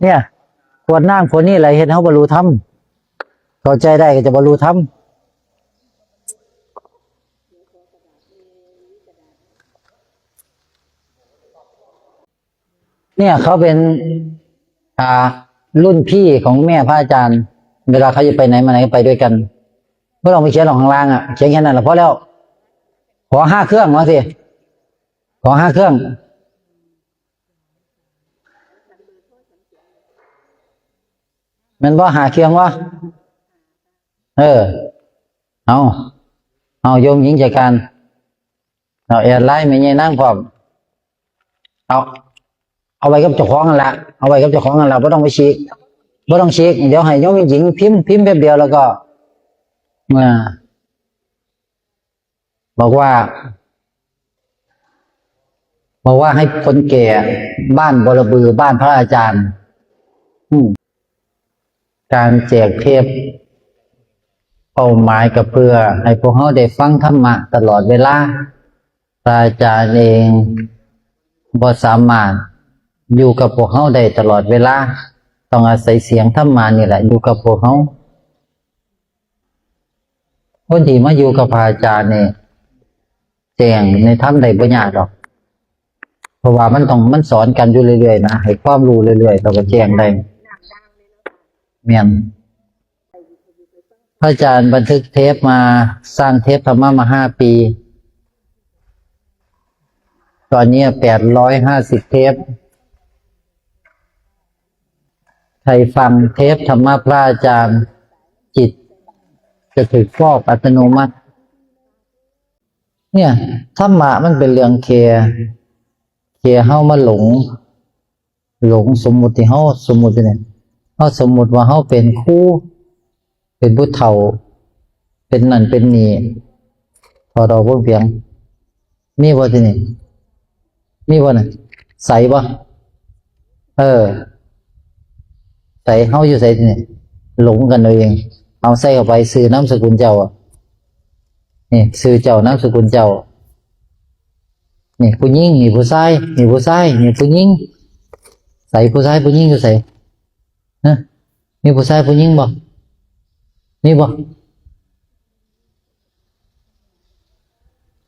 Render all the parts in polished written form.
เนี่ยขวดน้ำขวดนี้อะไรเห็นเขาบรรลุธรรมเข้าใจได้ก็จะบรรลุธรรมเนี่ยเขาเป็นอ่ารุ่นพี่ของแม่พระอาจารย์เวลาเขาจะไปไหนมาไหนไปด้วยกันไม่ต้องไปเขียนหรอกข้างล่างอ่ะเขียนแค่นั้นแหละพอแล้วขอ5 เครื่องมาสิขอ5 เครื่องมันว่าหาเครื่องวะเอาเอาโยมหญิงจัดการเอาแอดไลน์ไม่ใช่นั่งพร้อมเอาไว้กับเจ้าของกันละเอาไว้กับเจ้าของกันละไม่ต้องไปฉีกไม่ต้องฉีกเดี๋ยวให้โยมหญิงพิมพ์แป๊บเดียวแล้วก็บอกว่าให้คนแก่บ้านบรบือบ้านพระอาจารย์การแจกเทปเป้าหมายก็เพื่อให้พวกเขาได้ฟังธรรมะตลอดเวลาพระอาจารย์เองบ่สามารถอยู่กับพวกเขาได้ตลอดเวลาต้องอาศัยเสียงธรรมะนี่แหละอยู่กับพวกเขาคนที่มาอยู่กับพระอาจารย์เนี่ยแจ้งในธรรมได้บ่ยากหรอกเพราะว่ามันสอนกันอยู่เรื่อยๆนะให้ความรู้เรื่อยๆเราก็แจ้งได้เมียนพระอาจารย์บันทึกเทปมาสร้างเทปธรรมะมา5 ปีตอนนี้850 เทปใครฟังเทปธรรมะพระอาจารย์จิตจะถูกฟอกอัตโนมัติเนี่ยธรรมะมันเป็นเรื่องเคเฮามาหลงสมมุติที่เฮาสมมุติเนี่ยเฮาสมมุติว่าเฮาเป็นครูเป็นผู้เฒ่าเป็นนั่นเป็นนี่พอเราเพิ่งเพียงมีบ่ที่นี่มีบ่น่ะใส่บ่ใส่เฮาอยู่ใส่ที่นี่หลงกันเองเอาใส่เข้าไปซื้อนามสกุลเจ้าอ่ะนี่ซื้อเจ้านามสกุลเจ้านี่ผู้หญิงนี่ผู้ชายนี่ผู้ชายนี่ผู้หญิงใส่ผู้ชายผู้หญิงอยู่ใส่ฮะมีผู้ชายผู้หญิงบ่มีบ่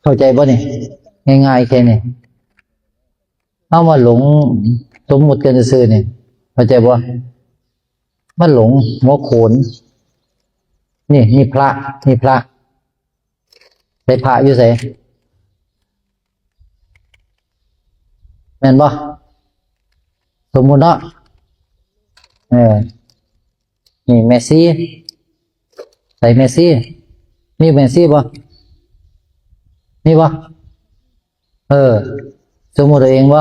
เข้าใจบ่นี่ง่ายๆแค่นี้เอามาหลงสมมุติกันซื่อๆนี่เข้าใจบ่มันหลงหัวโขนนี่พระใส่พระอยู่ใส่แม่นบ่สมมุติเนาะนี่เมสซี่ใส่เมสซี่มีเมสซี่บ่มีบ่สมมุติตัวเองบ่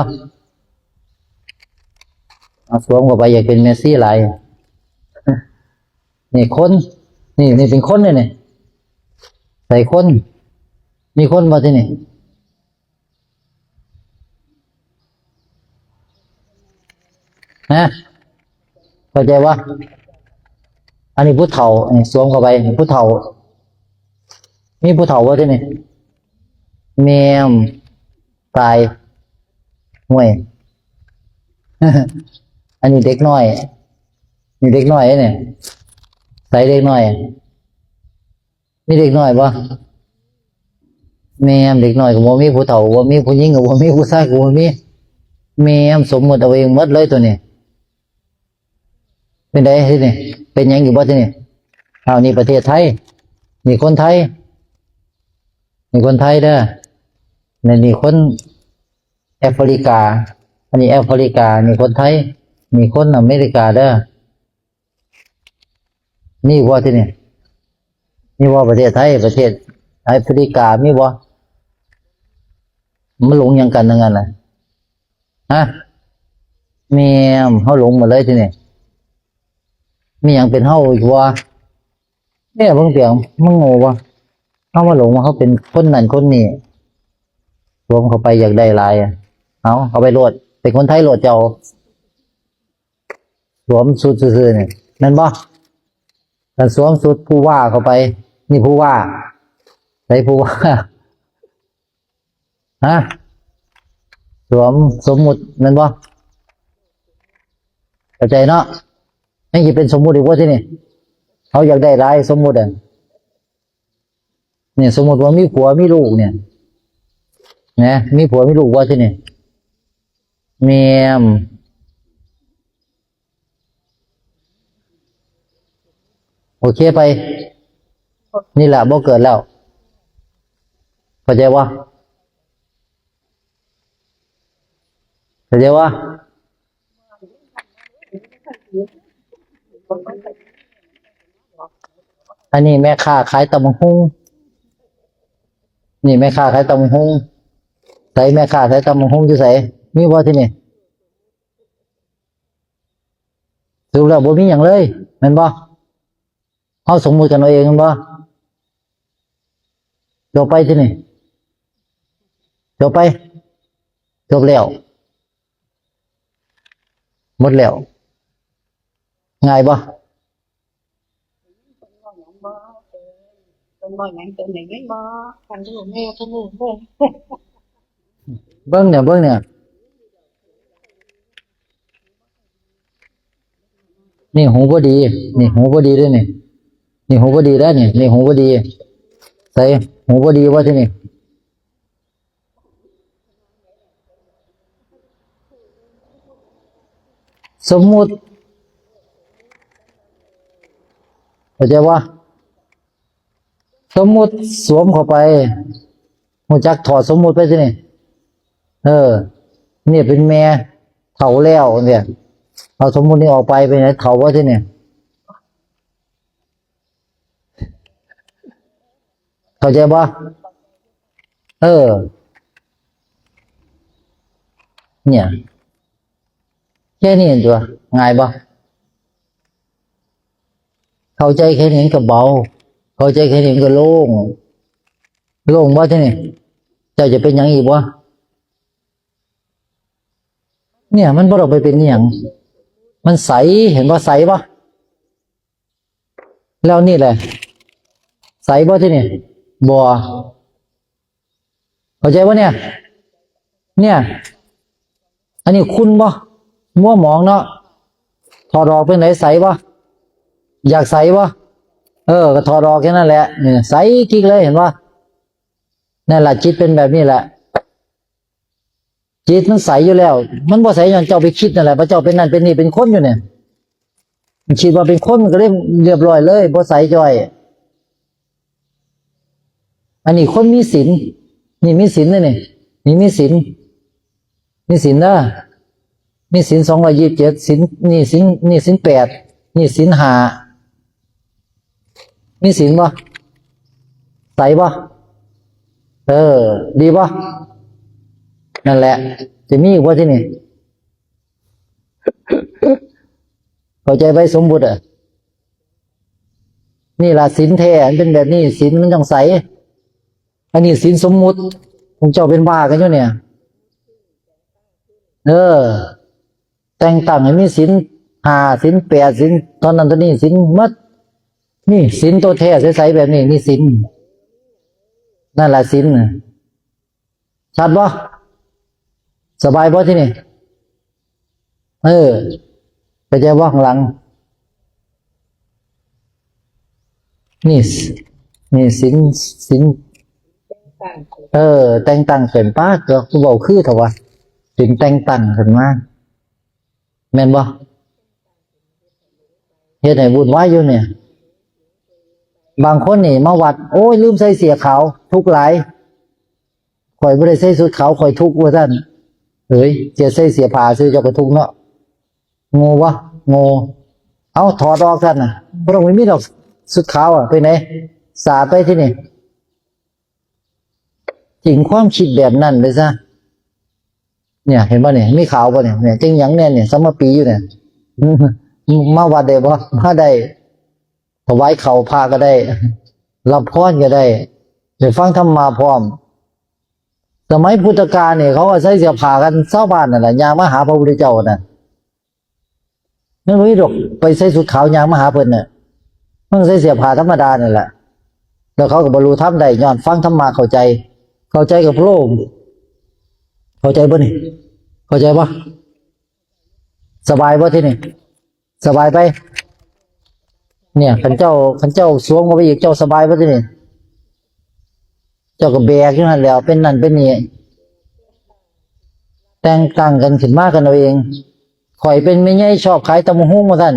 เอาสวมเข้าไปอยากเป็นเมสซี่หลายนี่คนนี่เป็นคนเนี่ยใส่คนมีคนบ่ที่นี่เข้าใจว่าอันนี้ผู้เฒ่าสวมเข้าไปผู้เฒ่ามีผู้เฒ่าบ่ที่นี่แมวตายห่วย อันนี้เด็กน้อยนี่เด็กน้อยเนี่ยใส่เด็กน้อยมีเด็กน้อยบ่แม่เด็กน้อยก็บ่มีผู้เฒ่าบ่มีผู้หญิงก็บ่มีผู้ชายก็บ่มีแม่สมมุติเอาเองหมดเลยตัวนี้เป็นไดที่นี่เป็นหยังอยู่บ่ที่นี่เอานี่ประเทศไทยนี่คนไทยนี่คนไทยเด้อนี่คนแอฟริกาอันนี้แอฟริกานี่คนไทยนี่คนอเมริกาเด้อนี่ว่าที่นี่นี่ว่าประเทศไทยประเทศแอฟริกามีบ่มันหลงยังกันทั้งนั้นแหละแม่เฮาหลงหมดเลยที่นี่มีหยังเป็นเฮาอีกว่าเนี่ยเบิ่งเปียงมึงโง่บ่เฮามาหลงว่าเขาเป็นคนนั่นคนนี้รวมเข้าไปอยากได้หลายเอาไปโหลดเป็นคนไทยโหลดเจ้าสวมสุดซื่อๆเนี่ยนั่นบ่การสวมสุดผู้ว่าเข้าไปนี่ผู้ว่าใส่ผู้ว่าสวมสมมุตินั่นบ่ เข้าใจเนาะนี่จะเป็นสมมุติอีกว่าที่นี่เขาอยากได้หลายสมมุติอ่ะเนี่ยสมมุติว่ามีผัวมีลูกเนี่ยนะมีผัวมีลูกว่าที่นี่เมียมโอเคไปนี่แหละบ่เกิดแล้วเข้าใจว่าเข้าใจว่าอันนี้แม่ค้าขายตำบักหุ่งนี่แม่ค้าขายตำบักหุ่งใส่แม่ค้าขายตำบักหุ่งอยู่ใส่มีบ่ที่นี่ดูแล้วบ่มีหยังเลยแม่นบ่เฮาสมมุติกันเอาเองแม่นบ่จบไปที่นี่จบไปจบแล้วหมดแล้วง่ายบ่เป็นบ่อย่างเป็นอย่างนี้บ่กันดูแม่เพิ่นเด้อ เบิ่งเนี่ยนี่หูบ่ดีนี่หูบ่ดีด้วยนี่นี่หูบ่ดีแล้วนี่หูบ่ดีใส่หูบ่ดีว่าที่นี่สมมุติเข้าใจว่าสมมุติสวมเข้าไปหูจักถอดสมมุติไปที่นี่เนี่ยเป็นแม่เฒ่าแล้วเนี่ยเอาสมมุตินี้ออกไปไหนเฒ่าว่าที่นี่เข้าใจป่ะเนี่ยแค่นี้ตัวง่ายป่ะเข้าใจแค่นี้ก็เบาเข้าใจแค่นี้ก็โล่งว่าที่นี่เจ้าจะเป็นอย่างอีกวะเนี่ยมันบ่ต้องไปเป็นอย่างมันใสเห็นว่าใสป่ะแล้วนี่แหละใสป่ะที่นี่บัวเข้าใจป่ะเนี่ยอันนี้คุณป่ะมัวหมองเนาะถอดออกเป็นไหนใสป่ะอยากใสป่ะก็ถอดออกแค่นั้นแหละเนี่ยใสกิ๊กเลยเห็นป่ะนั่นแหละจิตเป็นแบบนี้แหละจิตมันใสอยู่แล้วมันบ่ใสอย่างเจ้าไปคิดนั่นแหละพระเจ้าเป็นนั่นเป็นนี่เป็นคนอยู่เนี่ยมันคิดว่าเป็นคนมันก็เรียบร้อยเลยบ่ใสจ่อยอันนี้คนมีศีลนี่มีศีลนะนี่มีศีลนะมีศีล227ศีลนี่ศีล8นี่ศีล5มีศีลบ่ใสบ่ดีบ่นั่นแหละจะมีอีกว่าที่นี่เข้าใจไว้สมบูรณ์นี่ล่ะศีลแท้เป็นแบบนี้ศีลมันต้องใสอันนี้ศีลสมมุติผมเจ้าเป็นบ้ากันอยู่เนี่ยแต่งตั้งให้มีศีล5ศีล8ศีลตอนนั้นตอนนี้ศีลมัดนี่ศีลตัวแท้ใสๆแบบนี้นี่ศีลนั่นแหละศีลชัดบ่สบายบ่ที่นี่เข้าใจบ่ข้างหลังนี่ศีลแต่งตั้งเป็นป้าก็เว้าคือเถอะวะถึงแต่งตั้งขึ้นมาแม่นบ่เฮ็ดให้วุ่นวายอยู่เนี่ยบางคนนี่มาวัดโอ้ยลืมใส่เสื้อขาวทุกข์หลายข่อยบ่ได้ใส่ชุดขาวข่อยทุกข์ว่าซั่นเฮ้ยจะใส่เสื้อผ้าซื้อเจ้าก็ทุกข์เนาะโง่วะโง่เอาถอดออกซั่นน่ะบ่ต้องมีดอกชุดขาวไปไหนสาดไปที่นี่จริงความคิดแบบนั้นเลยซะเนี่ยเห็นป่ะเนี่ยมีขาวป่ะเนี่ยจริงหยังเนี่ยสมปีอยู่เนี่ยมาวัดได้บ่มาได้ถวายเข่าพาก็ได้รับพรก็ได้เดี๋ยวฟังธรรมมาพร้อมสมัยพุทธกาลเนี่ยเขาก็ใส่เสื้อผ้ากันชาวบ้านนั่นแหละย่างมาหาพระพุทธเจ้าน่ะนั่นบ่มีดอกไปใส่ชุดขาวยางมาหาเพิ่นน่ะมันใส่เสื้อผ้าธรรมดานั่นแหละแล้วเขาก็บรรลุธรรมได้ย้อนฟังธรรมะเข้าใจกับพระองค์เข้าใจบ่นี่เข้าใจบ่สบายบ่ที่นี่ สบายไป เนี่ยขันเจ้าสวงเข้าไปอีกเจ้าสบายปะทีนี่เจ้าก็แบกอยู่นั่นแหล้วเป็นนั่นเป็นนี่แต่งตั้งกันขึ้นมากันเอาเองข่อยเป็นไม่ใช่ชอบขายตำบักหุ่งมาท่าน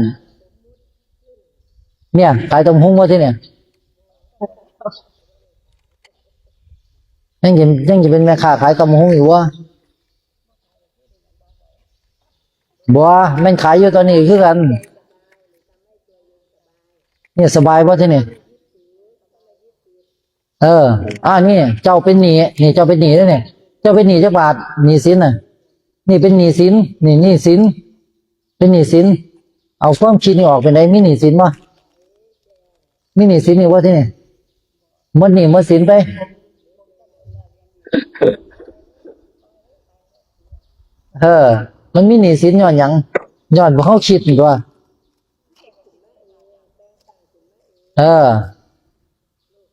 เนี่ยขายตำบักหุ่งมาที่เนี่ยยังจะเป็นแม่ค้าขายตำบักหุ่งอยู่วะบัวแม่นขายอยู่ตอนนี้คือกันเนี่ยสบายป่ะที่เนี่ยนี่เจ้าเป็นหนี้นี่เจ้าเป็นหนี้แล้วเนี่ยเจ้าเป็นหนี้จักบาทหนี้สินน่ะนี่เป็นหนี้สินนี่หนี้สินเป็นหนี้สินเอาความคิดนี่ออกเป็นไงมีหนี้สินบ่มีหนี้สินนี่ว่าที่นี่หมดหนี้หมดสินไปเออมันมีหนี้สินย้อนหยังย้อนบ่เขาคิดนี่ตัว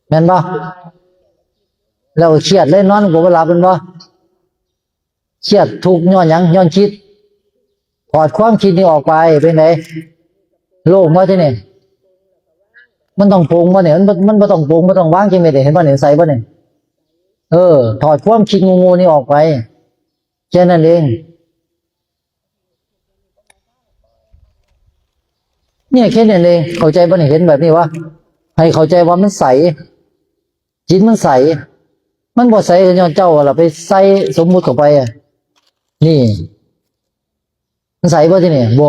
แม่นบ่แล้วเครียดเลยนอนก็บ่หลับเป็นบ่เครียดทุกข์ย้อนหยังย้อนคิดถอดความคิดนี้ออกไปเป็นไงโล่งบ่ที่นี่มันต้องปรุงบ่เนี่ยมันบ่ต้องปรุงบ่ต้องวางจังได๋เห็นบ่เนี่ยใส่บ่เนี่ยถอดความคิดงูๆนี่ออกไปแค่นั้นเองเนี่ยแค่นั้นเองเข้าใจบ่เนี่ยเห็นแบบนี้วะให้เข้าใจว่ามันใสจิตมันใสมันบ่ใสก็ย้อนเจ้าล่ะไปใส่สมมุติเข้าไปนี่มันใสบ่ที่นี่บ่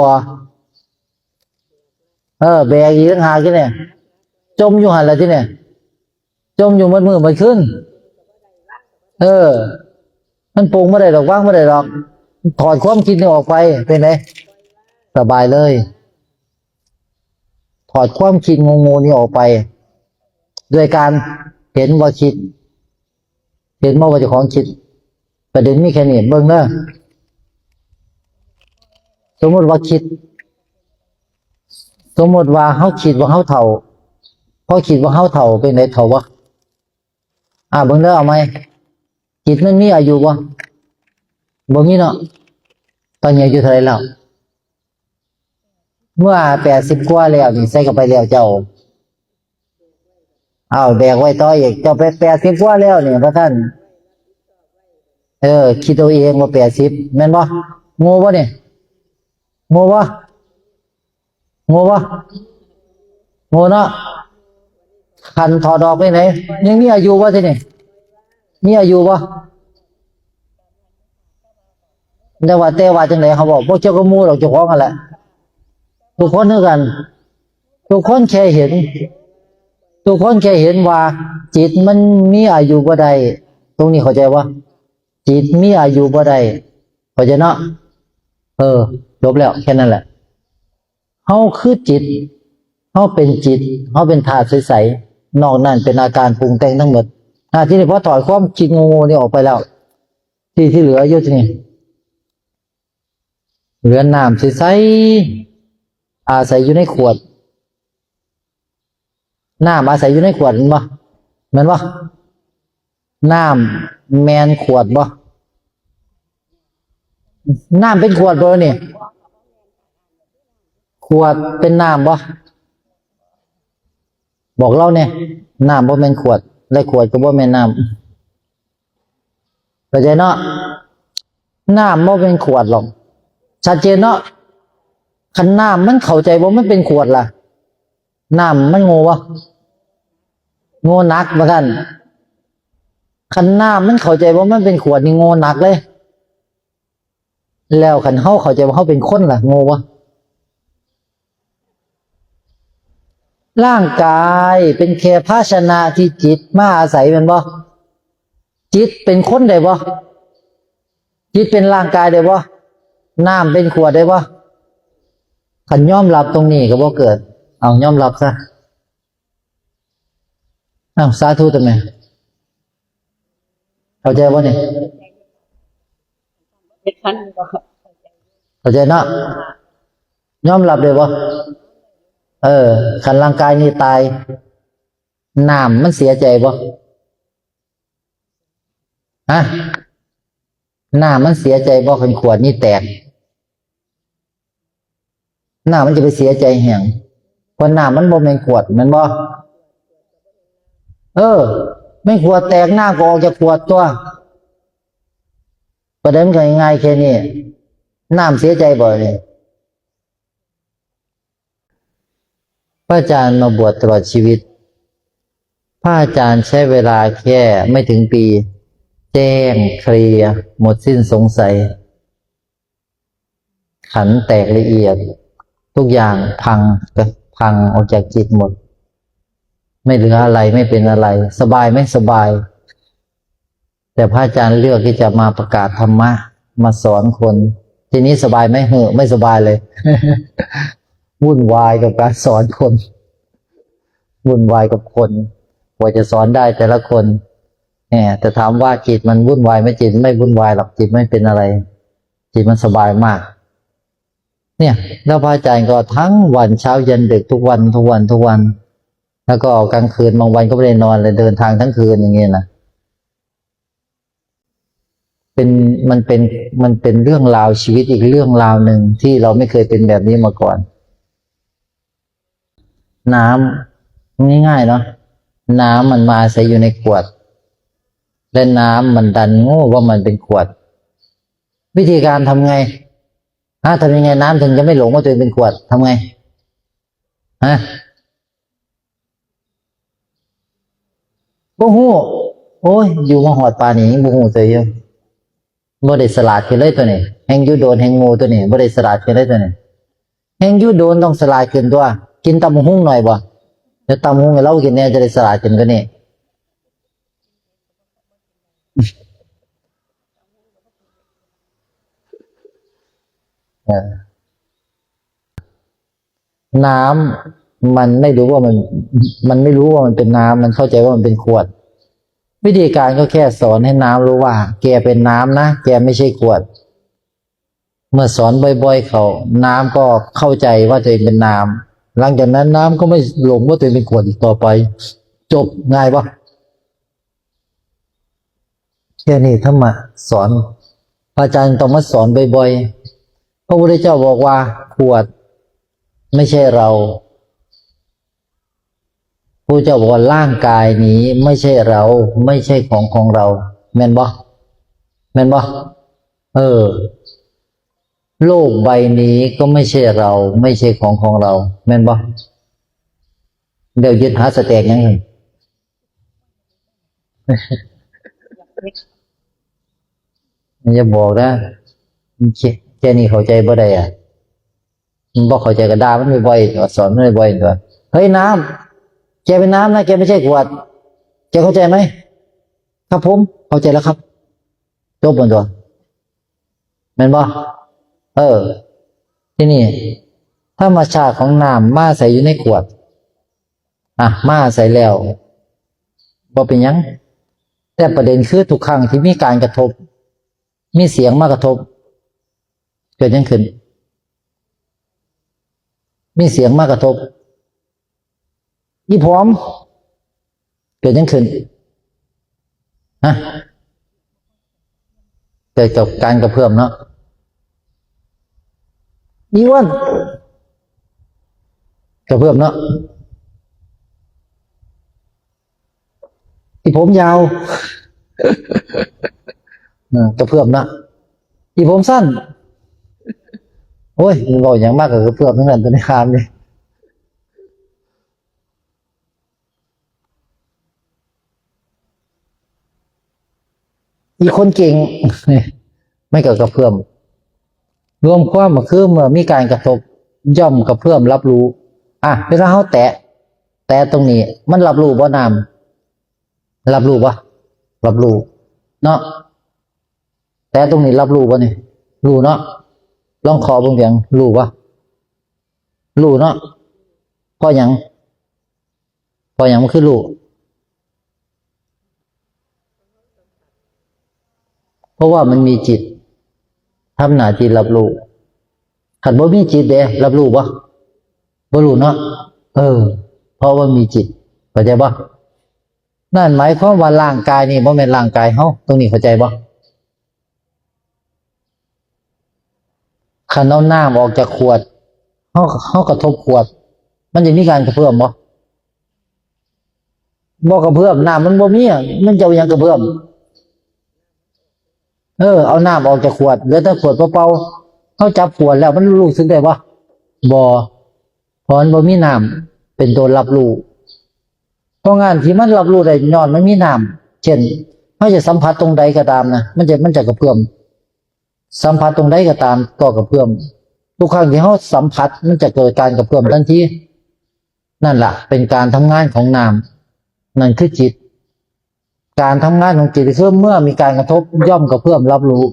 แบกอีกต่างหากที่เนี่ยจมอยู่หั่นล่ะที่เนี่ยจมอยู่มื้อมื้อคืนมันปรุงบ่ได้ดอกวางบ่ได้ดอกถอดความคิดนี่ออกไปเป็นไงสบายเลยถอดความคิดงูๆนี่ออกไปด้วยการเห็นว่าคิดเห็นว่าเจ้าของคิดประเด็นมีแค่นี้เบิ่งเด้อสมมติว่าคิดสมมติว่าเฮาคิดว่าเฮาเฒ่าพอคิดว่าเฮาเฒ่าเป็นไงเฒ่าวะเบิ่งเด้อเอาไหมจิตมันมีอายุบ่บ่มีเนาะตอนนี้อายุเท่าไหร่แล้วเมื่อ80กว่าแล้วนี่ใส่เข้าไปแล้วเจ้าแบกไว้ต่ออีกเจ้าไป80กว่าแล้วนี่พระท่านคิดเอาเองว่า80แม่นบ่โง่บ่เนี่ยโง่บ่โง่บ่โง่เนาะคันถอดออกไปไหนยังมีอายุบ่ทีนี่มีอายุบ่แต่ว่าจังได๋เขาบอกบ่เจ้าก็หมู่ดอกเจ้าของนั่นแหละทุกคนคือกันทุกคนแค่เห็นทุกคนแค่เห็นว่าจิตมันมีอายุบ่ได้ตรงนี้เข้าใจบ่จิตมีอายุบ่ได้เข้าใจเนาะจบแล้วแค่นั้นแหละเฮาคือจิตเฮาเป็นจิตเฮาเป็นธาตุใสๆนอกนั้นเป็นอาการปรุงแต่งทั้งหมดที่นี่พอถอดความคิดงูๆนี่ออกไปแล้วที่เหลืออยู่ที่นี่เหลือน้ำใสๆอาศัยอยู่ในขวดน้ำอาศัยอยู่ในขวดแม่นบ่แม่นบ่น้ำแมนขวดบ่น้ำเป็นขวดบ่นี่ขวดเป็นน้ำบ่บอกเราเนี่ยน้ำบ่แม่นขวดและขวดก็บ่แม่นน้ำเข้าใจเนาะน้ำบ่เป็นขวดหรอกชัดเจนเนาะคันน้ำมันเข้าใจว่ามันเป็นขวดล่ะน้ำมันโง่วะโง่นักว่าท่านคันน้ำมันเข้าใจว่ามันเป็นขวดนี่โง่นักเลยแล้วคันเฮาเข้าใจว่าเฮาเป็นคนล่ะโง่วะร่างกายเป็นแค่ภาชนะที่จิตมาอาศัยแม่นบ่จิตเป็นคนได้บ่จิตเป็นร่างกายได้บ่น้ำเป็นขวดได้บ่คันยอมรับตรงนี้ก็บ่เกิดเอายอมรับซะสาธุตัวแม่เข้าใจบ่เนี่ยเข้าใจเนาะยอมรับได้บ่คันร่างกายนี่ตายน้ำมันเสียใจบ่น้ำมันเสียใจบ่คันขวดนี่แตก น้ำมันจะไปเสียใจแห้งเพราะน้ำมันบ่แม่นขวดแม่นบ่ไม่ขวดแตกน้ำก็ออกจากขวดตัวประเด็นก็ง่ายๆแค่นี้น้ำเสียใจบ่เนี่ยพระอาจารย์มาบวชตลอดชีวิตพระอาจารย์ใช้เวลาแค่ไม่ถึงปีแจ้งเคลียร์หมดสิ้นสงสัยขันธ์แตกละเอียดทุกอย่างพังออกจากจิตหมดไม่เหลืออะไรไม่เป็นอะไรสบายไม่สบายแต่พระอาจารย์เลือกที่จะมาประกาศธรรมะมาสอนคนทีนี้สบายไหมเหอะไม่สบายเลย วุ่นวายกับการสอนคนวุ่นวายกับคนกว่าจะสอนได้แต่ละคนแต่ถามว่าจิตมันวุ่นวายไหมจิตไม่วุ่นวายหรอกจิตไม่เป็นอะไรจิตมันสบายมากเนี่ยแล้วพระอาจารย์ก็ทั้งวันเช้าเย็นดึกทุกวันแล้วก็กลางคืนบางวันก็ไม่ได้นอนเลยเดินทางทั้งคืนอย่างเงี้ยนะมันเป็นเรื่องราวชีวิตอีกเรื่องราวหนึ่งที่เราไม่เคยเป็นแบบนี้มาก่อนน้ำง่ายๆเนาะน้ำมันมาอาศัยอยู่ในขวดและน้ำมันดันโง่ว่ามันเป็นขวดวิธีการทำไงทำยังไงน้ำถึงจะไม่หลงว่าตัวเองเป็นขวดทำไงบ่ฮู้โอ้ยอยู่มาหอดปานนี้บ่ฮู้เสียอยู่บ่ได้สลาดขึ้นเลยตัวนี้แห่งอยู่โดนแห่งโง่ตัวนี้บ่ได้สลาดขึ้นเลยตัวนี้แห่งอยู่โดนต้องสลาดขึ้นตัวกินตำบักหุ่งหน่อยบ่เดี๋ยวตำบักหุ่งให้เรากินเนี่ยจะได้สลาดขึ้นกว่านี้น้ำมันไม่รู้ว่ามันไม่รู้ว่ามันเป็นน้ำมันเข้าใจว่ามันเป็นขวดวิธีการก็แค่สอนให้น้ำรู้ว่าแกเป็นน้ำนะแกไม่ใช่ขวดเมื่อสอนบ่อยๆเขาน้ำก็เข้าใจว่าตัวเองเป็นน้ำหลังจากนั้นน้ำก็ไม่หลงว่าตัวเองเป็นขวดอีกต่อไปจบง่ายปะแค่นี้ถ้ามาสอนอาจารย์ต้องมาสอนบ่อยๆพระพุทธเจ้าบอกว่าขวดไม่ใช่เราพระเจ้าบอกว่าร่างกายนี้ไม่ใช่เราไม่ใช่ของเราแม่นบ่โลกใบนี้ก็ไม่ใช่เราไม่ใช่ของเราแม่นบ่เดี๋ยวยึดหาสแต็กยังไงอย่าบอกนะแค่นี้เข้าใจบ่ได้มันบอกเข้าใจกระดามันไม่บ่อยสอนไม่บ่อยตัวเฮ้ยน้ำแกเป็นน้ำนะแกไม่ใช่ขวดแกเข้าใจไหมครับผมเข้าใจแล้วครับจบบนตัวแม่นบ่ที่นี่ธรรมชาติของน้ำมาใส่อยู่ในขวดมาใส่แล้วบ่เป็นยังแต่ประเด็นคือทุกครั้งที่มีการกระทบมีเสียงมากระทบเกิดยังขึ้นมีเสียงมากระทบอีพร้อมเกิดยังขึ้นเกิดกับการกระเพื่อมเนาะอีวันกระเพื่อมเนาะอีผมยาวกระเพื่อมเนาะอีผมสั้นโอ้ยมันบอกอย่างมากกับกระเพื่อมทั้งนั้นตัวนี้คามเลยอีคนเก่งไม่กับกระเพื่อมรวมความมาคือเมื่อมีการกระทบย่อมกระเพื่อมรับรู้เวลาเขาแตะตรงนี้มันรับรู้บ่น้ำรับรู้ปะรับรู้เนาะแต่ตรงนี้รับรู้ปะนี่รู้เนาะลองขอบางเพียงรู้ปะรู้เนาะพออย่างมันคือรู้เพราะว่ามันมีจิตทำหน้าที่รับรู้ขันบ่มีจิตเด้รับรู้ปะบ่รู้เนาะเพราะว่ามีจิตเข้าใจปะนั่นหมายความว่าร่างกายนี่บ่แม่นร่างกายเฮาตรงนี้เข้าใจปะขันเอาน้ำออกจากขวดเฮ เขากระทบขวด มันจะมีการกระเพื่อมบ่กระเพื่อมน้ำมันบ่มีอะมันจะเอาหยังกระเพื่อมเอาน้ำออกจากขวดเหลือแต่ขวดเปล่าๆเขาจับขวดแล้วมันรู้สึกได้บ่บ่เพราะมันบ่มีน้ำเป็นตัวรับรู้เพราะงานที่มันรับรู้ได้ย้อนมันมีน้ำเช่นเขาจะสัมผัสตรงใดก็ตามนะมันจะกระเพื่อมสัมผัสตรงใดก็ตามก็กระเพื่อมทุกครั้งที่เขาสัมผัสมันจะเกิดการกระเพื่อมทันทีนั่นแหละเป็นการทำงานของน้ำนั่นคือจิตการทำงานของจิตคือเมื่อมีการกระทบย่อมกระเพื่อมรับรู้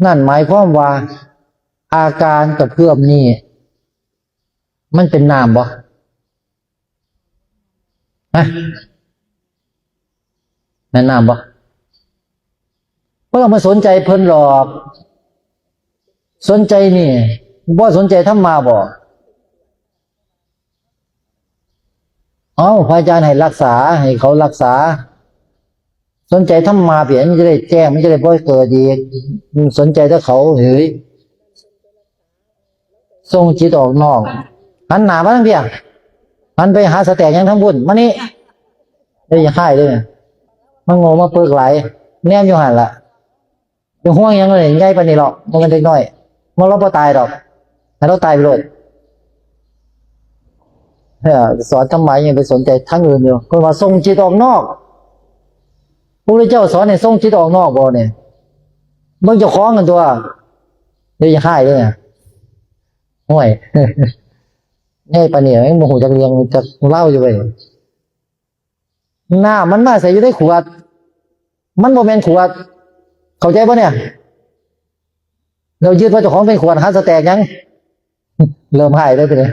นั่นหมายความว่าอาการกระเพื่อมนี่มันเป็นน้ำบ่ฮะแม่นน้ำบ่บ่ต้องมาสนใจเพิ่นหรอกสนใจนี่บ่สนใจธรรมะบ่พระอาจารย์ให้รักษาให้เขารักษาสนใจธรรมะเปลี่ยนมันจะได้แจ้งมันจะได้บ่เกิดอีกสนใจแต่เขาเฮ้ยส่งจิตออกนอกหันหน้ามาทางเพียงหันไปหาสแต็กยังทั้งบุญมานี่ได้อย่าค่ายเลยมันโง่มาเปิกไหลแนมอยู่หันล่ะอยู่ห่วงยังเลยใหญ่ปานนี้หรอกมันกันเด็กน้อยมันเราบ่ตายดอกให้เราตายไปเลยสอนทำไมยังไปสนใจทั้งอื่นอยู่เพราะว่าส่งจิตออกนอกพระพุทธเจ้าสอนให้ส่งจิตออกนอกบ่เนี่ยมึงจะคล้องกันตัวเดี๋ยวจะค่ายเลยห่วยง่ายปะเนี่ยโมโหจักเรียงจะเล่าอยู่ไปหน้ามันมาใส่อยู่ในขวดมันโมเมนขวดเข้าใจปะเนี่ยเรายึดว่าเจ้าของเป็นขวดหาสแต็กยังเริ่มหายเลยไปเลย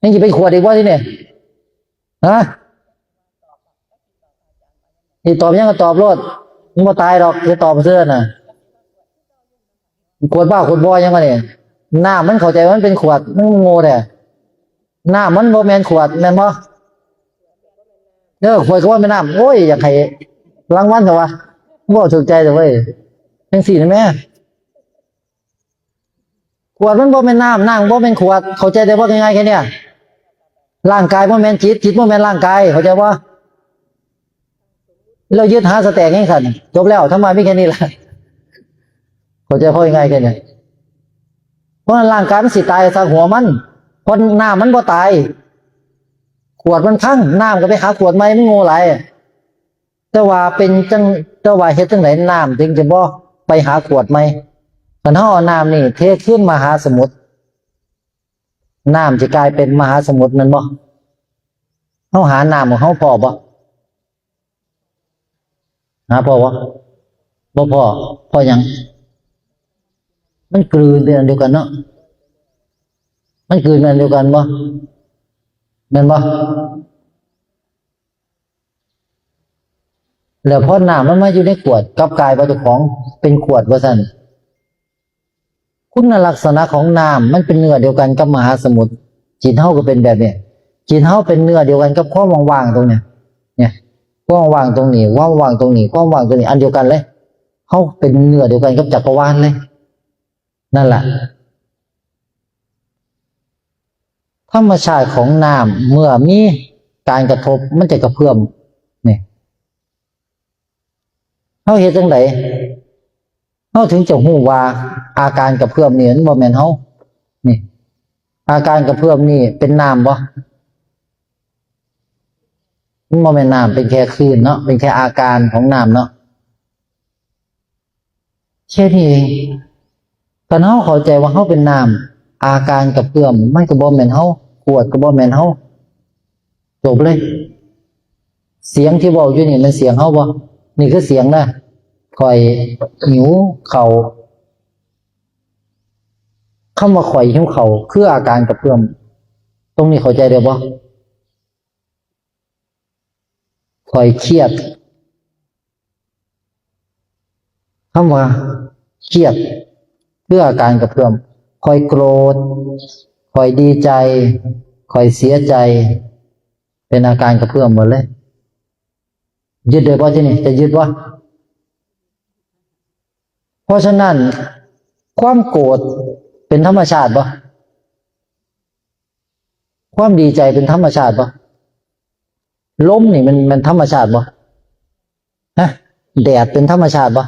ยังจะไปขวดอีกว่าที่เนี่ยนี่ตอบยังก็ตอบรถมึงมาตายหรอกจะตอบเสื้อน่ะขวดบ้าขวดบอยยังไงเนี่ยหน้ามันเข้าใจว่ามันเป็นขวดมันโง่แต่หน้ามันโมเมนขวดแม่นบ่ขวดก็ว่าไม่น้ำโอ้ยอยากให้รางวัลเถอะวะบ่ถูกใจแต่เว้ยเป็นสี่นะแม่ขวดมันบ่เป็นน้ำบ่เป็นขวดเข้าใจได้ว่าง่ายๆแค่เนี้ยร่างกายบ่แม่นจิตจิตบ่แม่นร่างกายเข้าใจว่าเรายึดหาสแต็กให้ขันจบแล้วทำไมไม่แค่นี้ล่ะเข้าใจพ่อยังไงกันเนี่ยเพราะร่างกายมันสิตายซะหัวมันเพราะน้ำมันบ่ตายขวดมันพังน้ำก็ไปหาขวดใหม่มันโง่หลายแต่ว่าเป็นจังแต่ว่าเฮ็ดจังไหนน้ำถึงจะบ่ไปหาขวดใหม่คันเฮาเอาน้ำนี่เทขึ้นมหาสมุทรน้ำจะกลายเป็นมหาสมุทรนั่นบ่เฮาหาน้ำของเฮาพอบ่หาพอบ่พอยังมันกลืนเป็นอันเดียวกันเนาะมันกลืนเป็นอันเดียวกันบ่แม่นบ่แล้วพอน้ำมันมาอยู่ในขวดกลับกลายเป็นเจ้าของเป็นขวดว่าซั่นคุณลักษณะของน้ำมันเป็นเนื้อเดียวกันกับมหาสมุทรจิตเฮาก็เป็นแบบนี้จิตเฮาเป็นเนื้อเดียวกันกับความว่างๆตรงเนี้ยเนี่ยความว่างตรงนี้ความว่างตรงนี้ความว่างตรงนี้อันเดียวกันเลยเฮาเป็นเนื้อเดียวกันกับจักรวาลเลยนั่นแหละธรรมชาติของน้ำเมื่อมีการกระทบมันจะกระเพื่อมนี่เฮาเฮ็ดจังได๋เฮาถึงจะฮู้ว่าอาการกระเพื่อมนี่มันบ่แม่นเฮานี่อาการกระเพื่อมนี่เป็นน้ำบ่มันบ่แม่นน้ำเป็นแค่คลื่นเนาะเป็นแค่อาการของน้ำเนาะแค่นี้เองตอนเฮาเข้าใจว่าเฮาเป็นน้ำอาการกระเพื่อมมันก็บ่แม่นเฮาขวดก็บ่แม่นเฮาจบเลยเสียงที่เว้าอยู่นี่มันเสียงเฮาบ่นี่คือเสียงนะข่อยหิวข้าวคำว่าข่อยหิวข้าวคืออาการกระเพื่อมตรงนี้เข้าใจได้บ่ข่อยเครียดคำว่าเครียดคืออาการกระเพื่อมข่อยโกรธข่อยดีใจข่อยเสียใจเป็นอาการกระเพื่อมหมดเลยยึดได้บ่ที่นี่จะยึดบ่ เพราะฉะนั้นความโกรธเป็นธรรมชาติปะความดีใจเป็นธรรมชาติปะลมนี่มันธรรมชาติปะฮะแดดเป็นธรรมชาติปะ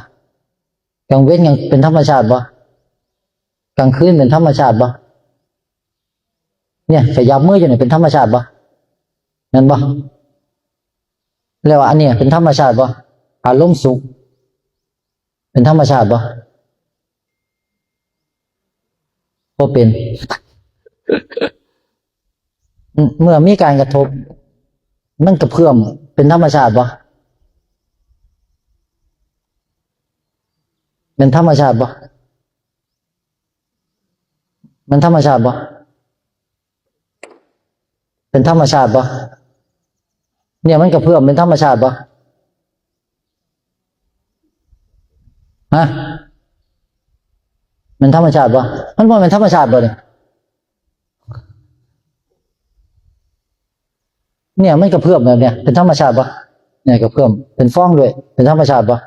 กลางเว้นยังเป็นธรรมชาติปะกลางคืนเป็นธรรมชาติปะเนี่ยขยับมืออยู่เนี่ยเป็นธรรมชาติปะนั่นปะแล้วอันเนี้ยเป็นธรรมชาติปะอารมณ์สุขเป็นธรรมชาติปะก็เป็น เมื่อมีการกระทบมันกระเพื่อมเป็นธรรมชาติปะเป็นธรรมชาติปะมันธรรมชาติปะเป็นธรรมชาติปะเนี่ยมันกระเพื่อมเป็นธรรมชาติปะฮะมันธรรมชาติปะมันว่าเป็นธรรมชาติปะเนี่ยมันกระเพื่อมแบบเนี้ยเป็นธรรมชาติปะเนี่ยกระเพื่อมเป็นฟองด้วยเป็นธรรมชาติปะ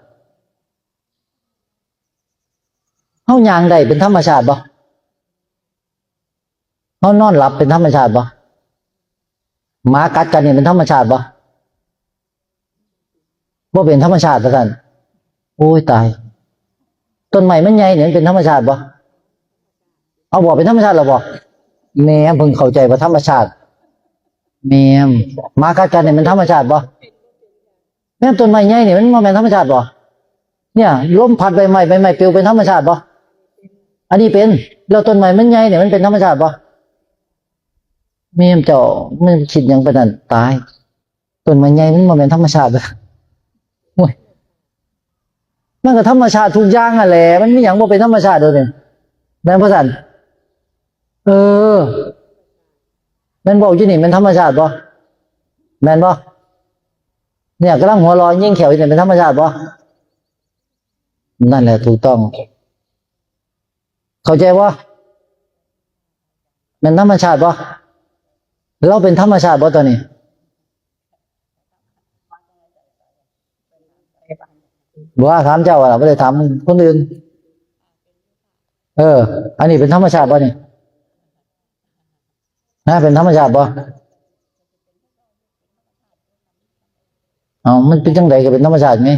เฮายางได้เป็นธรรมชาติปะเฮานอนหลับเป็นธรรมชาติปะหมากัดกันเนี่ยเป็นธรรมชาติปะว่าเป็นธรรมชาติประกันโอ้ยตายต้นไม้มันใหญ่เนี่ยเป็นธรรมชาติปะเอาบอกเป็นธรรมชาติหรอบอกแม่เพิ่งเข้าใจว่าธรรมชาติแม่หมากัดกันเนี่ยเป็นธรรมชาติปะแม่ต้นไม้ใหญ่เนี่ยมันมาเป็นธรรมชาติปะเนี่ยลมพัดใบไม้ปลิวเป็นธรรมชาติปะอันนี้เป็นแล้วต้นไม้มันใหญ่เนี่ยมันเป็นธรรมชาติปะแม่เจ้ามันคิดอย่างประนั้นตายต้นไม้ใหญ่มันมาเป็นธรรมชาติเลยโอ้ยมันก็ธรรมชาติทุกอย่างอ่ะแหละมันไม่อย่างว่าเป็นธรรมชาติเลยเนี่ยแม่นพระสันเออแม่นบอกอยู่นี่เป็นธรรมชาติปะแม่นปะเนี่ยกำลังหัวเร้อนยิ่งแขวอยู่เนี่ยเป็นธรรมชาติปะนั่นแหละถูกต้องเข้าใจว่าเป็นธรรมชาติปะเราเป็นธรรมชาติปะตอนนี้บอกว่าถามเจ้าอะไม่ได้ถามคนอื่นอันนี้เป็นธรรมชาติปะนี่นะเป็นธรรมชาติปะเอามันเป็นจังไดก็เป็นธรรมชาติไง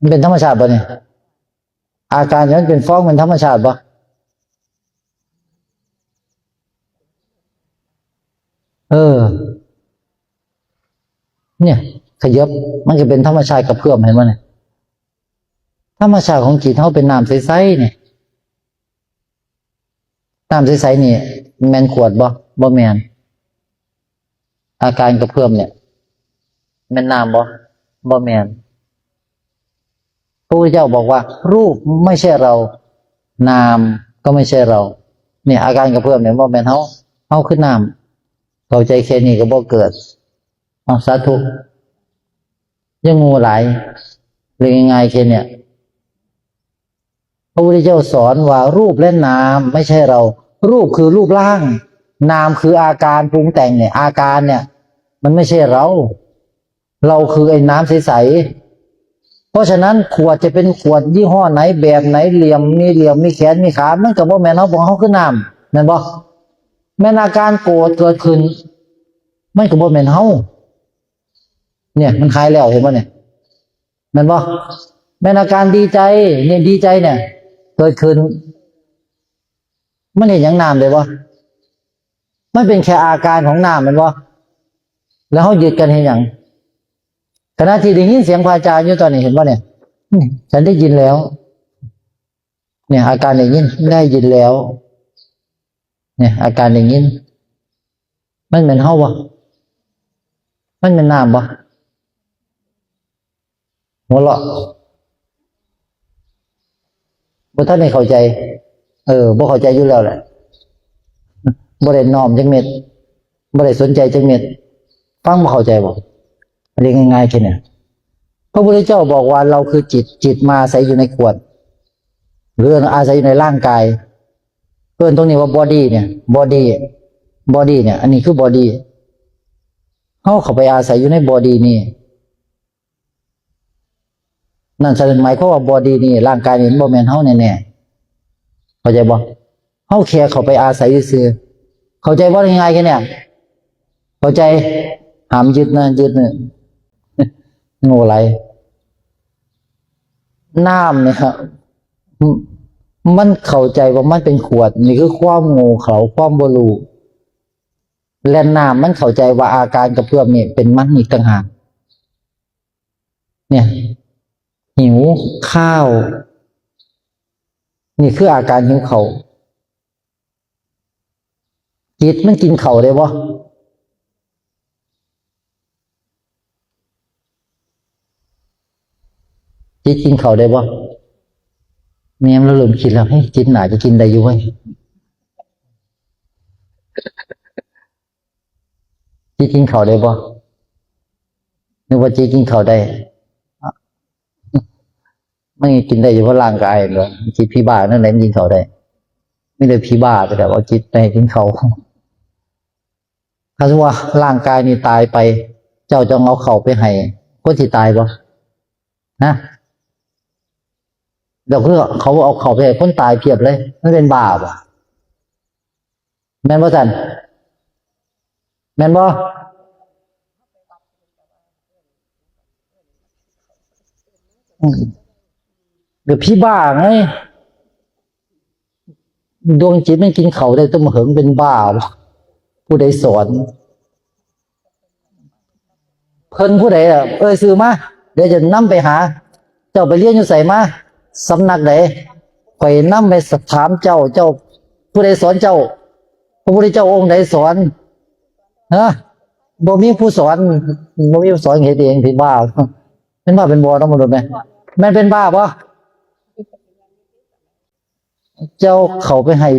มันเป็นธรรมชาติปะนี่อาการอย่างนั้นเป็นฟ้องเป็นธรรมชาติปะเนี่ยขยับมันจะเป็นธรรมชาติกับเพื่อมเห็นไหมเนี่ยธรรมชาติของจิตเขาเป็นน้ำใสๆเนี่ยน้ำใสๆนี่แมนขวดบ่แมนอาการกับเพื่อมเนี่ยแมนน้ำบ่แมนพระพุทธเจ้าบอกว่ารูปไม่ใช่เรานามก็ไม่ใช่เราเนี่ยอาการกับเพื่อมเนี่ยบ่แมนเขาขึ้นน้ำเข้าใจแค่นี้ก็บ่เกิดสาธุยังงูหลายเรื่องง่ายๆแค่เนี่ยพระพุทธเจ้าสอนว่ารูปและนามไม่ใช่เรารูปคือรูปร่างนามคืออาการปรุงแต่งเนี่ยอาการเนี่ยมันไม่ใช่เราคือไอ้น้ำใสๆเพราะฉะนั้นขวดจะเป็นขวดยี่ห้อไหนแบบไหนเหลี่ยมมีแขนมีขามันก็บ่แม่นเฮาบอกเฮาคือน้ำแม่นบ่แม่นอาการโกรธเกิดขึ้นมันก็บ่แม่นเฮาเนี่ยมันคลายแล้วเห็นป่ะเนี่ยมันบ่แม่นอาการดีใจเนี่ยดีใจเนี่ยเกิดขึ้นมันเห็นอย่างน้ำเลยบ่มันเป็นแค่อาการของน้ำมันบ่แล้วเขายึดกันเห็นอย่างขณะที่ได้ยินเสียงพระอาจารย์อยู่ตอนนี้เห็นป่ะเนี่ยฉันได้ยินแล้วเนี่ยอาการได้ยินแล้วเนี่ยอาการได้ยินมันเป็นเฮาบ่มันเป็นน้ำบ่หัวเราะบ่ท่านไม่เข้าใจบ่เข้าใจอยู่แล้วแหละบ่ได้น้อมจักเม็ดบ่ได้สนใจจักเม็ดฟังบ่เข้าใจบ่เรียกง่ายๆแค่นี้พระพุทธเจ้าบอกว่าเราคือจิตมาอาศัยอยู่ในขวดหรืออาศัยอยู่ในร่างกายเพิ่นตรงนี้ว่าบอดี้เนี่ยบอดี้เนี่ยอันนี้คือบอดี้เฮาเข้าไปอาศัยอยู่ในบอดี้นี่ นั่นแสดงหมายความว่าบอดี้นี่ร่างกายนี่บ่แม่นเฮาแน่ๆเข้าใจบ่เฮาแค่เข้าไปอาศัยซื่อเข้าใจว่ายังไงกันเนี่ยเข้าใจหามยึดนะยึดเนี่ยโง่ไรน้ำเนี่ยครับมันเข้าใจว่ามันเป็นขวดนี่คือความโง่เขลาความบ่รู้และน้ำมันเข้าใจว่าอาการกระเพื่อมนี่เป็นมันอีกต่างหากเนี่ยหิวข้าวนี่คืออาการหิวเขาจิตมันกินเขาได้บ่จิตกินเขาได้บ่เมียมันเริ่มคิดแล้วเฮ้ยจิตหนาจะกินได้อยู่เว้ยจิตกินเขาได้บ่นึกว่าจิตกินเขาได้ไม่กินได้อยู่เพราะร่างกายเหรอจิตพี่บ้านั่นแหละมันกินเขาได้ไม่ได้พี่บ้าแต่ว่าจิตไปกินเขาถ้าสมมติว่าร่างกายนี่ตายไปเจ้าจะเอาเขาไปให้คนที่ตายบ่นะเดี๋ยวเขาเอาเขาไปให้คนตายเพียบเลยมันเป็นบาปอ่ะแม่นบ่จันแม่นบ่เดี๋ยวพี่บ้าไงดวงจิตมันกินเขาได้ต้องมาเหิงเป็นบ้าบ่ผู้ใดสอนเพิ่นผู้ใดอ่ะซื้อมาเดี๋ยวจะนำไปหาเจ้าไปเรียนอยู่ไสมาสำนักไหนข่อยนำไปถามเจ้าผู้ใดสอนเจ้าพระพุทธเจ้าองค์ใดสอนฮะบ่มีผู้สอนบ่มีผู้สอนเฮ็ดเองพี่บ้าเป็นบ้าเป็นบ่ต้องมนุษย์ไหมแม่นเป็นบ้าบ่เจ้าเข้าไปให้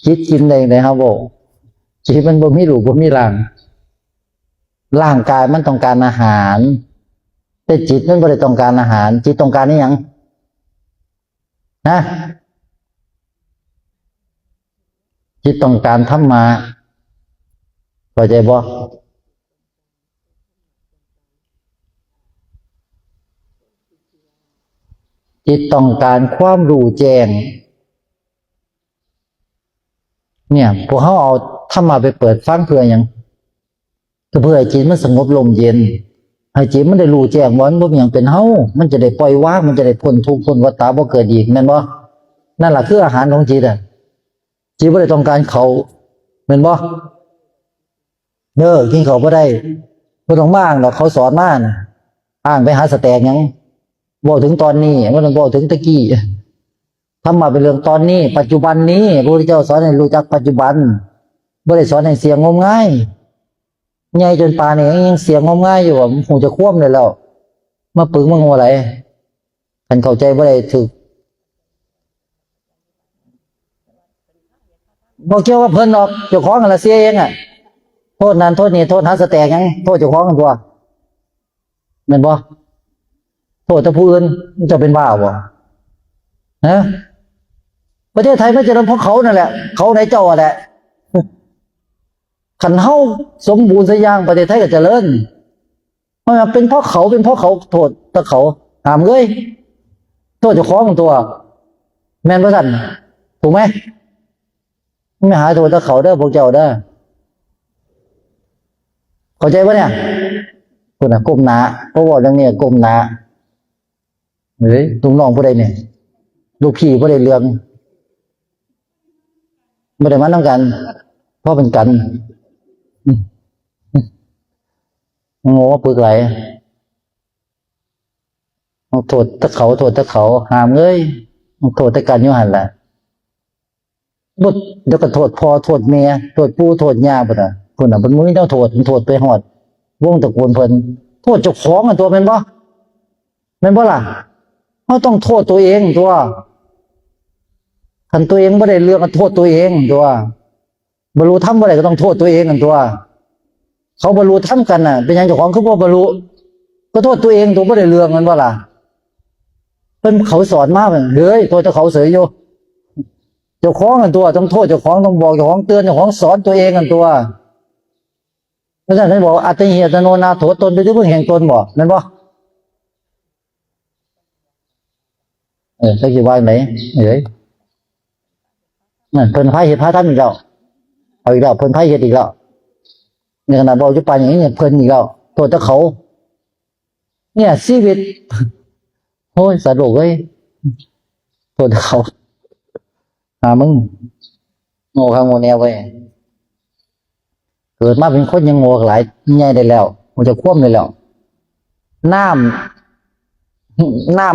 จิตกินได้ไดครับบ่จิตมันบ่มีรูปบ่มีร่างกายมันต้องการอาหารแต่จิตมันไม่ได้ต้องการอาหารจิตต้องการนี่ยังนะจิตต้องการธรรมะเข้าใจบ่จิตต้องการความรู้แจ้งเนี่ยพวกเขาเอาธรรมะไปเปิดฟังเพื่อยังก็เพื่อให้จิตมันสงบลมเย็นให้จิตมันได้รู้แจ้งว่ามันบ่มีหยังเป็นเฮามันจะได้ปล่อยวางมันจะได้พ้นทุกข์พ้นวัฏฏะบ่เกิดอีกแม่นบ่นั่นล่ะคืออาหารของจิตอ่ะจิตบ่ได้ต้องการเขาแม่นบ่กินเขาบ่ได้บ่ต้องมาอ้างดอกเขาสอนมาน่ะอ้างไปหาสแตกหยังเว้าถึงตอนนี้บ่ต้องเว้าถึงตะกี้ธรรมะเป็นเรื่องตอนนี้ปัจจุบันนี้พระพุทธเจ้าสอนให้รู้จักปัจจุบันบ่ได้สอนให้เสียงมงายใหญ่จนป่านนี้ยังเสียงงมง่ายอยู่ว่าหูจะคว่ำเลยแล้วมาปึงมางัวอะไรท่านเข้าใจบ่ได้ถึกบ่เกี่ยวว่าเพิ่นหรอกเจ้าของนั่นล่ะเสียเองอ่ะโทษนั้นโทษนี้โทษหาสแตกหยังโทษเจ้าของกันตัวแม่นบ่โทษแต่ผู้อื่นมันจะเป็นบ้าบ่นะประเทศไทยมันจะเป็นเพราะเขานั่นแหละเขาไหนเจ้าอ่ะแหละขันเฮาสมบูรณ์สอย่างประเทศไทยก็เจริญเพราะเป็นเพราะเขาโทษแต่เขาหามเลยโทษเจ้าของของตัวแม่นบ่ซั่นถูกไหมไม่หาโทษแต่เขาเด้อพวกเจ้าเด้อเข้าใจป่ะเนี่ยคุณน่ะก้มหน้าเพราะว่าเรื่องนี้ก้มหน้าเฮ้ยลูกน้องผู้ใดเนี่ยลูกพี่ผู้ใดเรื่องบ่ได้มานำกันเพราะเป็นกันโง่ปึกไหลโทษตะเขาหามเลยโทษตะกันอยู่หันแหละบุดเดี๋ยวก็โทษพ่อโทษเมียโทษปู่โทษย่าพุ่นน่ะมันไม่ต้องโทษมันโทษไปหอดวงตระกูลเพิ่นโทษเจ้าของกันตัวเป็นบ่ล่ะเขาต้องโทษตัวเองตัวคันตัวเองไม่ได้เลือกก็โทษตัวเองตัวบรรลุธรรมบ่ได้ก็ต้องโทษตัวเองกันตัวเขาบรรลุธรรมกันน่ะเป็นอย่างเจ้าของคือบ่บรรลุก็โทษตัวเองตัวบ่ได้เรื่องมันบ่ล่ะเพิ่นเขาสอนมาเพิ่นเฮ้ยตัวเจ้าเขาเสยอยู่เจ้าของกันตัวต้องโทษเจ้าของต้องบอกเจ้าของเตือนเจ้าของสอนตัวเองกันตัวเพราะฉะนั้นท่านบอกอัตติหิอัตโนนาโถตนเป็นที่พึ่งแห่งตนบ่นั่นบ่ สักกี่วันไหนนั่นเพิ่นพายเฮ็ดพาทำอีกแล้วเอาอีกแล้วเพิ่นพายเฮ็ดอีกแล้วในขณะบอกจุปานอย่างนี้เนี่ยเพิ่นอีกแล้วโทษแต่เขาเนี่ยชีวิตโอ้ยสะดวกเลยโทษแต่เขามึงโง่ข้างโง่แนวไว้เกิดมาเป็นคนยังโง่หลายใหญ่ได้แล้วมันจะคว่ำได้แล้วน้ำ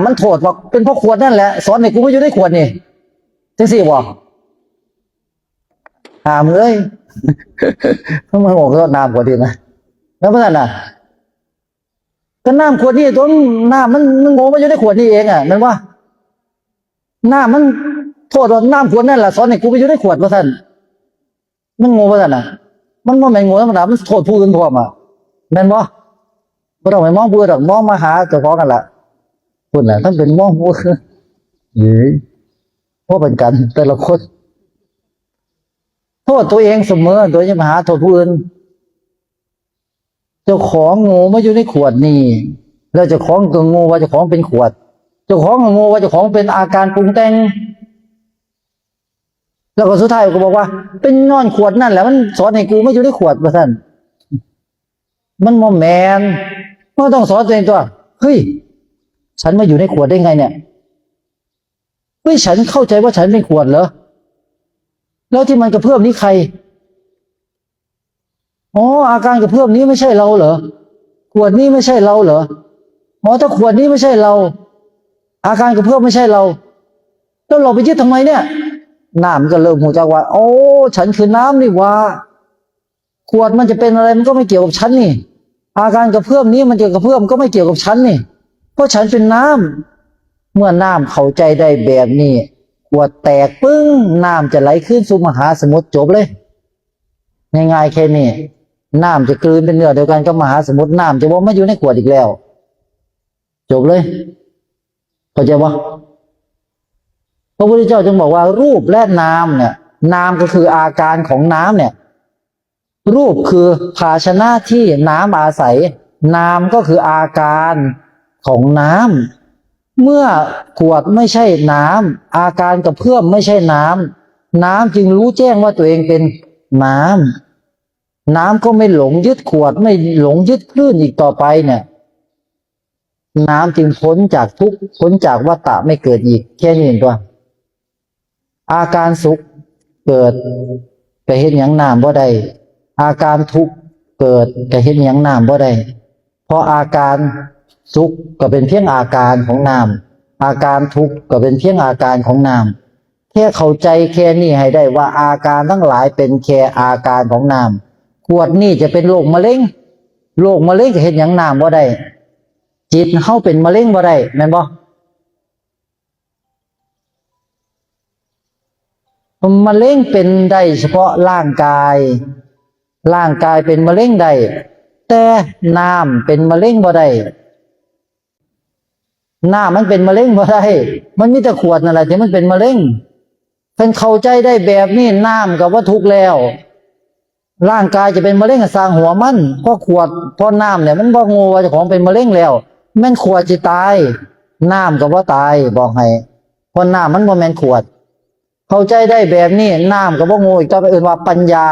มันโทษว่าเป็นเพราะขวดนั่นแหละสอนให้กูไม่อยู่ในขวดนี่จังสิบ่มึงเอ้ยทำไมบอกว่าน้ำขวดดีนะแล้วเมื่อนั้นน่ะก็น้ำขวดนี่ตัวน้ำมันโง่มาอยู่ในขวดนี่เองอ่ะนั่นว่าน้ำมันโทษว่าน้ำขวดนั่นแหละสอนให้กูไปอยู่ในขวดว่าท่านมันโง่ว่าท่านน่ะมันบ่แม่นโง่ธรรมดามันโทษผู้อื่นพร้อมอ่ะแม่นบ่ต้องไปมองผู้อื่นหรอกมองมาหาเจ้าของกันล่ะคุณน่ะท่านเป็นมองผู้อื่นเพราะเป็นกันแต่ละคนโทษตัวเองเสมอโดยจะมาหาโทษผู้อื่นเจ้าของโง่มาอยู่ในขวดนี่แล้วเจ้าของก็โง่ว่าเจ้าของเป็นขวดเจ้าของก็โง่ว่าเจ้าของเป็นอาการปรุงแต่งแล้วก็สุดท้ายก็บอกว่าเป็นนอนขวดนั่นแหละมันสอนให้กูไม่อยู่ในขวดว่าท่านมันโมแมนมันต้องสอนตัวเองตัวเฮ้ยฉันมาอยู่ในขวดได้ไงเนี่ยเฮ้ยฉันเข้าใจว่าฉันเป็นขวดเหรอแล้วที่มันกระเพื่อมนี้ใครอาการกระเพื่อมนี้ไม่ใช่เราเหรอขวดนี้ไม่ใช่เราเหรอถ้าขวดนี้ไม่ใช่เราอาการกระเพื่อมไม่ใช่เราแล้วเราไปยึดทำไมเนี่ยน้ำก็เริ่มหูจักว่าฉันคือน้ำนี่ว่าขวดมันจะเป็นอะไรมันก็ไม่เกี่ยวกับฉันนี่อาการกระเพื่อมนี้มันจะกระเพื่อมก็ไม่เกี่ยวกับฉันนี่เพราะฉันเป็นน้ำเมื่อน้ำเข้าใจได้แบบนี้ขวดแตกปึ้งน้ำจะไหลขึ้นสู่มหาสมุทรจบเลยง่ายๆแค่นี้น้ำจะกลืนเป็นเนื้อเดียวกันกับมหาสมุทรน้ำจะว่าไม่อยู่ในขวดอีกแล้วจบเลยเข้าใจปะพระพุทธเจ้าจึงบอกว่ารูปและนามเนี่ยนามก็คืออาการของน้ำเนี่ยรูปคือภาชนะที่น้ำอาศัยนามก็คืออาการของน้ำเมื่อขวดไม่ใช่น้ำอาการกระเพื่อมไม่ใช่น้ำน้ำจึงรู้แจ้งว่าตัวเองเป็นน้ำน้ำก็ไม่หลงยึดขวดไม่หลงยึดคลื่นอีกต่อไปเนี่ยน้ำจึงพ้นจากทุกข์พ้นจากวัฏฏะไม่เกิดอีกแค่นี้เองตัวอาการสุขเกิดก็เห็นอย่างน้ำบ่ได้อาการทุกข์เกิดก็เห็นอย่างน้ำบ่ได้เพราะอาการสุขก็เป็นเพียงอาการของน้ำอาการทุกข์ก็เป็นเพียงอาการของน้ำแค่เข้าใจแค่นี้ให้ได้ว่าอาการทั้งหลายเป็นแค่อาการของน้ำขวดนี่จะเป็นโรคมะเร็งก็เห็นอย่างน้ำบ่ได้จิตเฮาเป็นมะเร็งบ่ได้แม่นบ่มะเร็งเป็นได้เฉพาะร่างกายเป็นมะเร็งได้แต่น้ำเป็นมะเร็งบ่ได้น้ำมันเป็นมะเร็งบ่ได้มันมีแต่ขวดนั่นแหละที่มันเป็นมะเร็งเพิ่นเข้าใจได้แบบนี้น้ำก็ว่าทุกข์แล้วร่างกายจะเป็นมะเร็งก็สร้างหัวมันเพราะขวดเพราะน้ำเนี่ยมันบ่โง่ว่าเจ้าของเป็นมะเร็งแล้วแม่นขวดสิตายน้ำก็บ่ตายบอกให้เพราะน้ำมันบ่แม่นขวดเข้าใจได้แบบนี้น้ำก็บ่โง่อีกต่อไปอื่นว่าปัญญา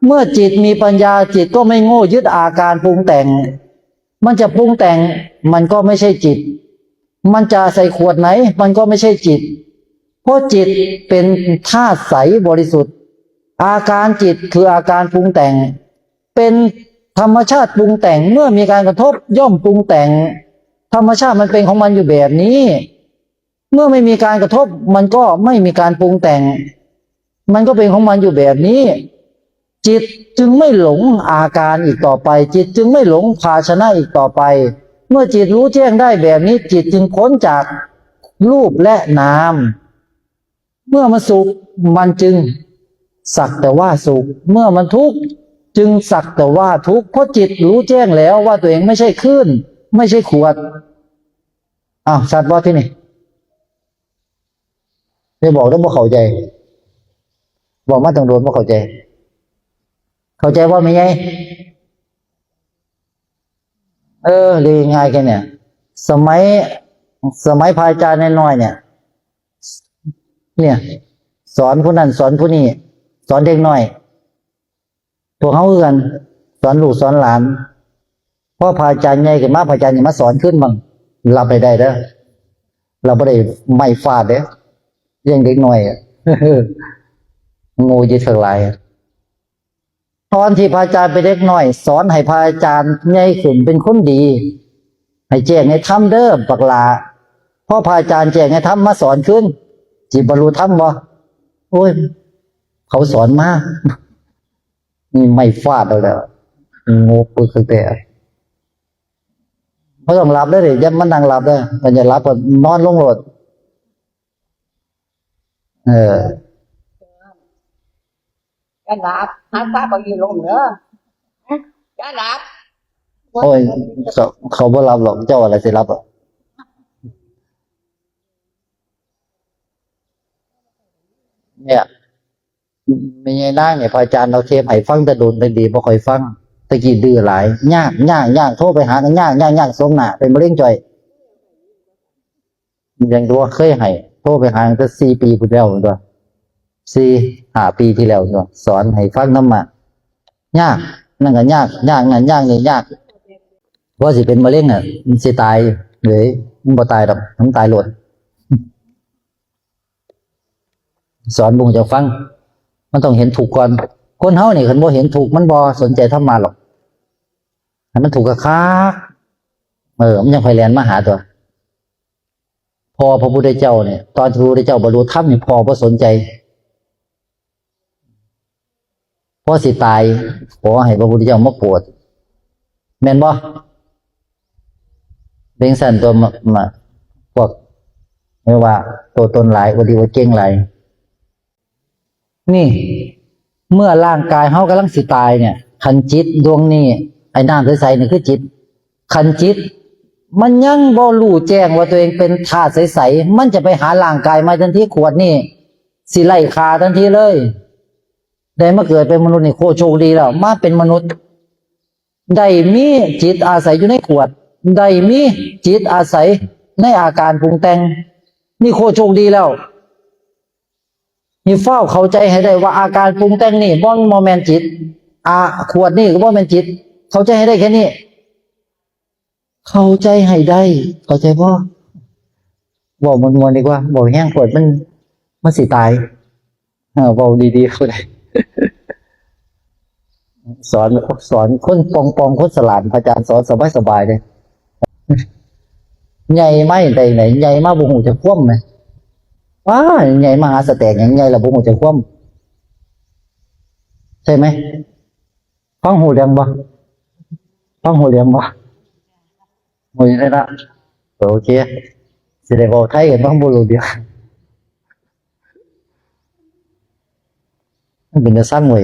เมื่อจิตมีปัญญาจิตก็ไม่โง่ยึดอาการปรุงแต่งมันจะปรุงแต่งมันก็ไม่ใช่จิตมันจะใส่ขวดไหนมันก็ไม่ใช่จิตเพราะจิตเป็นธาตุใสบริสุทธิ์อาการจิตคืออาการปรุงแต่งเป็นธรรมชาติปรุงแต่งเมื่อมีการกระทบย่อมปรุงแต่งธรรมชาติมันเป็นของมันอยู่แบบนี้เมื่อไม่มีการกระทบมันก็ไม่มีการปรุงแต่งมันก็เป็นของมันอยู่แบบนี้จิตจึงไม่หลงอาการอีกต่อไปจิตจึงไม่หลงภาชนะอีกต่อไปเมื่อจิตรู้แจ้งได้แบบนี้จิตจึงพ้นจากรูปและนามเมื่อมันสุขมันจึงสักแต่ว่าสุขเมื่อมันทุกข์จึงสักแต่ว่าทุกข์เพราะจิตรู้แจ้งแล้วว่าตัวเองไม่ใช่คลื่นไม่ใช่ขวดชัดว่าที่นี่ไม่บอกแล้วบ่เข้าใจบอกมาต้องโดนบ่เข้าใจว่าไม่ไงเรียนง่ายแค่เนี่ยสมัยพระอาจารย์น้อยๆเนี่ย เนี่ย สอนผู้นั้นสอนผู้นี้สอนเด็กน้อยพวกเขาคือกันสอนลูกสอนหลานพ่อพระอาจารย์ใหญ่ขึ้นมาพระอาจารย์อย่ามาสอนขึ้นบ้างรับไปได้เด้อเราไม่ได้ไม่ฟาดเด้อเรื่องเด็กน้อยอะ โง่ยิ่งทั้งหลายอะตอนที่พระอาจารย์เป็นเด็กน้อย สอนให้พระอาจารย์ใหญ่ขึ้นเป็นคนดี ให้แจ้งให้ทำเด้อปักหลาพ่อพระอาจารย์แจ้งให้ทำมาสอนขึ้นจิบรรลุธรรมบ่โอ้ย เขาสอนมานี่ไม่ฟาดเอาแล้วโง่ปึกตั้งแต่เขาต้องรับได้เลยยันมันนั่งรับได้มันจะรับก็นอนลงรถเออ จะหลับหาฟ้าก็ยืนลงเนอะจะหลับ โอ้ยเขาบ่รับหรอกเจ้าอะไรสิรับอ่ะเนี่ยไม่ใช่นั่งเนี่ยพระอาจารย์เราเทปให้ฟังแต่โดนแต่ดีบ่ค่อยฟังตะกี้ดื้อหลายยากโทรไปหากันยากสมหน้าเป็นมะเร็งจ่อยยังตัวเคยให้โทรไปหาตั้งแต่4 ปีพุ่นแล้วตัว4-5 ปีที่แล้วตัวสอนให้ฟังนำมายากนั่นก็ยากนั่นยากนี่ยากว่าสิเป็นมะเร็งอ่ะมันสิตายเลยมันบ่ตายดอกมันตายโลดสอนบุงจะฟังมันต้องเห็นถูกก่อนคนเฮานี่คันบ่เห็นถูกมันบ่สนใจธรรมะหรอกให้มันถูกกะคักมันยังค่อยแล่นมาหาตัวพอพระพุทธเจ้าเนี่ยตอนที่พระพุทธเจ้าบรรลุธรรมนี่พอบ่สนใจพอสิตายขอให้พระพุทธเจ้ามาโปรดแม่นบ่เป็นสั่นตัวมาพวกไม่ว่าตัวตนหลายว่าดีว่าเก่งหลายนี่ เมื่อร่างกายเฮากำลังสิตายเนี่ยคันจิตดวงนี้ไอ้น้ำใสๆนี่คือจิตคันจิตมันยังบ่รู้แจ้งว่าตัวเองเป็นธาตุใสๆมันจะไปหาร่างกายมาทันทีขวดนี่สิไล่คาทันทีเลยได้มาเกิดเป็นมนุษย์นี่โคตรโชคดีแล้วมาเป็นมนุษย์ได้มีจิตอาศัยอยู่ในขวดได้มีจิตอาศัยในอาการปรุงแต่งนี่โคตรโชคดีแล้วนี่เฝ้าเข้าใจให้ได้ว่าอาการปรุงแต่งนี่บ่แม่นจิตขวดนี่ก็บ่แม่นจิตเข้าใจให้ได้แค่นี้เข้าใจให้ได้เข้าใจบ่บอกมวนๆดีกว่าบอกแห้งขวดมันสิตายบอกดีๆเข้าได้ สอนคนปองคนสลาดพระอาจารย์สอนสบายๆเลยใหญ่ไม่ได้ไหนใหญ่มาบุหูจะคว่ำไหมว้าใหญ่มาหาสแต็กอย่างใหญ่ละบุหูจะคว่ำใช่ไหมฟังหูเรียงบ่ฟังหูเรียงบ่หูได้ละโอเคสิได้บอกไทยกันบ้างบุรุษเดียวมันเป็นจะสร้างไว้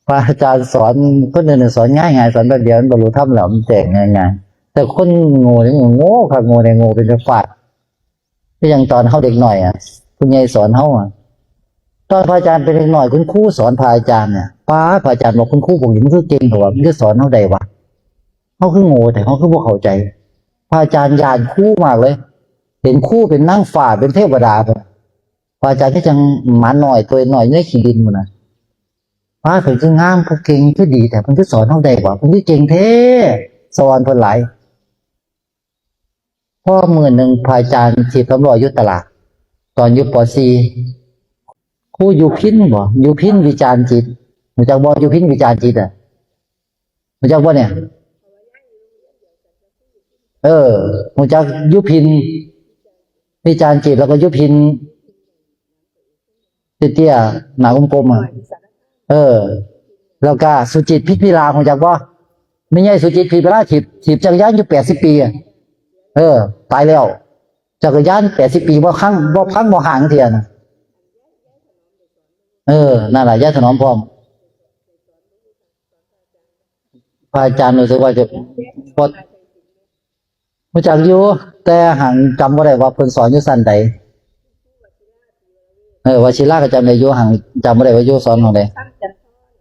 พระอาจารย์สอนคนอื่นสอนง่ายๆสอนแบบเดียวมันบรรลุธรรมแล้วมันแตกง่ายๆแต่คนโง่นี่โง่ค่ะโง่ในโง่เป็นจะฟาดก็ยังตอนเขาเด็กหน่อยคุณยายสอนเขาตอนพระอาจารย์เป็นเด็กหน่อยคุณครูสอนพระอาจารย์เนี่ยพระอาจารย์บอกคุณครูผมมันคือเก่งหัวมันคือสอนเขาได้วะเขาคือโง่แต่เขาคือพวกเข้าใจพระอาจารย์ยานครูมากเลยเห็นครูเป็นนั่งฝ่าเป็นเทวดาไปพระอาจารย์ก็จังหมาหน่อยตัวหน่อยในขี้ดินมันนะพระเพิ่นคืองามคือเก่งคือดีแต่เพิ่นคือสอนเฮาได้ว่าเพิ่นคือเก่งแท้สอนเพิ่นหลายพ่อมื้อนึงพระอาจารย์ที่ตำรวจอยู่ตลาดตอนอยู่ป .4 ครูอยู่พินบ่อยู่พินวิจารณ์จิตรู้จักบ่อยู่พินวิจารณ์จิตรู้จักบ่เนี่ยรู้จักอยู่พินวิจารณ์จิตแล้วก็อยู่พินเตี้ยๆหน้ากลมๆแล้วก็สุจิตพิพิลาของจักว่าไม่ใช่สุจิตพิพิลาถีบจักรยานอยู่80 ปีตายแล้วจักรยาน80 ปีบ่พังบ่ห่างเทียนะนั่นแหละญาติถนอมพร้อมพระอาจารย์รู้สึกว่าจะพอรู้จักอยู่แต่ห่างจำบ่ได้ว่าเพิ่นสอนอยู่สั้นใดวชิระก็จำได้อยู่ห่างจำบ่ได้ว่าอยู่สอนของใด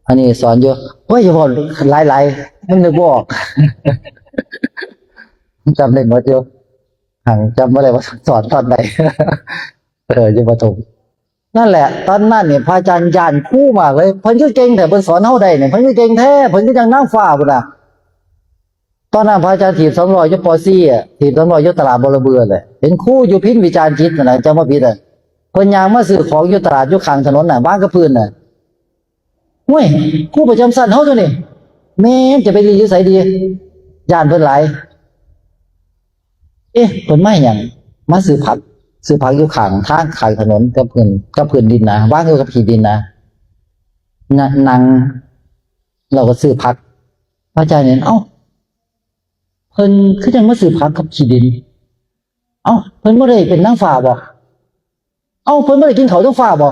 อันนี้สอนอยู่โอ้ยอย่าบอกหลายๆมันนึกบ่ออกจำได้หมดอยู่ ห่างจำไม่ได้ว่าสอนตอนไหน อยู่ประถมนั่นแหละ ตอนนั้นเนี่ยพระอาจารย์ยานคู่มากเลยเพิ่นคือเก่งแต่เพิ่นสอนเฮาได้เนี่ยเพิ่นคือเก่งแท้เพิ่นคือจังนางฟ้าพุ่นน่ะตอนนั้นพระอาจารย์ถีบ200อยู่ป .4 อ่ะถีบ200อยู่ตลาดบรเบือเลยเห็นครูอยู่พิณวิจารณ์จิตนั่นน่ะจำบ่ผิดอ่ะเพิ่นย่างมาซื้อของอยู่ตลาดอยู่ข้างถนนน่ะบ้านกับพื้นน่ะเฮ้ยครูประจำชั้นเฮาตัวนี้แม่นจะไปเรียนอยู่ไสดีย่านเพิ่นหลายเอ๊ะเพิ่นมาหยังมาซื้อผักอยู่ข้างทางข้างถนนกับพื้นดินนะว่างอยู่กับขี้ดินนะนั่งเราก็ซื้อผักพระอาจารย์เห็นเอ้าเพิ่นคือจังมาซื้อผักกับขี้ดินเอ้าเพิ่นบ่ได้เป็นนางฟ้าบ่เอ้าเพิ่นบ่ได้กินข้าวทั้งฟ้าบ่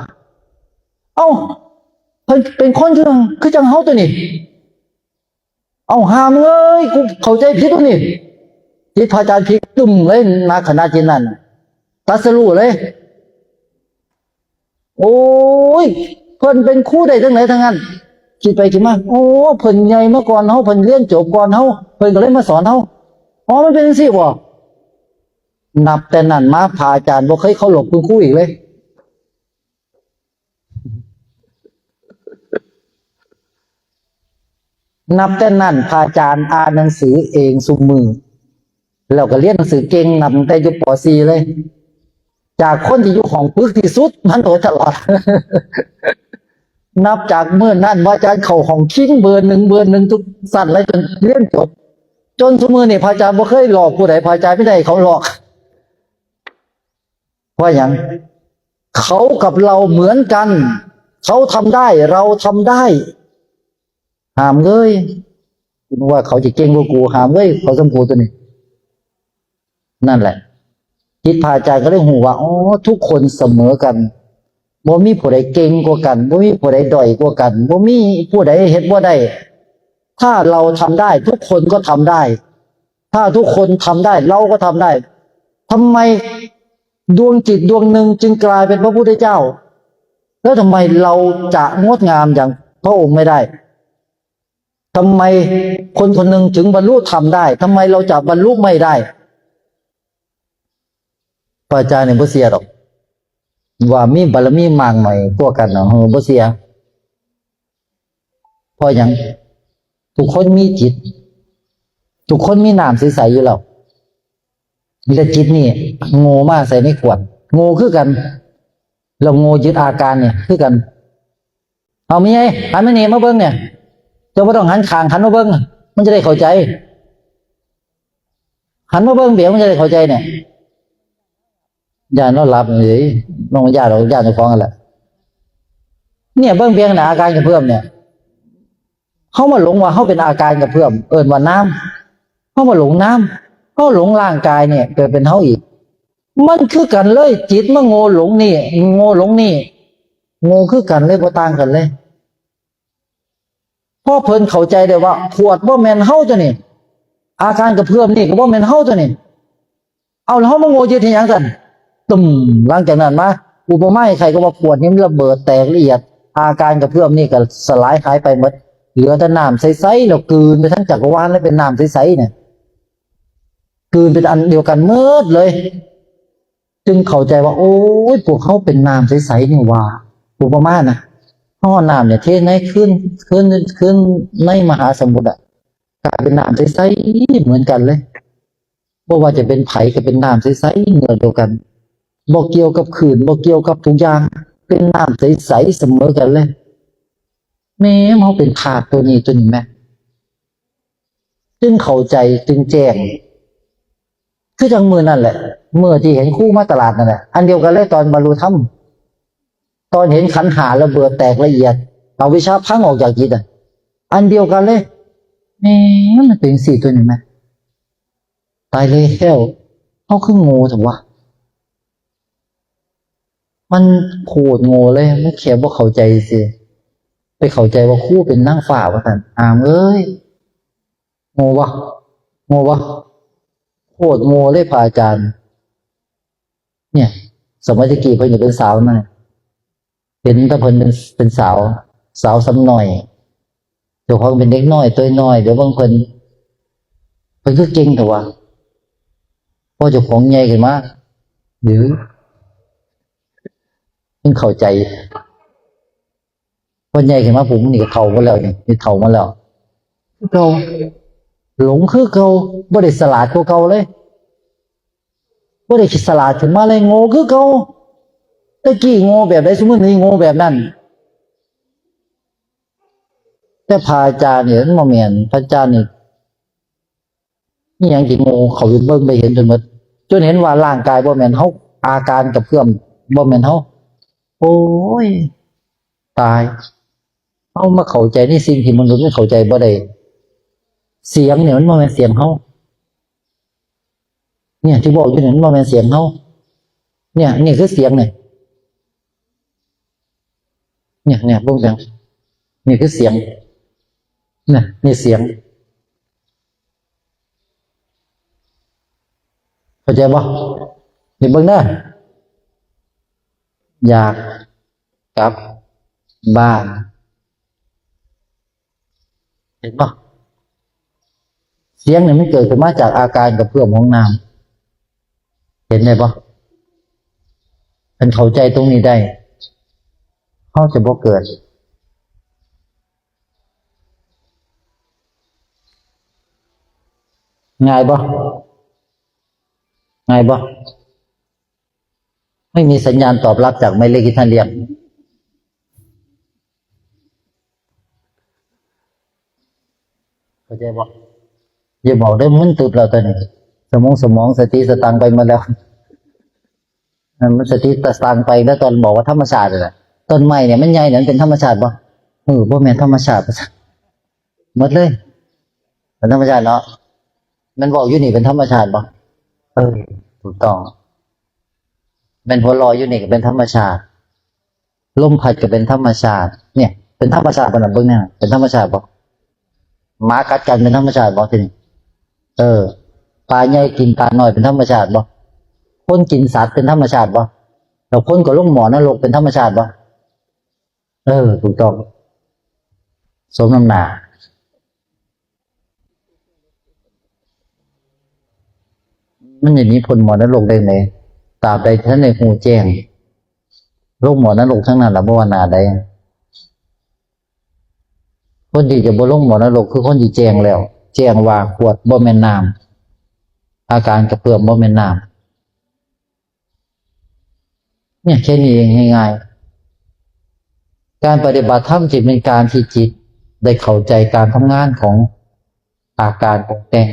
เอ้าเพิ่นเป็นคนคือจังเฮาตัวนี้เอ้าห้ามเอ้ยกูเข้าใจผิดตัวนี้ที่พระอาจารย์พลิกตึ้มเลยณขณะจิตนั้นตรัสรู้เลยโอ้ยเพิ่นเป็นครูได้จังไหนทั้งนั้นคิดไปคิดมาโอ้เพิ่นใหญ่มาก่อนเฮาเพิ่นเรียนจบก่อนเฮาเพิ่นก็เลยมาสอนเฮาอ๋อมันเป็นจังซี่บ่นับแต่นั้นมาพระอาจารย์บ่เคยเคารพคุณครูอีกเลยนับแต่นั้นพระอาจารย์อ่านหนังสือเองซุมือแล้วก็เรียนหนังสือเก่งนำแต่อยู่ป .4 เลยจากคนที่อยู่ของปึกที่สุดมันโดยตลอด นับจากเมื่อนั้นว่าอาจารย์เข้าของคิงเบอร์หนึ่งทุกสั้นเลยจนเรียนจบจนสมือนี่พระอาจารย์บ่เคยหลอกผู้ใดพระอาจารย์ไม่ได้เขาหลอกว่าอย่างเขากับเราเหมือนกันเขาทำได้เราทำได้ห้ามเลยคุณว่าเขาจะเก่งกว่ากูห้ามเลยเขาสมบูรณ์ตัวนี้นั่นแหละจิตพระอาจารย์ก็เลยหูว่าอ๋อทุกคนเสมอกันบ่มีผู้ใดเก่งกว่ากันบ่มีผู้ใดด้อยกว่ากันบ่มีผู้ใดเฮ็ดบ่ได้ถ้าเราทำได้ทุกคนก็ทำได้ถ้าทุกคนทำได้เราก็ทำได้ทำไมดวงจิตดวงหนึ่งจึงกลายเป็นพระพุทธเจ้าแล้วทำไมเราจะงดงามอย่างพระองค์ไม่ได้ทำไมคนคนหนึ่งถึงบรรลุธรรมได้ทำไมเราจะบรรลุไม่ได้พระอาจารย์เนี่ยบ่เสียหรอกว่ามีบารมีมากหน่อยกว่ากันเนาะบ่เสียเพราะหยังทุกคนมีจิตทุกคนมีน้ำใสๆอยู่แล้วแต่จิตนี่โง่มากใส่ในขวดโง่คือกันเราโง่ยึดอาการเนี่ยคือกันเอามีไงหันมานี่มาเบิ่งเนี่ยเจ้าบ่ต้องหันข้างหันมาเบิ่งมันจะได้เข้าใจหันมาเบิ่งเดี๋ยวมันจะได้เข้าใจเนี่ยญาตินอนหลับเลยน้องญาติเราญาติเจ้าของกันแหละเนี่ยเบิ่งเพียงหน้าอาการกระเพื่อมเนี่ยเขามาหลงว่าเขาเป็นอาการกระเพื่อมเอิ้นว่าน้ำเขามาหลงน้ำเขาหลงร่างกายเนี่ยเกิดเป็นเขาอีกมันคือกันเลยจิตมาโง่หลงนี่โง่หลงนี่โง่คือกันเลยบ่ต่างกันเลยพอเพิ่นเข้าใจได้ว่าขวดบ่แม่นเฮาตัวนี้อาการกระเพื่อมนี่ก็บ่แม่นเฮาตัวนี้เอาแล้วเฮามาโง่ยึดที่หยังซั่นตุ่มหลังจากนั้นมาอุปมาให้ใครก็ว่าขวดนี้มันระเบิดแตกละเอียดอาการกระเพื่อมนี่ก็สลายหายไปหมดเหลือแต่น้ำใสๆแล้วกลืนไปทั้งจักรวาลแล้วเป็นน้ำใสๆเนี่ยกลืนเป็นอันเดียวกันหมดเลยจึงเข้าใจว่าโอ้ยพวกเขาเป็นน้ำใสๆนี่ว่าอุปมานะห่อน้ำเนี่ยเทในขึ้นในมหาสมุทรอะกลายเป็นน้ำใสๆเหมือนกันเลยบ่ว่าจะเป็นไผก็เป็นน้ำใสๆเหมือนเดียวกันบ่เกี่ยวกับขื่นบ่เกี่ยวกับทุกอย่างเป็นน้ำใสๆเสมอกันเลยแม้เขาเป็นธาตุตัวนี้แม่จึงเข้าใจจึงแจ้งคือจังมือนั่นแหละเมื่อที่เห็นคู่มาตลาดนั่นแหละอันเดียวกันเลยตอนบรรลุธรรมตอนเห็นขันธ์หาระเบิดแตกละเอียดเอาวิชาพังออกจากจิตอ่ะอันเดียวกันเลยแม้มันเป็นสี่ตัวนี้แม่ตายเลยแค่เขาคือโง่ถูกวะมันโคตรโง่เลยไม่แค่ว่าเข้าใจสิไปเข้าใจว่าคู่เป็นนางฟ้าว่าท่านอามเอ้ยโง่วะโคตรโง่เลยพระอาจารย์เนี่ยสมัยตะกี้เพิ่นอยู่เป็นสาวนั่นเป็นตะเพิ่นเป็นสาวสำหน่อยเดี๋ยวเขาเป็นเด็กน้อยตัวน้อยเดี๋ยวบางเพิ่นคือเก่งเถอะวะ พอเจ้าของใหญ่ขึ้นมาหรือมันเข้าใจพอใหญ่ขึ้นมาผมนี่ก็เฒ่ามาแล้วนี่เฒ่ามาแล้วเก่าหลงคือเก่าบ่ได้ฉลาดกว่าเก่าเลยบ่ได้ฉลาดขึ้นมาเลยโง่คือเก่าตะกี้โง่แบบใดซุมื้อนี้โง่แบบนั้นแต่พระอาจารย์เนี่ยมันบ่แม่นพระอาจารย์นี่อิหยังที่โง่เขาไปเบิ่งไปเห็นจนหมดจนเห็นว่าร่างกายบ่แม่นเฮาอาการกับเพื่อมบ่แม่นเฮาโอ้ยตายเฮามาเข้าใจในสิ่งที่มนุษย์มันเข้าใจบ่ได้เสียงเนี่ยมันบ่แม่นเสียงเฮาเนี่ยที่บอกอยู่เนี่ยมันบ่แม่นเสียงเฮาเนี่ยนี่คือเสียงเนี่ยเบิ่งจังนี่คือเสียงเนี่ยนี่เสียงเข้าใจบ่นี่เบิ่งเด้ออยากกลับบ้านเห็นบ่เสียงเนี่ยมันเกิดขึ้นมาจากอาการกระเพื่อมของน้ำเห็นได้บ่เพิ่นเข้าใจตรงนี้ได้เฮาจะบ่เกิดง่ายบ่ง่ายบ่ไม่มีสัญญาณตอบรับจากหมายเลขที่ท่านเรียกเข้าใจบ่อย่าบอกได้มึนตึบแล้วตอนนี้สมองสติสตังค์ไปหมดแล้วมันสติสตังค์ไปแล้วตอนบอกว่าธรรมชาติน่ะต้นไม้เนี่ยมันใหญ่เนี่ยมันเป็นธรรมชาติบ่บ่แม่นธรรมชาติหมดเลยเป็นธรรมชาติเนาะมันบอกอยู่นี่เป็นธรรมชาติบ่ถูกต้องเป็นหัวลอยอยู่นี่ก็เป็นธรรมชาติลมพัดก็เป็นธรรมชาติเนี่ยเป็นธรรมชาติบ่น่ะเบิ่งเนี่ยเป็นธรรมชาติบ่หมากัดกันเป็นธรรมชาติบ่ทีนี้ปลาใหญ่กินปลาน้อยเป็นธรรมชาติบ่คนกินสัตว์เป็นธรรมชาติบ่แล้วคนก็ลงหมอนรกเป็นธรรมชาติบ่ถูกต้องสมน้ำหน้ามันอย่างนี้พ้นหมอนรกได้ไหมตราบใดท่านในหูแจ้งโลกหมอนรกทั้งนั้นล่ะบ่ว่าหน้าใดคนที่จะบ่ลงหมอนรกคือคนที่แจ้งแล้วแจ้งว่าขวดบ่แม่นน้ำอาการกระเพื่อมบ่แม่นน้ำเนี่ยแค่นี้เองง่ายๆการปฏิบัติธรรมจิตเป็นการที่จิตได้เข้าใจการทำงานของอาการปรุงแต่ง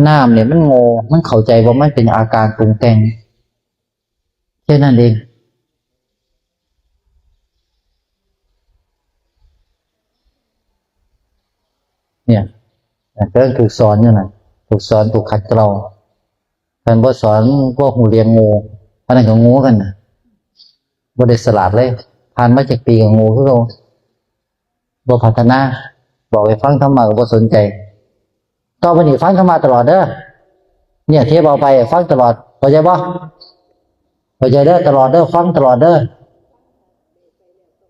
น้ำเนี่ยมันโง่มันเข้าใจว่ามันเป็นอาการปรุงแต่งแค่นั้นเองเนี่ยก็ถูกสอนอยู่น่ะถูกสอนถูกขัดเกลาการบ่สอนพวกหูเรียงงูอันนั้นก็งูกันน่ะบ่ได้สลาดเลยผ่านมาจากปีก็งูคือเราบ่พัฒนาบอกให้ฟังธรรมะก็บ่สนใจต่อไปนี้ฟังธรรมะตลอดเด้อเนี่ยเทปเอาไปฟังตลอดเข้าใจบ่เข้าใจเด้อตลอดเด้อฟังตลอดเด้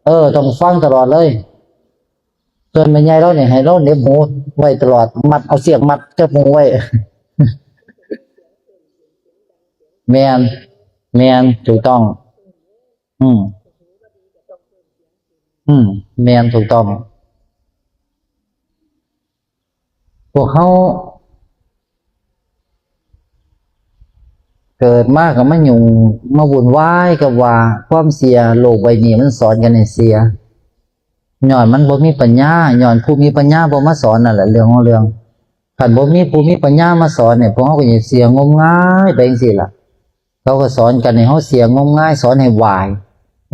อต้องฟังตลอดเลยส่วนแม่ใหญ่เราเนี่ยให้เราเหน็บหูไว้ตลอดมัดเอาเสียงมัดกับหูไว้แม่นถูกต้องแม่นถูกต้องพวกเขาเกิดมาก็มายุ่งมาวุ่นวายกับว่าความเสียโลกใบนี้มันสอนกันให้เสียย้อนมันบ่มีปัญญาย้อนผู้มีปัญญาบ่มาสอนนั่นแหละเรื่องของเรื่องคันบ่มีผู้มีปัญญามาสอนเนี่ยพวกเขาก็สิเสียงมงายไปจังซี่ล่ะเขาก็สอนกันให้เฮาเสียงมงายสอนให้วาย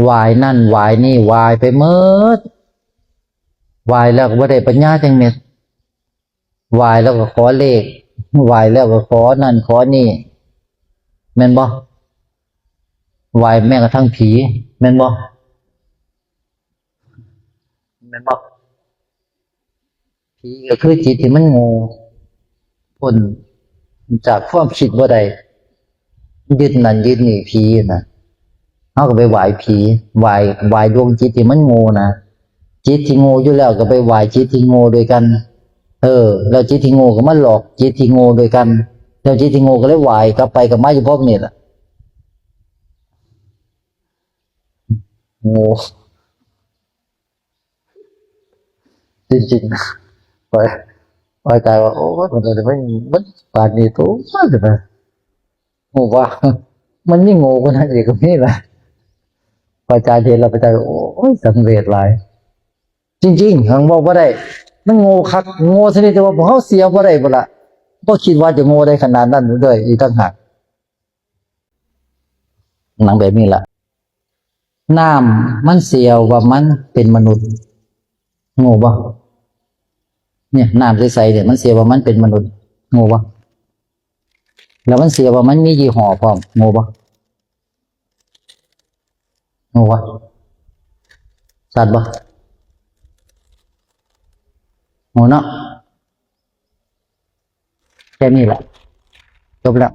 วายนั่นวายนี่วายไปหมดวายแล้วก็บ่ได้ปัญญาจังเม็ดวายแล้วก็ขอเลขวายแล้วก็ขอนั่นขอนี่แม่นบ่วายแม้กระทั่งผีแม่นบ่ผีก็คือจิตที่มันโง่พ้นจากความคิดบ่ได้ยึดนั่นยึดนี่ผีน่ะเฮาก็ไปไหว้ผีไหว้ดวงจิตที่มันโง่นะจิตที่โง่อยู่แล้วก็ไปไหว้จิตที่โง่ด้วยกัน แล้วจิตที่โง่ก็มาหลอกจิตที่โง่โดยกันแล้วจิตที่โง่ก็เลยไหวกลับไปกับมาอยู่พบนี่แหละโง่จริงๆไปใจว่าโอ้ยมันจะไม่มันป่านนี้ตัวมากเลยโง่ว่ามันนี่โง่คนนั้นเองก็นี่แหละพอใจเห็นเราไปใจโอ้ยสังเวชหลายจริงๆหังบอกว่าได้มันโง่คักโง่ชนิดที่ว่าพอเขาเสียบ่ได้บ่ละบ่คิดว่าจะโง่ได้ขนาดนั้นเลยอีกต่างหากหนังแบบนี้ล่ะน้ำมันเสียว่ามันเป็นมนุษย์โง่บ่เนี่ยน้ำใสๆเนี่ยมันเสียว่ามันเป็นมนุษย์โง่บ่แล้วมันเสียว่ามันมียี่ห้อพร้อมโง่บ่โง่บ่สัตว์บ่โง่เนาะแค่นี้แหละจบแล้ว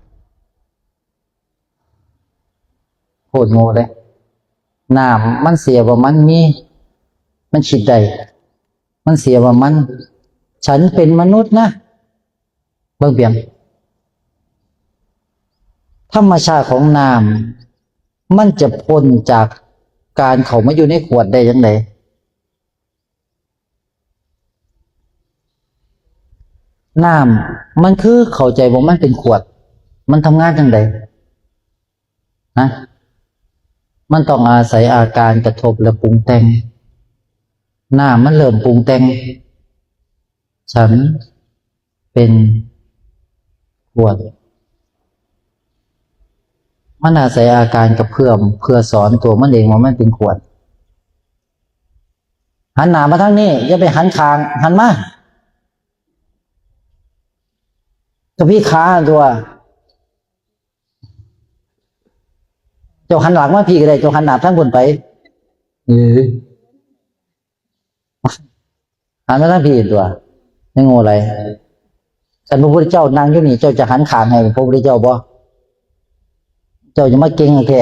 โคตรโง่เลยน้ำมันเสียว่ามันมีมันคิดได้มันเสียว่ามันฉันเป็นมนุษย์นะเบิ่งเปียงธรรมชาติของน้ำมันจะพ้นจากการเข้ามาอยู่ในขวดได้ยังไงน้ำมันคือเข้าใจว่ามันเป็นขวดมันทำงานจังไดนะมันต้องอาศัยอาการกระทบและปรุงแต่งน้ำมันเริ่มปรุงแต่งฉันเป็นขวดมันอาศัยอาการกระเพื่อมเพื่อสอนตัวมันเองว่ามันเป็นขวดหันหน้ามาทางนี้อย่าไปหันคางหันมากับพี่ขาตัวเจ้าหันหลังมาพี่ก็ได้เจ้าหันหน้าทางบนไปหันมาทางพี่ตัวไม่โง่อะไรฉันพระพุทธเจ้านั่งอยู่นี่เจ้าจะหันขางให้พระพุทธเจ้าบ่เจ้าจะมาเก่งแค่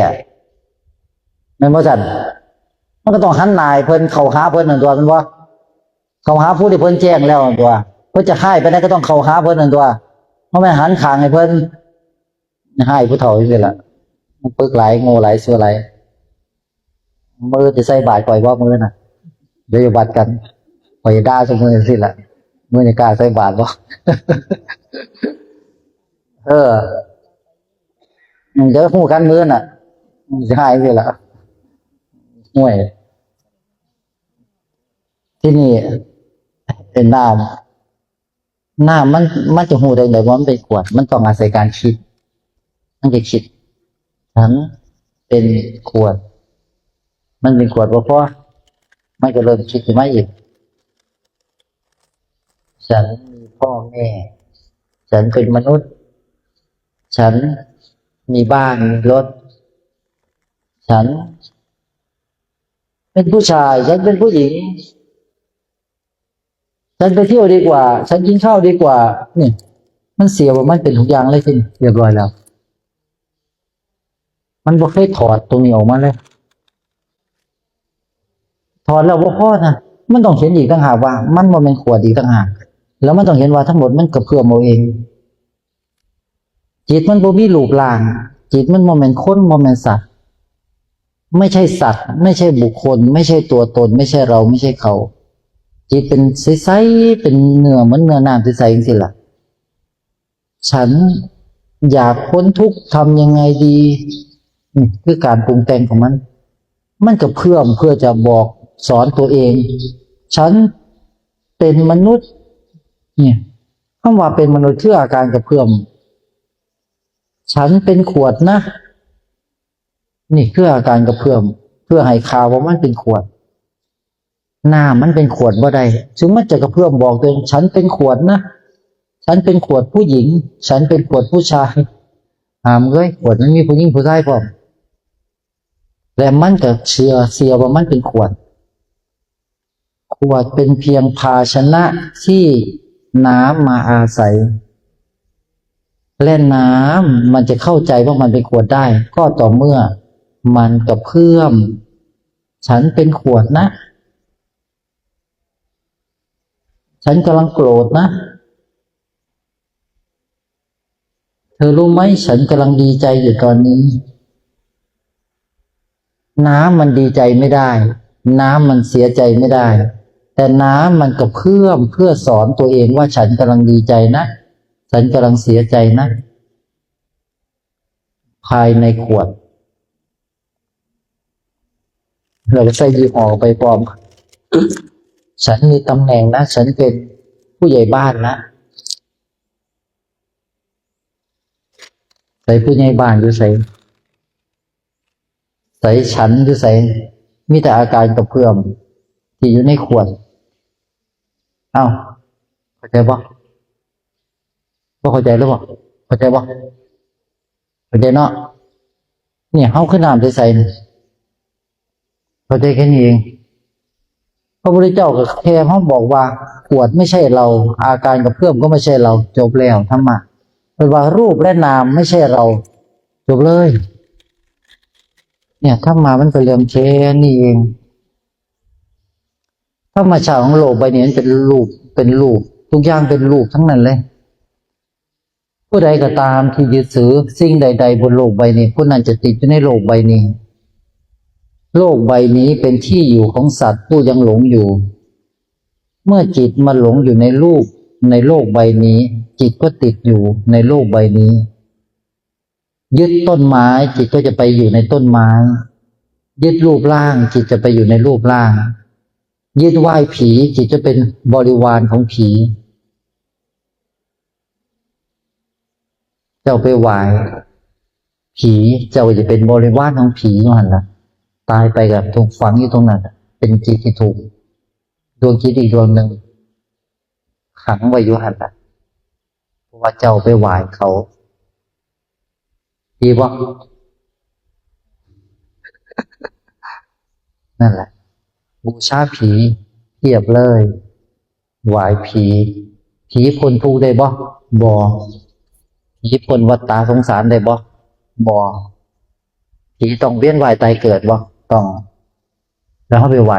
ไม่บ่สั่นมันก็ต้องหันหน้าเพิ่นเข้าหาเพิ่นนั่นตัวมันบ่เข้าหาผู้ที่เพิ่นแจ้งแล้วนั่นตัวเพิ่นจะให้ไปได้ก็ต้องเข้าหาเพิ่นนั่นตัวเพราะไม่หันขางให้เพิ่นให้ผู้เฒ่าจังซี่ล่ะมันปึกหลายโง่หลายชั่วหลายมือจะใส่บาตรก่อยบ่มือน่ะเดี๋ยวอยู่บัดกันข่อยด่าซุมื้อจังซี่ล่ะมื้อนี้กล้าใส่บาตรบ่เดี๋ยวฮู้กันมื้อน่ะสิหายจังซี่ล่ะห่วยที่นี่เป็นน้ำมันจะหูได้ไงว่ามันเป็นขวดมันต้องอาศัยการคิดมันจะคิดฉันเป็นขวดมันเป็นขวดเพราะมันก็เริ่มคิดขึ้นมาอีกฉันมีพ่อแม่ฉันเป็นมนุษย์ฉันมีบ้านมีรถฉันเป็นผู้ชายฉันเป็นผู้หญิงฉันไปเที่ยวดีกว่าฉันกินข้าวดีกว่านี่มันเสียว่ามันเป็นทุกอย่างเลยสิเรียบร้อยแล้วมันบ่เคยถอดตรงนี้ออกมาเลยถอดแล้วบ่พอนะมันต้องเห็นอีกต่างหากว่ามันบ่เป็นขวดอีกต่างหากแล้วมันต้องเห็นว่าทั้งหมดมันกระเพื่อมเอาเองจิตมันบ่มีรูปร่างจิตมันบ่แม่นคนบ่แม่นสัตว์ไม่ใช่สัตว์ไม่ใช่บุคคลไม่ใช่ตัวตนไม่ใช่เราไม่ใช่เขาจิตเป็นใสๆเป็นเนื้อเหมือนเนื้อน้ำใสๆจังซี่ล่ะฉันอยากพ้นทุกข์ทำยังไงดีนี่คือการปรุงแต่งของมันกระเพื่อมเพื่อจะบอกสอนตัวเองฉันเป็นมนุษย์เนี่ยคำว่าเป็นมนุษย์คืออาการกระเพื่อมฉันเป็นขวดนะนี่คืออาการกระเพื่อมเพื่อให้ข่าวว่ามันเป็นขวดน้ำมันเป็นขวดบ่ได้ถึงมันจะกระเพื่อมบอกตัวเองฉันเป็นขวดนะฉันเป็นขวดผู้หญิงฉันเป็นขวดผู้ชายหามเลยขวดมันมีผู้หญิงผู้ชายพร้อมและมันก็เสียว่ามันเป็นขวดเป็นเพียงภาชนะที่น้ำมาอาศัยและน้ำมันจะเข้าใจว่ามันเป็นขวดได้ก็ต่อเมื่อมันกระเพื่อมฉันเป็นขวดนะ ฉันกำลังโกรธนะเธอรู้ไหมฉันกำลังดีใจอยู่ตอนนี้น้ำมันดีใจไม่ได้น้ำมันเสียใจไม่ได้แต่น้ำมันกระเพื่อมเพื่อสอนตัวเองว่าฉันกำลังดีใจนะฉันกำลังเสียใจนะภายในขวดเราก็ใส่ยี่ห้อไปปลอมฉันมีตำแหน่งนะฉันเป็นผู้ใหญ่บ้านนะใส่ผู้ใหญ่บ้านอยู่ใส่ฉันอยู่ใส่มีแต่อาการกระเพื่อมที่อยู่ในขวดเอ้าเข้าใจปะเข้าใจหรือเปล่าเข้าใจปะเข้าใจเนาะเนี่ยเฮาขึ้นน้ำใส่เข้าใจแค่นี้เองพระพุทธเจ้าก็แค่เขาบอกว่าขวดไม่ใช่เราอาการกระเพื่อมก็ไม่ใช่เราจบแล้วธรรมะเป็นว่ารูปและนามไม่ใช่เราจบเลยเนี่ยธรรมะมันเป็นเรื่องแค่นี้เองธรรมชาติของโลกใบนี้มันเป็นรูปทุกอย่างเป็นรูปทั้งนั้นเลยผู้ใดก็ตามที่ยึดถือสิ่งใดๆบนโลกใบนี้ผู้นั้นจะติดอยู่ในโลกใบนี้โลกใบนี้เป็นที่อยู่ของสัตว์ผู้ยังหลงอยู่เมื่อจิตมาหลงอยู่ในรูปในโลกใบนี้จิตก็ติดอยู่ในโลกใบนี้ยึดต้นไม้จิตก็จะไปอยู่ในต้นไม้ยึดรูปร่างจิตจะไปอยู่ในรูปร่างยึดไหว้ผีจิตจะเป็นบริวารของผีเจ้าไปไหว้ผีเจ้าจะเป็นบริวารของผีนั่นแหละตายไปกับถูกฝังอยู่ตรงนั้นเป็นจิตที่ถูกดวงจิตอีกดวงหนึ่งขังไว้อยู่หันละเพราะว่าเจ้าไปไหว้เขาดีบ่นั่นแหละบูชาผีเทียบเลยไหว้ผีพ้นทุกข์ได้บ่ผีพ้นวัฏฏะสงสารได้บ่ผีต้องเวียนว่ายตายเกิดบ่ต้องแล้วเขาไปไหว้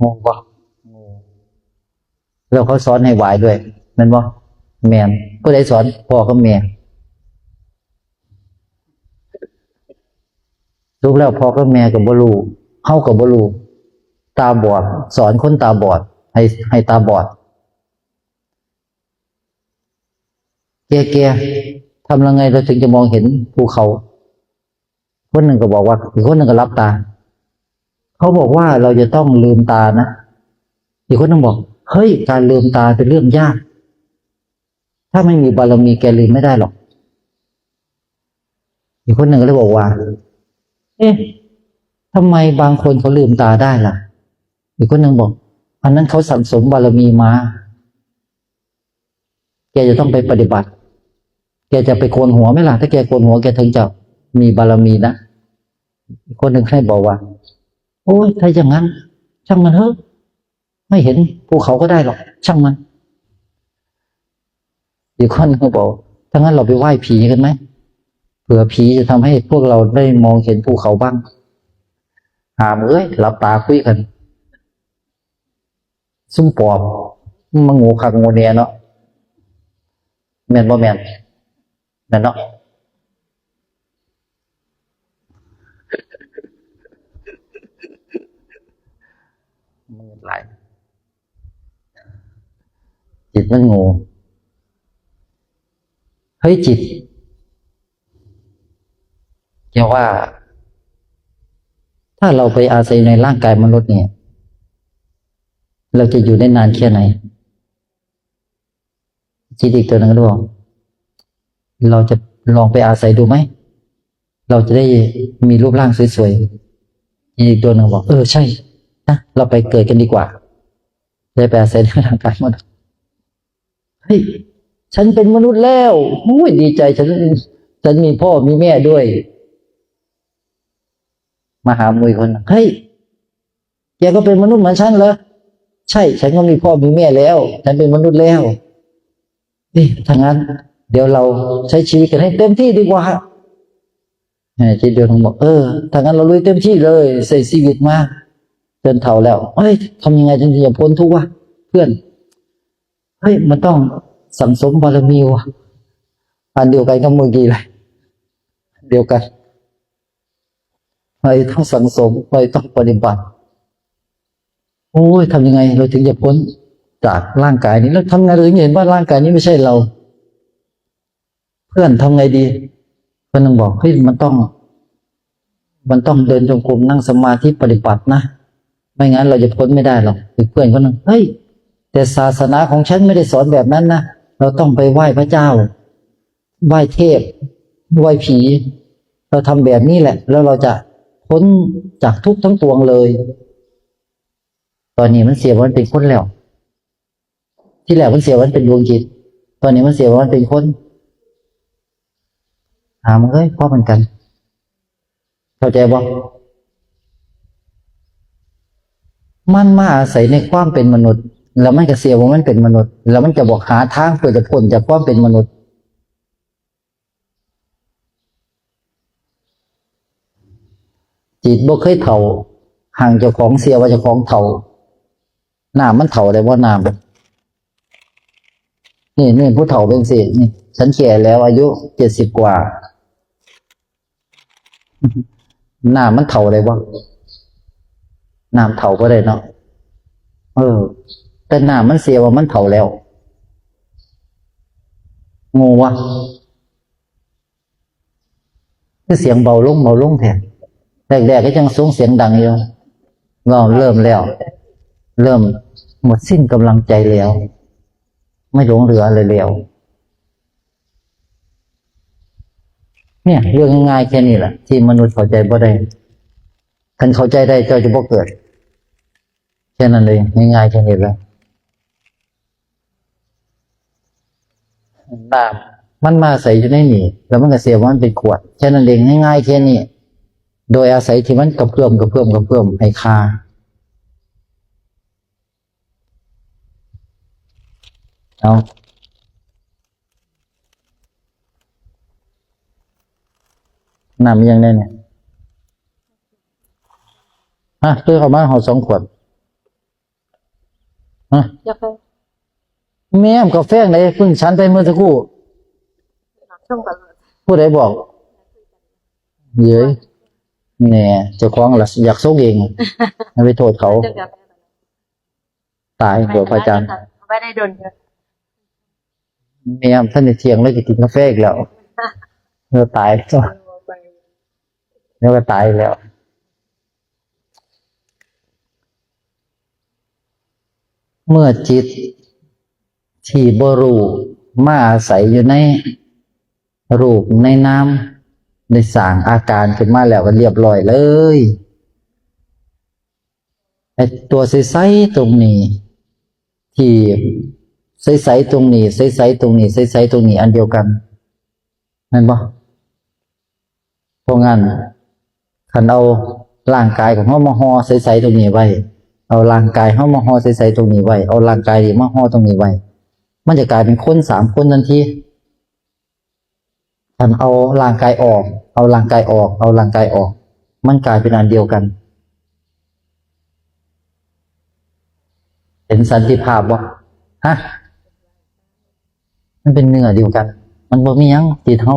งงบ่แล้วเขาสอนให้ไหว้ด้วยแม่นบ่แม่นผู้ใดสอนพ่อกับแม่รู้แล้วพ่อกับแม่ก็บ่รู้เฮาก็บ่รู้ตาบอดสอนคนตาบอดให้ตาบอดแก่ทำยังไงเราถึงจะมองเห็นภูเขาคนหนึ่งก็บอกว่าอีกคนหนึ่งก็รับตาเขาบอกว่าเราจะต้องลืมตานะอีกคนหนึ่งบอกเฮ้ยการลืมตาเป็นเรื่องยากถ้าไม่มีบารมีแกลืมไม่ได้หรอกอีกคนหนึ่งก็เลยบอกว่าเอ๊ะทำไมบางคนเขาลืมตาได้ล่ะอีกคนหนึ่งบอกอันนั้นเขาสั่งสมบารมีมาแกจะต้องไปปฏิบัติแกจะไปโกนหัวไหมล่ะถ้าแกโกนหัวแกถึงจะมีบารมีนะอีกคนหนึ่งให้บอกว่าโอ้ยถ้าอย่างนั้นช่างมันเถอะไม่เห็นภูเขาก็ได้หรอกช่างมันอีกคนหนึ่งก็บอกถ้างั้นเราไปไหว้ผีกันไหมเผื่อผีจะทำให้พวกเราได้มองเห็นภูเขาบ้างหามหลับตาคุยกันซุ่มปอบมันงูขักงูเนียเนาะแม่นบ่แม่นนั่นเนาะมือไหลจิตมันงูเฮ้ยจิตแกว่าถ้าเราไปอาศัยในร่างกายมนุษย์เนี่ยเราจะอยู่ได้นานแค่ไหนจิตอีกตัวหนึ่งก็บอกเราจะลองไปอาศัยดูไหมเราจะได้มีรูปร่างสวยๆจิตอีกตัวหนึ่งบอกใช่นะเราไปเกิดกันดีกว่าได้ไปอาศัยในร่างกายมนุษย์เฮ้ยฉันเป็นมนุษย์แล้วดีใจฉันมีพ่อมีแม่ด้วยมาหามุยคนเฮ้ยแกก็เป็นมนุษย์เหมือนฉันเหรอใช่ฉันก็มีพ่อมีแม่แล้วฉันเป็นมนุษย์แล้วถ้างั้นเดี๋ยวเราใช้ชีวิตกันให้เต็มที่ดีกว่าจิตเดียวทั้งหมดถ้างั้นเราลุยเต็มที่เลยใส่ชีวิตมา จนเฒ่าแล้วเฮ้ยทำยังไงถึงจะพ้นทุกข์วะเพื่อนเฮ้ยมันต้องสั่งสมบารมีวะอันเดียวกันกับเมื่อกี้เลยเดียวกันเฮ้ยต้องสั่งสมเฮ้ยต้องปฏิบัติโอ้ยทำยังไงเราถึงจะพ้นจากร่างกายนี้แล้วทำไงเราถึงจะเห็นว่าร่างกายนี้ไม่ใช่เรา เพื่อนทำไงดีเพื่อนนึงบอกเฮ้ยมันต้องเดินจงกรมนั่งสมาธิปฏิบัตินะไม่งั้นเราจะพ้นไม่ได้หรอกเพื่อนก็นึงเฮ้ยแต่ศาสนาของฉันไม่ได้สอนแบบนั้นนะเราต้องไปไหว้พระเจ้าไหว้เทพไหว้ผีเราทำแบบนี้แหละแล้วเราจะพ้นจากทุกข์ทั้งปวงเลยตอนนี้มันเสียวันเป็นคนแล้วที่แรกมันเสียวันเป็นดวงจิตตอนนี้มันเสียวันเป็นคนถามเฮ้ยพ่อมันกันเข้าใจบ่มันมาอาศัยในความเป็นมนุษย์แล้วมันก็เสียว่ามันเป็นมนุษย์แล้วมันจะบอกหาทางเพื่อจะพ้นจากความเป็นมนุษย์จิตบ่เคยเฒ่าห่างเจ้าของเสียว่าเจ้าของเฒ่าน้ำมันเฒ่าได้ว่าน้ำนี่ผู้เฒ่าเป็นสินี่ฉันแก่แล้วอายุ70 กว่าน้ำมันเฒ่าได้ว่าน้ำเฒ่าก็ได้เนาะแต่น้ำมันเสียว่ามันเฒ่าแล้วงูวะคือเสียงเบาลงแทนแรกๆก็ยังสูงเสียงดังอยู่เราเริ่มหมดสิ้นกำลังใจแล้วไม่หลงเหลืออะไรแล้วเนี่ยเรื่องง่ายๆแค่นี้แหละที่มนุษย์เข้าใจบ่ได้ท่านเข้าใจได้เจ้าจะบ่เกิดแค่นั้นเลยง่ายๆแค่นี้แหละน้ำมันมาใส่อยู่ในนี่แล้วมันก็เสียว่ามันเป็นขวดแค่นั้นเองง่ายๆแค่นี้โดยอาศัยที่มันกระเพื่อมให้คาเอาน้ำยังได้เนี่ยซื้อเข้ามาห่อ2 ขวดกาแฟ แม่มกาแฟไหนเพิ่งฉันไปเมื่อสักครู่ช่องกันผู้ใดบอกเย้ยเนี่ยเจ้าของล่ะอยากส่งเองไม่ไปโทษเขาตายหัวพระอาจารย์ไม่ได้โดนแม่มท่านจะเที่ยงแล้วจะกินกาแฟอีกแล้วเราตายแล้วก็ตายแล้วเมื่อจิตที่บรูมาอาศัยอยู่ในรูปในน้ำในสร้างอาการขึ้นมาแล้วก็เรียบร้อยเลยไอ้ตัวใสๆตรงนี้ที่ใสๆตรงนี้ใสๆตรงนี้ใสๆตรงนี้อันเดียวกันนั่นบ่เพราะงั้นคันเอาร่างกายของเฮามาห่อใสๆตรงนี้ไว้เอาร่างกายเฮามาห่อใสๆตรงนี้ไว้เอาร่างกายนี่มาห่อตรงนี้ไว้มันจะกลายเป็นคน3 คนทันทีท่านเอาร่างกายออกเอาร่างกายออกเอาร่างกายออกมันกลายเป็นอันเดียวกันเห็นสันติภาพบ่มันเป็นเนื้อเดียวกันมันบ่มีหยังจิตเฮา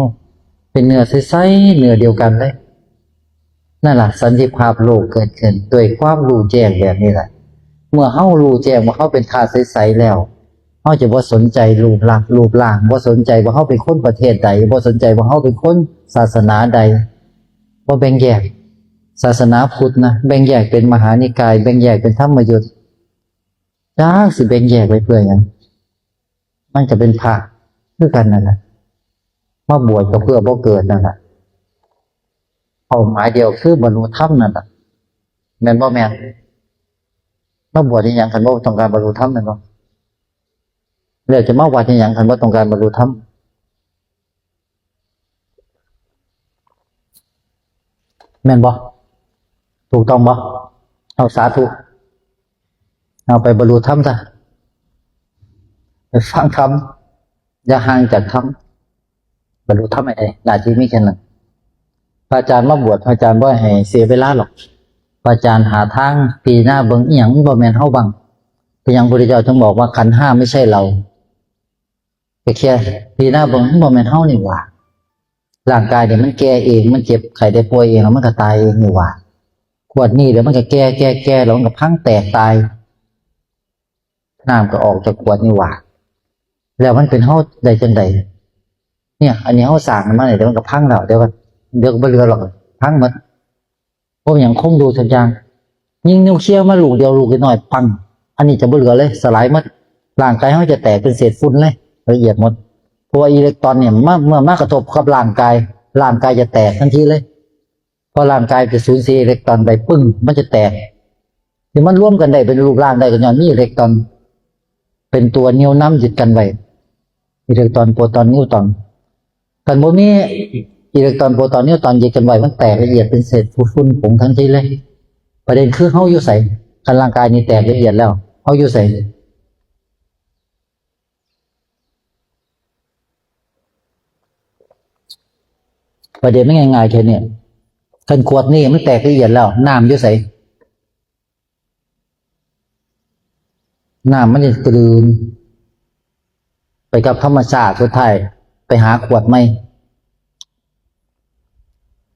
เป็นเนื้อใสๆเนื้อเดียวกันเลยนั่นล่ะสันติภาพโลกเกิดขึ้นด้วยความรู้แจ้งแบบนี้แหละเมื่อเฮารู้แจ้งว่าเฮาเป็นธาตุใสๆแล้วเฮาจะบ่สนใจรูปลักษณ์รูปร่างบ่สนใจว่าเฮาเป็นคนประเทศใดบ่สนใจว่าเฮาเป็นคนศาสนาใดบ่แบ่งแยกศาสนาพุทธนะแบ่งแยกเป็นมหานิกายแบ่งแยกเป็นธรรมยุทธจักสิแบ่งแยกไว้เพื่อหยังมันจะเป็นพระคือกันนั่นน่ะมาบวชก็เพื่อบ่เกิดนั่นน่ะเป้าหมายเดียวคือบรรลุธรรมนั่นน่ะแม่นบ่แม่นมาบวชอีหยังคันบ่ต้องการบรรลุธรรมนั่นบ่แล้วจะมาวัดอีหยังคันบ่ต้องการบรรลุธรรมแม่นบ่ถูกต้องบ่เอาสาธุเอาไปบรรลุธรรมซะไปฟังธรรมอย่าห่างจากธรรมบรรลุธรรมไอ้หน้าที่มีแค่นั้นพระอาจารย์มาบวชพระอาจารย์บ่ให้เสียเวลาหรอก พระอาจารย์หาทางปีหน้าเบิ่งอีหยังบ่แม่นเฮาบังเป็นหยังพระพุทธเจ้าจึงบอกว่าขันธ์ห้าไม่ใช่เราก็แค่ปีหน้าเบิ่งบ่แม่นเฮานี่หว่าร่างกายเนี่ยมันแก่เองมันเจ็บไข้ได้ป่วยเองแล้วมันก็ตายเองนี่หว่าขวดนี้เดี๋ยวมันก็แก่แล้วมันก็พังแตกตายน้ำก็ออกจากขวดนี่หว่าแล้วมันเป็นเฮาได้จังไดเนี่ยอันนี้เฮาสร้างมาเนี่ยเดี๋ยวมันก็พังแล้วเดี๋ยวก็บ่เหลือหรอกพังหมดเพราะอย่างคงดูสักอย่างยิงนิวเคลียร์มาลูกเดียวลูกน้อยปังอันนี้จะบ่เหลือเลยสลายหมดร่างกายเฮาจะแตกเป็นเศษฝุ่นเลยละเอียดหมดเพราะว่าอิเล็กตรอนเนี่ยเมื่อมากระทบกับร่างกายจะแตกทันทีเลยพอร่างกายจะสูญเสียอิเล็กตรอนไปปึ้งมันจะแตกที่มันร่วมกันได้เป็นรูปร่างได้ก็ย้อนมีอิเล็กตรอนเป็นตัวเหนี่ยวน้ำยึดกันไว้อิเล็กตรอนโปรตอนนิวตรอนกันบ่มีอิเล็กตรอนโปรตอนนิวตรอนยึดกันไว้มันแตกละเอียดเป็นเศษฝุ่นผงทันทีเลยประเด็นคือเฮาอยู่ไสกันร่างกายนี่แตกละเอียดแล้วเฮาอยู่ไสประเด็นไม่ง่ายๆแค่นี้คันขวดนี่มันแตกละเอียดแล้วน้ำอยู่ไสน้ำมันจะกลืนไปกับธรรมชาติสุดท้ายไปหาขวดใหม่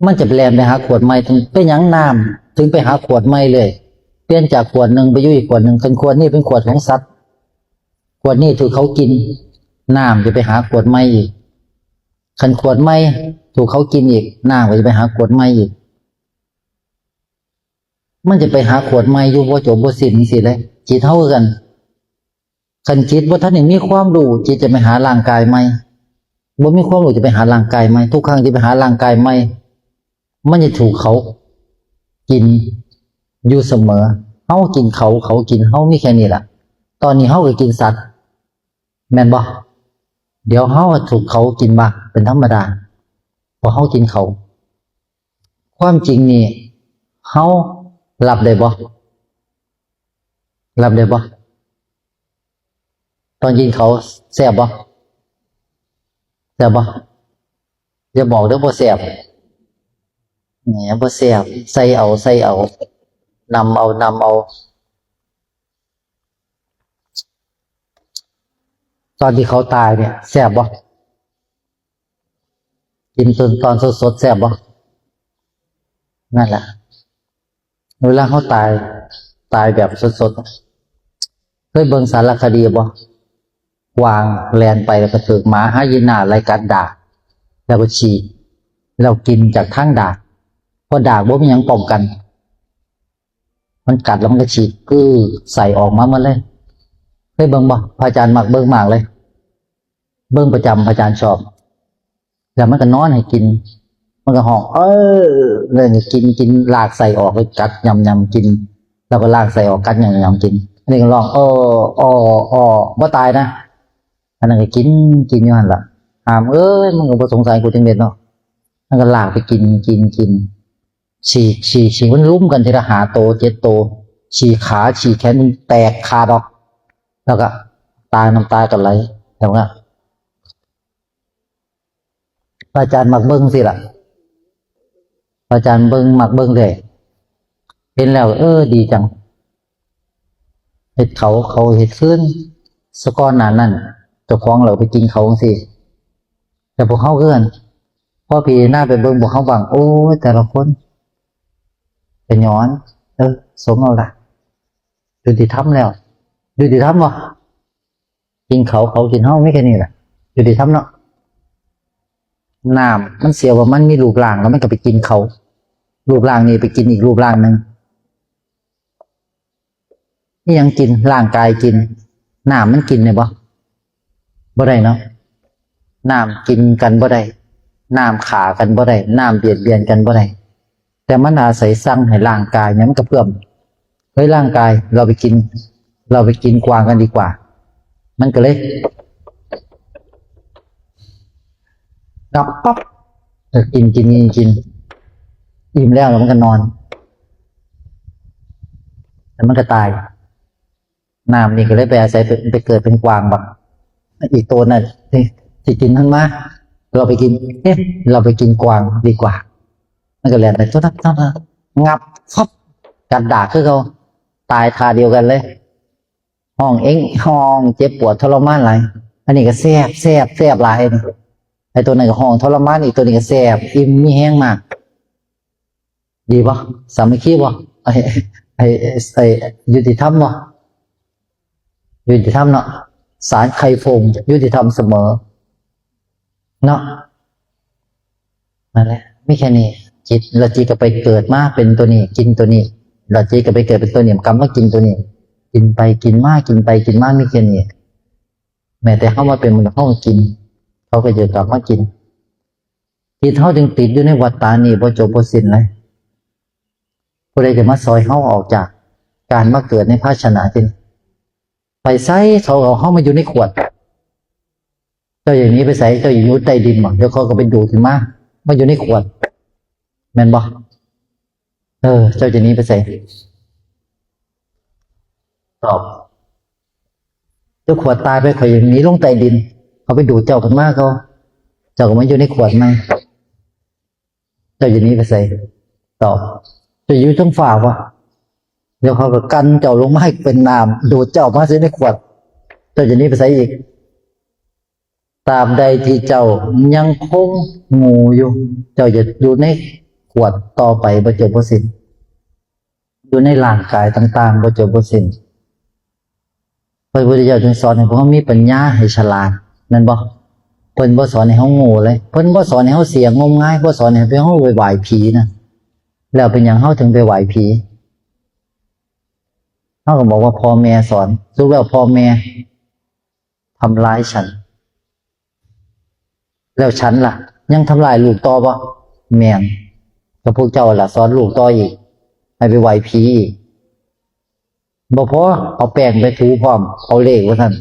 มันจะแล่นไปหาขวดใหม่ถึงไปหยังน้ำถึงไปหาขวดใหม่เลยเปลี่ยนจากขวดนึงไปอยู่อีกขวดนึงคันขวดนี่เป็นขวดของสัตว์ขวดนี่ถูกเขากินน้ำจะไปหาขวดใหม่อีกคันขวดใหม่ถูกเขากินอีกน้ำก็จะไปหาขวดใหม่อีกมันจะไปหาขวดใหม่อยู่บ่จบบ่สิ้นสิเลยจิตเท่ากันคันจิตว่าท่านนี่มีความรู้จิตจะไปหาร่างกายใหม่บ่มีความรู้จะไปหาร่างกายใหม่ทุกครั้งที่ไปหาร่างกายใหม่มันจะถูกเขากินอยู่เสมอเฮากินเขากินเฮามีแค่นี้ล่ะตอนนี้เฮาก็กินสัตว์แม่นบ่เดี๋ยวเฮาถูกเขากินบ้างเป็นธรรมดาพอเฮากินเขาความจริงนี่เฮารับได้บ่รับได้บ่ตอนกินเขาแซ่บบ่แซ่บบ่อย่าบอกเด้อบ่แซ่บแหมบ่แซ่บใส่เอานำเอาตอนที่เขาตายเนี่ยแซ่บบ่กินตอนสดๆแซ่บบ่นั่นแหละเวลาเขาตายแบบสดๆเคยเบิ่งสารคดีบ่วางแลนไปแล้วก็ถูกหมาหายนาไล่กัดดากแล้วก็ฉี่แล้วกินจากข้างดากเพราะดากบ่มีหยังป้องกันมันกัดแล้วมันก็ฉีกใส่ออกมาหมดเลยเคยเบิ่งบ่พระอาจารย์มักเบิ่งมากเลยเบิ่งประจำพระอาจารย์ชอบแล้วมันก็นอนให้กินมันก็ห้องเลยนี่กินลากใส่ออกเลยกัดยำกินแล้วก็ลากใส่ออกกัดยำกินอันนี้ก็ร้องบ่ตายนะอันนั้นก็กินอยู่หั่นล่ะหามมันก็บ่สงสัยกูจังเด็ดเนาะมันก็ลากไปกินฉีกมันลุ้มกันทีละ5 โต 7 โตฉีกขาฉีกแขนมันแตกขาดออกแล้วก็ตายน้ำตากันไหลแต่ว่าพระอาจารย์มักเบิ่งสิล่ะพระอาจารย์มักเบิ่งเลยเห็นแล้วดีจังเฮ็ดเขาเฮ็ดขึ้นสะก้อนหนานั่นเจ้าของเราไปกินเขาจังซี่แต่พวกเขาคือกันพอพี่หน้าไปเบิ่งพวกเขาบังโอ้ยแต่ละคนเป็นย้อนสมเอาล่ะยุติธรรมแล้วยุติธรรมบ่กินเขากินเฮาไม่แค่นี้แหละยุติธรรมเนาะน้ำมันเสียว่ามันมีรูปร่างแล้วมันก็ไปกินเขารูปร่างนี้ไปกินอีกรูปร่างนึงนี่ยังกินร่างกายกินน้ำมันกินได้บ่ได้เนาะน้ำกินกันบ่ได้น้ำขากันบ่ได้น้ำเบียดกันบ่ได้แต่มันอาศัยสั่งให้ร่างกายเนี่ยมันกระเพื่อมเฮ้ยร่างกายเราไปกินกวางกันดีกว่ามันก็เลยดับปั๊บกินอิ่มแล้วมันก็นอนแล้วมันก็ตายน้ำนี่ก็เลยไปอาศัยไปเกิดเป็นกวางบักอีกตัวน่ะที่กินทั้งมาเราไปกินกวางดีกว่ามันก็แล่นไปตัวงับฟับ กัดดากคือเขาตายทาเดียวกันเลย ห้องเอ็งห้องเจ็บปวดทรมานหลายอันนี้ก็แสบหลายนี่ไอ้ตัวนั้นก็ห้องทรมานอีกตัวนี้ก็แสบอิ่มมีแห้งมาก ดีปะสามัคคีปะไอ้ยุติธรรมปะยุติธรรมเนาะศาลไข่ฟงยุติธรรมเสมอเนาะนั่นแหละไม่แค่นี้จิตเราจิตก็ไปเกิดมาเป็นตัวนี้ กินตัวนี้เราจิตก็ไปเกิดเป็นตัวนี้กรรมก็กินตัวนี้ กินไปกินมากกินไปกินมากไม่แค่นี้แม้แต่เข้ามาเป็นมันเข้ามากินเขาก็จะกลับมากินจิตเขาจึงติดอยู่ในวัฏฏานี้บ่จบบ่สิ้นเลยผู้ใดจะมาซอยเขาออกจากการมาเกิดในภาชนะจริงไปใส่เขาเอาเข้ามาอยู่ในขวดเจ้าอย่างนี้ไปใส่เจ้าอยู่ใต้ดินบ่เดี๋ยวเขาก็ไปดูดขึ้นมาอยู่ในขวดแม่นบ่เจ้าจะนี้ไปใส่ตอบเจ้าขวดตายไปข่อยอย่างนี้ลงใต้ดินเขาไปดูดเจ้าขึ้นมาเขาเจ้าก็มาอยู่ในขวดมั้งเจ้าจะนี้ไปใส่ตอบจะอยู่ทั้งฝ่าวะเดี๋ยวเขาก็กันเจ้าลงมาให้เป็นน้ำดูดเจ้ามาซื้อในขวดเจ้าจะนี้ไปใส่อีกตราบใดที่เจ้ายังคงงูอยู่เจ้าจะอยู่ในขวดต่อไปบ่จบบ่สิ้นอยู่ในร่างกายต่างๆบ่จบบ่สิ้นพระพุทธเจ้าจึงสอนให้พวกเรามีปัญญาให้ฉลาดนั่นบ่เพิ่นบ่สอนให้เฮาโง่เลยเพิ่นบ่สอนให้เฮาเสียงมงายบ่สอนให้เฮาไปไหว้ผีนะแล้วเป็นอย่างเฮาถึงไปไหว้ผีเฮาก็บอกว่าพ่อแม่สอนสุดแล้วพ่อแม่ทำร้ายฉันแล้วฉันล่ะยังทำลายลูกต่อบ่แม่นก็พวกเจ้าล่ะสอนลูกต่ออีกให้ไปไหว้ผีอีกบ่พอเอาแป้งไปถูพร้อมเอาเลขว่าซั่น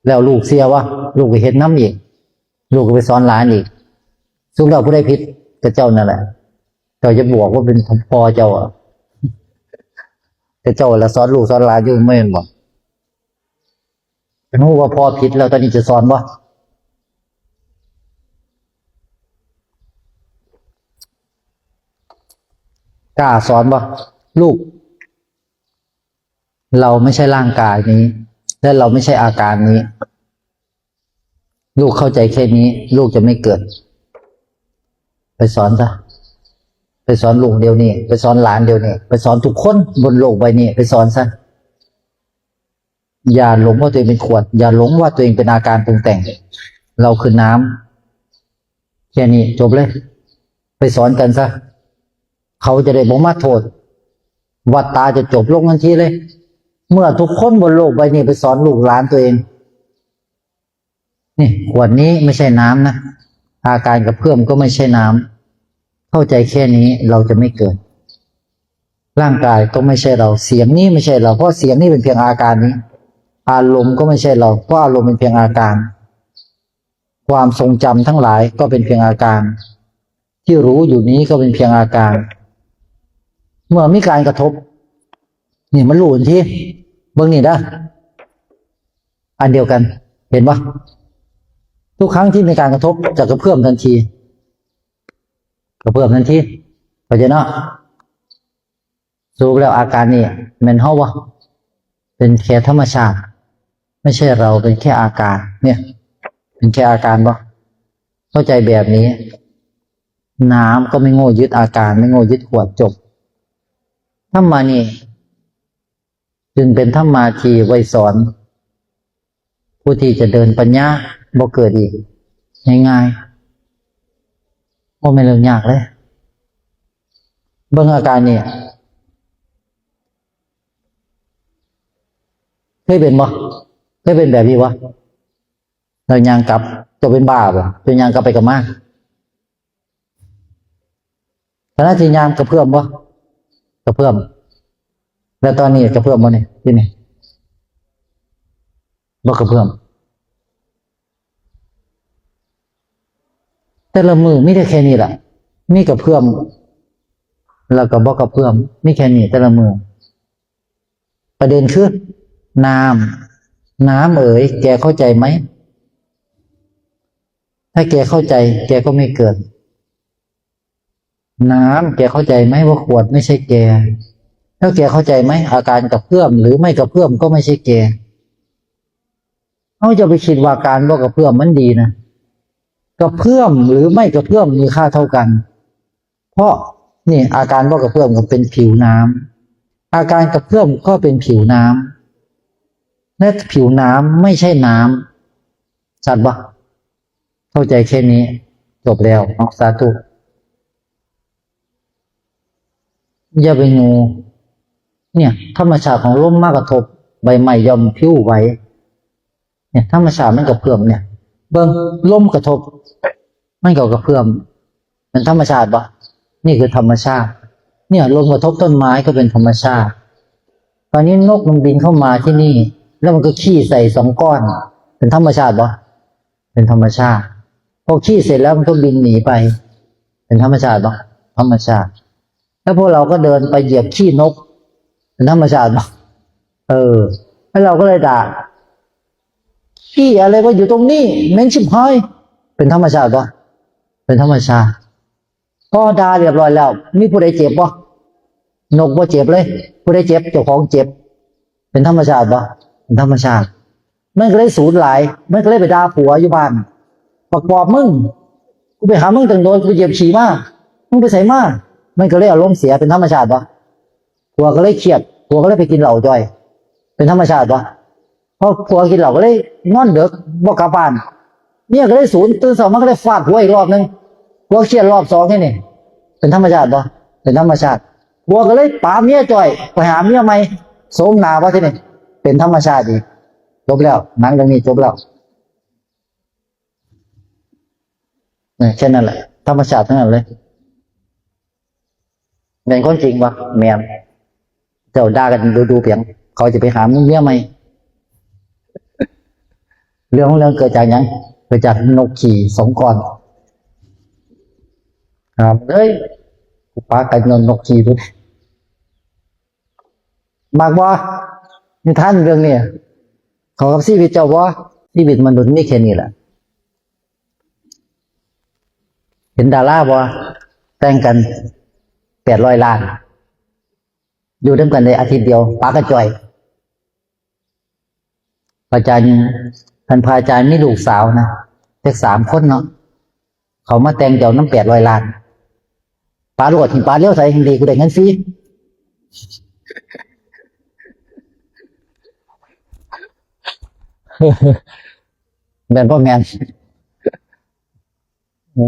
แล้วลูกเสียวะลูกก็เฮ็ดน้ำอีกลูกก็ไปสอนหลานอีกสุดแล้วผู้ใดผิดก็เจ้านั่นแหละเจ้าจะบอกว่าเป็นพ่อเจ้าอ่ะแต่เจ้าล่ะสอนลูกสอนหลานอยู่ไม่แม่นบ่รู้ว่าพ่อผิดแล้วตอนนี้จะสอนบ่กล้าสอนบ่ลูกเราไม่ใช่ร่างกายนี้และเราไม่ใช่อาการนี้ลูกเข้าใจแค่นี้ลูกจะไม่เกิดไปสอนซะไปสอนลูกเดียวนี้ไปสอนหลานเดียวนี้ไปสอนทุกคนบนโลกใบนี้ไปสอนซะอย่าหลงว่าตัวเองเป็นขวดอย่าหลงว่าตัวเองเป็นอาการปรุงแต่งเราคือน้ำแค่นี้จบเลยไปสอนกันซะเขาจะได้บ่มาโทษวัฏฏะจะจบลงทันทีเลยเมื่อทุกคนบนโลกใบนี้ไปสอนลูกหลานตัวเองนี่ขวดนี้ไม่ใช่น้ำนะอาการกระเพื่อมก็ไม่ใช่น้ำเข้าใจแค่นี้เราจะไม่เกิดร่างกายก็ไม่ใช่เราเสียงนี้ไม่ใช่เราเพราะเสียงนี้เป็นเพียงอาการนี้อารมณ์ก็ไม่ใช่เราเพราะอารมณ์เป็นเพียงอาการความทรงจำทั้งหลายก็เป็นเพียงอาการที่รู้อยู่นี้ก็เป็นเพียงอาการเมื่อมีการกระทบนี่มันรู้ทันทีเบิ่งนี่นะอันเดียวกันเห็นปะทุกครั้งที่มีการกระทบจะกระเพื่อมทันทีกระเพื่อมทันทีเข้าใจเนาะสูบแล้วอาการนี่มันเฮาวะเป็นแค่ธรรมชาติไม่ใช่เราเป็นแค่อาการเนี่ยเป็นแค่อาการปะเข้าใจแบบนี้น้ำก็ไม่โง่ยึดอาการไม่โง่ยึดขวดจบธรรมานี่จึงเป็นธรรมาที่ไว้สอนผู้ที่จะเดินปัญญาบ่เกิดอีกง่ายๆโอ้ไม่เรื่องยากเลยเบิ่งอาการนี่เคยเป็นบ่เคยเป็นแบบนี้วะเรายางกลับตัวเป็นบ้าบ่ตัวยางกลับไปกับมาขณะที่ยางกระเพื่อมบ่กระเพื่อมแล้วตอนนี้กระเพื่อมบ่เนี่ยที่นี่บ่กระเพื่อมแต่ละมือมีแต่แค่นี้แหละมีกระเพื่อมแล้วก็บ่กระเพื่อมมีแค่นี้แต่ละมือประเด็นคือน้ำเอ๋ยแกเข้าใจไหมถ้าแกเข้าใจแกก็ไม่เกิด น้ำแกเข้าใจไหมว่าขวดไม่ใช่แกแล้วแกเข้าใจไหมอาการกระเพื่อมหรือไม่กระเพื่อมก็ไม่ใช่แกเขาจะไปคิดว่าการว่ากระเพื่อมมันดีนะกระเพื่อมหรือไม่กระเพื่อมมีค่าเท่ากันเพราะนี่อาการว่ากระเพื่อมก็เป็นผิวน้ำอาการกระเพื่อมก็เป็นผิวน้ำและผิวน้ำไม่ใช่น้ำชัดปะเข้าใจแค่นี้จบแล้วออกสาธุอย่าไปงูเนี่ยธรรมชาติของลมมากระทบใบไม้ย่อมพิ้วไหวเนี่ยธรรมชาติมันกระเพื่อมเนี่ยเบิ่งลมกระทบมันก็กระเพื่อมเป็นธรรมชาติปะนี่คือธรรมชาติเนี่ยลมกระทบต้นไม้ก็เป็นธรรมชาติตอนนี้นกมันบินเข้ามาที่นี่แล้วมันก็ขี้ใส่2 ก้อนเป็นธรรมชาติปะเป็นธรรมชาติพอขี้เสร็จแล้วมันก็บินหนีไปเป็นธรรมชาติปะธรรมชาติแล้วพวกเราก็เดินไปเหยียบขี้นกเป็นธรรมชาติปะแล้วเราก็เลยด่าขี้อะไรก็อยู่ตรงนี้เหม็นชิบหายเป็นธรรมชาติปะเป็นธรรมชาติพอด่าเรียบร้อยแล้วมีผู้ใดเจ็บปะนกบ่เจ็บเลยผู้ใดเจ็บเจ้าของเจ็บเป็นธรรมชาติปะเป็นธรรมชาติมันก็เลยสูญหลายมันก็เลยไปด่าผัวอยู่บ้านประกอบมึงกูไปหามึงตั้งโดนกูเหยียบฉี่มามึงไปใส่มามันก็เลยอารมณ์เสียเป็นธรรมชาติปะผัวก็เลยเครียดผัวก็เลยไปกินเหล้าจ่อยเป็นธรรมชาติปะพอผัวกินเหล้าก็เลยนอนดึกบ่กลับบ้านเมียก็เลยสูญตื่นสองมันก็เลยฟาดผัวอีกรอบนึงผัวเครียดรอบ2แค่นี้เป็นธรรมชาติปะเป็นธรรมชาติผัวก็เลยปาเมียจ่อยไปหาเมียใหม่โสมหน้าว่าที่นี่เป็นธรรมชาติอีกจบแล้วหนังเรื่องนี้จบแล้วแค่นั้นแหละธรรมชาติทั้งนั้นเลยเป็นคนจริงปะแมนเจ้าด่ากันดูเพียงเขาจะไปหาเมียใหม่เรื่องเกิดจากยังเกิดจากนกขี่2 ก้อนครับเฮ้ยกูปากันนกขี่ดูมากว่านิทานเรื่องนี้เขากับชีวิตเจ้าว่าชีวิตมนุษย์นี่แค่นี้แหละเห็นดาราบ่แต่งกัน800 ล้านอยู่ด้วยกันในอาทิตย์เดียวปากระจ่อยอาจารย์ท่านพระอาจารย์มีลูกสาวนะเด็ก3 คนเนาะเขามาแต่งเจ้าน้ำ800 ล้านปลาโลดหินปลาเลี้ยวใส่ดีกูได้เงินฟรีแมนพ่อแมน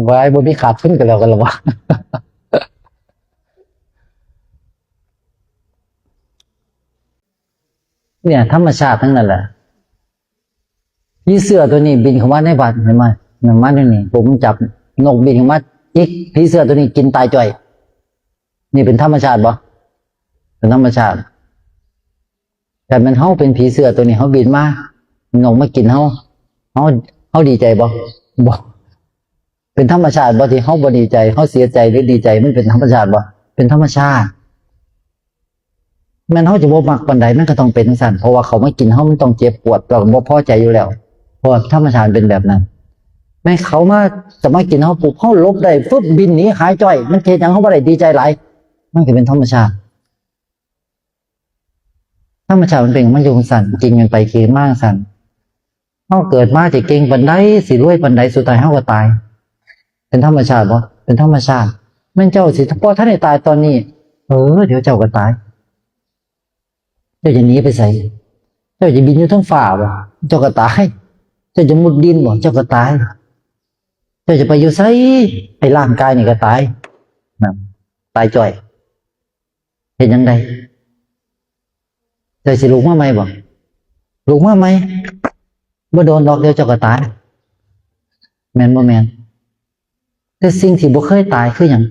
ไว้บนพี่ขาดขึ้นกันแล้วกันหรอวะเนี่ยธรรมชาติทั้งนั้นแหละพี่เสือตัวนี้บินเข้ามาในบ้านเห็นไหมหนึ่งมาตัวนี้ผมจับนกบินเข้ามาจิกพี่เสือตัวนี้กินตายจ่อยนี่เป็นธรรมชาติบ่เป็นธรรมชาติแต่มันเขาเป็นผีเสือตัวนี้เขาบินมานกมากินเขาดีใจบ่เป็นธรรมชาติบ่ที่เขาบ่ดีใจเขาเสียใจหรือดีใจมันเป็นธรรมชาติบ่เป็นธรรมชาติมันเขาจะบ่มักปันใดมันก็ต้องเป็นสั่นเพราะว่าเขาไม่กินเขามันต้องเจ็บปวดเราบ่พอใจอยู่แล้วเพราะธรรมชาติเป็นแบบนั้นแม่เขามาจะมากินเขาปุ๊บเขาลบได้ฟึบบินหนีหายจ้อยมันเทยังเขาบ่ได้ดีใจหลายมันก็เป็นธรรมชาติธรรมชาติมันเป็นมันอยู่สั่นจริงมันไปคือมากสั่นเขาเกิดมาจะเก่งปันใดสิรวยปันใดสุดท้ายเขาก็ตายเป็นธรรมชาติบ่เป็นธรรมชาติแม่นเจ้าสิพอท่านได้ตายตอนนี้เดี๋ยวเจ้าก็ตายเจ้าจะหนีไปใส่เจ้าจะบินอยู่ทั้งฝ่าบ่เจ้าก็ตายเจ้าจะมุดดินบ่เจ้าก็ตายเจ้าจะไปอยู่ไสไอ้ร่างกายนี่ก็ตายนะตายจ่อยเห็นยังไงเจ้าสิลุกมาไหมบ่ลุกมาไหมบ่โดนดอกเดียวเจ้าก็ตายแม่นบ่แม่นแต่สิ่งที่บ่เคยตายคือหยัง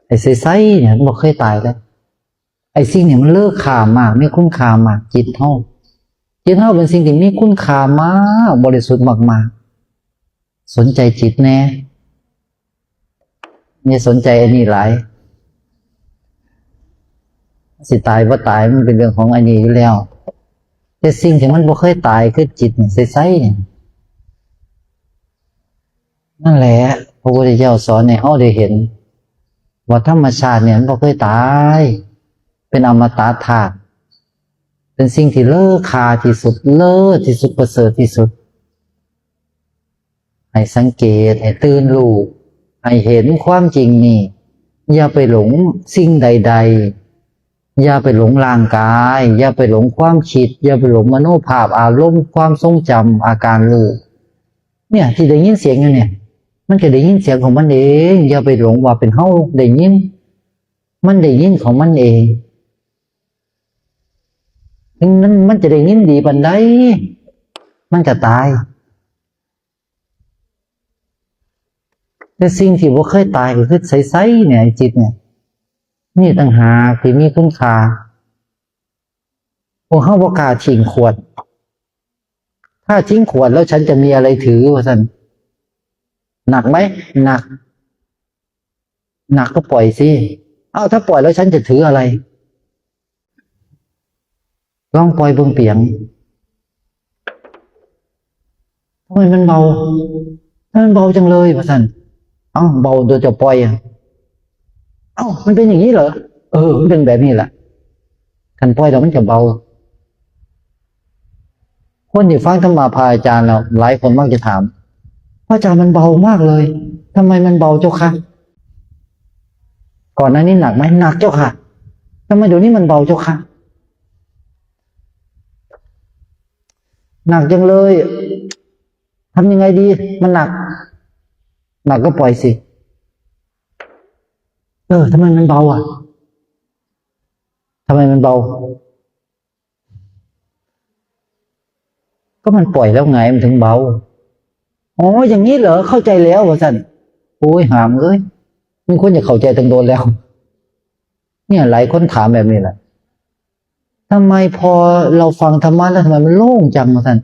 ไอ้ไสๆเนี่ยบ่เคยตายเลยไอ้สิ่งเนี่ยมันเลิกค่ามากมีคุณค่ามากจิตเฮาเป็นสิ่งที่มีคุณค่ามากบริสุทธิ์มากๆสนใจจิตแน่เนี่ยสนใจอันนี้หลายสิตายบ่ตายมันเป็นเรื่องของอันนี้อยู่แล้วแต่สิ่งที่มันบ่เคยตายคือจิตเนี่ยไสๆเนี่ยนั่นแหละ พระพุทธเจ้าสอนให้เฮาได้เห็นว่าธรรมชาติเนี่ยมันบ่เคยตายเป็นอมตะธาตุเป็นสิ่งที่เลอค่าที่สุดเลิศที่สุดประเสริฐที่สุดให้สังเกตให้ตื่นรู้ให้เห็นความจริงนี่อย่าไปหลงสิ่งใดๆอย่าไปหลงร่างกายอย่าไปหลงความคิดอย่าไปหลงมโนภาพอารมณ์ความทรงจำอาการรู้เนี่ยที่ได้ยินเสียงอยู่เนี่ยมันจะได้ยินเสียงของมันเองอย่าไปหลงว่าเป็นเฮาได้ยินมันได้ยินของมันเองถึงนั้นมันจะได้ยินดีปานใดมันจะตายแต่สิ่งที่บ่เคยตายก็คือใสๆเนี่ยจิตเนี่ยนี่ต่างหากที่มีคุณค่าพวกเฮาบ่กล้าทิ้งขวดถ้าทิ้งขวดแล้วฉันจะมีอะไรถือว่าซั่นหนักไหมหนักหนักก็ปล่อยสิเอ้าถ้าปล่อยแล้วฉันจะถืออะไรลองปล่อยเบิ่งเปียงทำไมมันเบามันเบาจังเลยว่าซั่นเอ้าเบาโดยจะปล่อยอ่ะเอ้ามันเป็นอย่างนี้เหรอมันเป็นแบบนี้แหละคันปล่อยแล้วมันจะเบาคนที่ฟังธรรมะพระอาจารย์แล้วหลายคนมักจะถามพระอาจารย์มันเบามากเลยทำไมมันเบาเจ้าค่ะก่อนหน้านี้หนักไหมหนักเจ้าค่ะทำไมเดี๋ยวนี้มันเบาเจ้าค่ะหนักจังเลยทำยังไงดีมันหนักก็ปล่อยสิทำไมมันเบาอ่ะทำไมมันเบาก็มันปล่อยแล้วไงมันถึงเบาอ๋ออย่างนี้เหรอเข้าใจแล้วว่าสันโอ้ยหามเอ้ยมันควรจะเข้าใจตั้งโดนแล้วเนี่ยหลายคนถามแบบนี้แหละทำไมพอเราฟังธรรมะแล้วทำไมมันโล่งจังว่าสัน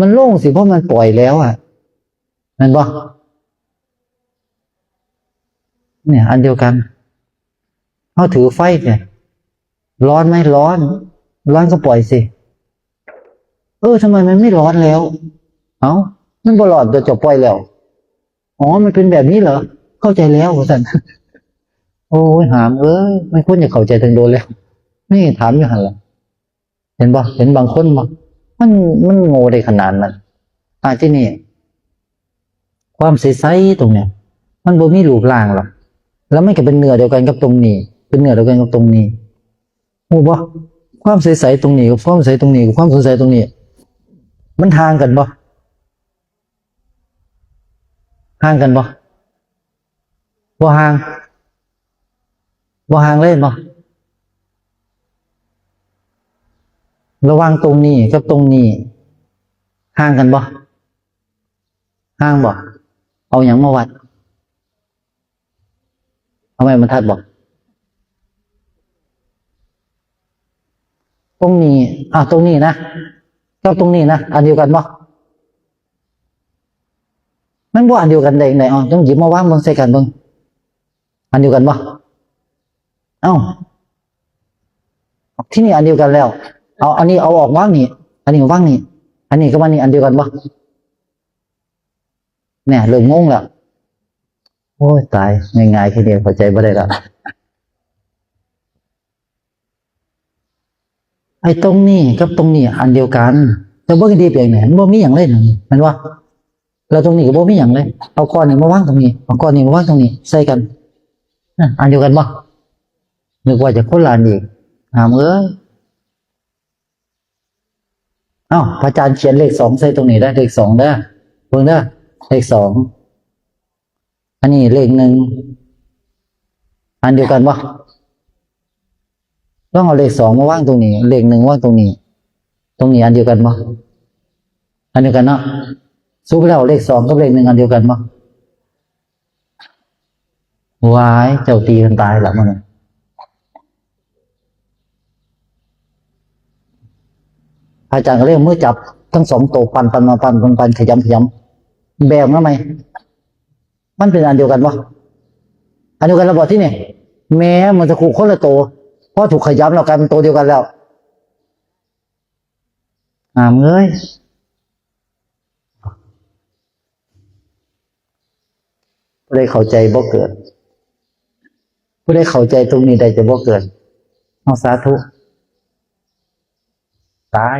มันโล่งสิเพราะมันปล่อยแล้วอ่ะมันบอกเนี่ยอันเดียวกันเขาถือไฟเนี่ยร้อนไหมร้อนก็ปล่อยสิทำไมมันไม่ร้อนแล้วมันบ่ร้อนจะปล่อยแล้วอ๋อมันเป็นแบบนี้เหรอเข้าใจแล้วสันโอ้ยหามเอ้ยไม่ควรจะเข้าใจถึงโดนแล้วนี่ถามอยู่หันละเห็นบ่เห็นบางคนบ่มันโง่ได้ขนาดนั้นที่นี่ความใสๆตรงเนี้ยมันบ่มีรูปร่างหรอกแล้วมันก็เป็นเนื้อเดียวกันกับตรงนี้เป็นเนื้อเดียวกันกับตรงนี้โอ้บ่ความใสๆตรงนี้กับความใสตรงนี้กับความสงสัยตรงนี้มันห่างกันบ่ห่างกันบ่ห่างเลยบ่ระหว่างตรงนี้กับตรงนี้ห่างกันบ่ห่างบ่เอาหยังมาวัดเอาไม้บรรทัดบ่ตรงนี้ตรงนี้นะกับตรงนี้นะอันเดียวกันบ่มันบ่อันเดียวกันได้ไหนต้องหยิบมาวางเบิ่งใส่กันเบิ่งอันเดียวกันบ่ที่นี่อันเดียวกันแล้วอันนี้เอาออกวางนี่อันนี้วางนี่อันนี้ก็ว่านี่อันเดียวกันบ่เนี่ยเริ่มงงแล้วโอ้ยตายง่ายๆแค่นี้เข้าใจบ่ได้แล้วไอ้ตรงนี้กับตรงนี้อันเดียวกันแต่บ่ดีเปลี่ยนเนี่ยมันบ่มีหยังเลยมันว่าแล้วตรงนี้ก็บ่มีหยังเลยเอาก้อนนี้มาวางตรงนี้เอาก้อนนี้มาวางตรงนี้ใส่กันอันเดียวกันบ่นึกว่าจะคนละอันอีกหามเอ้ยพระอาจารย์เขียนเลข2ใส่ตรงนี้ได้เลข2เด้อเบิ่งเด้อเลข2อันนี้เลข1อันเดียวกันบ่ต้องเอาเลข2มาวางตรงนี้เลข1วางตรงนี้อันเดียวกันบ่อันเดียวกันเนาะสุกแล้วเลข2กับเลข1อันเดียวกันบ่วายเจ้าตีกันตายละมันอาจารย์ก็เรียกมือจับทั้ง2ตัวปันขยำแบมแล้วไหมมันเป็นอันเดียวกันบ่อันเดียวกันแล้วบ่ที่นี่แม้มันจะคู่คนละตัวเพราะถูกขยำแล้วกลายเป็นตัวเดียวกันแล้วเอ้ย ผู้ใดเข้าใจบ่เกิดผู้ใดเข้าใจตรงนี้ได้จะบ่เกิดเอาสาธุตาย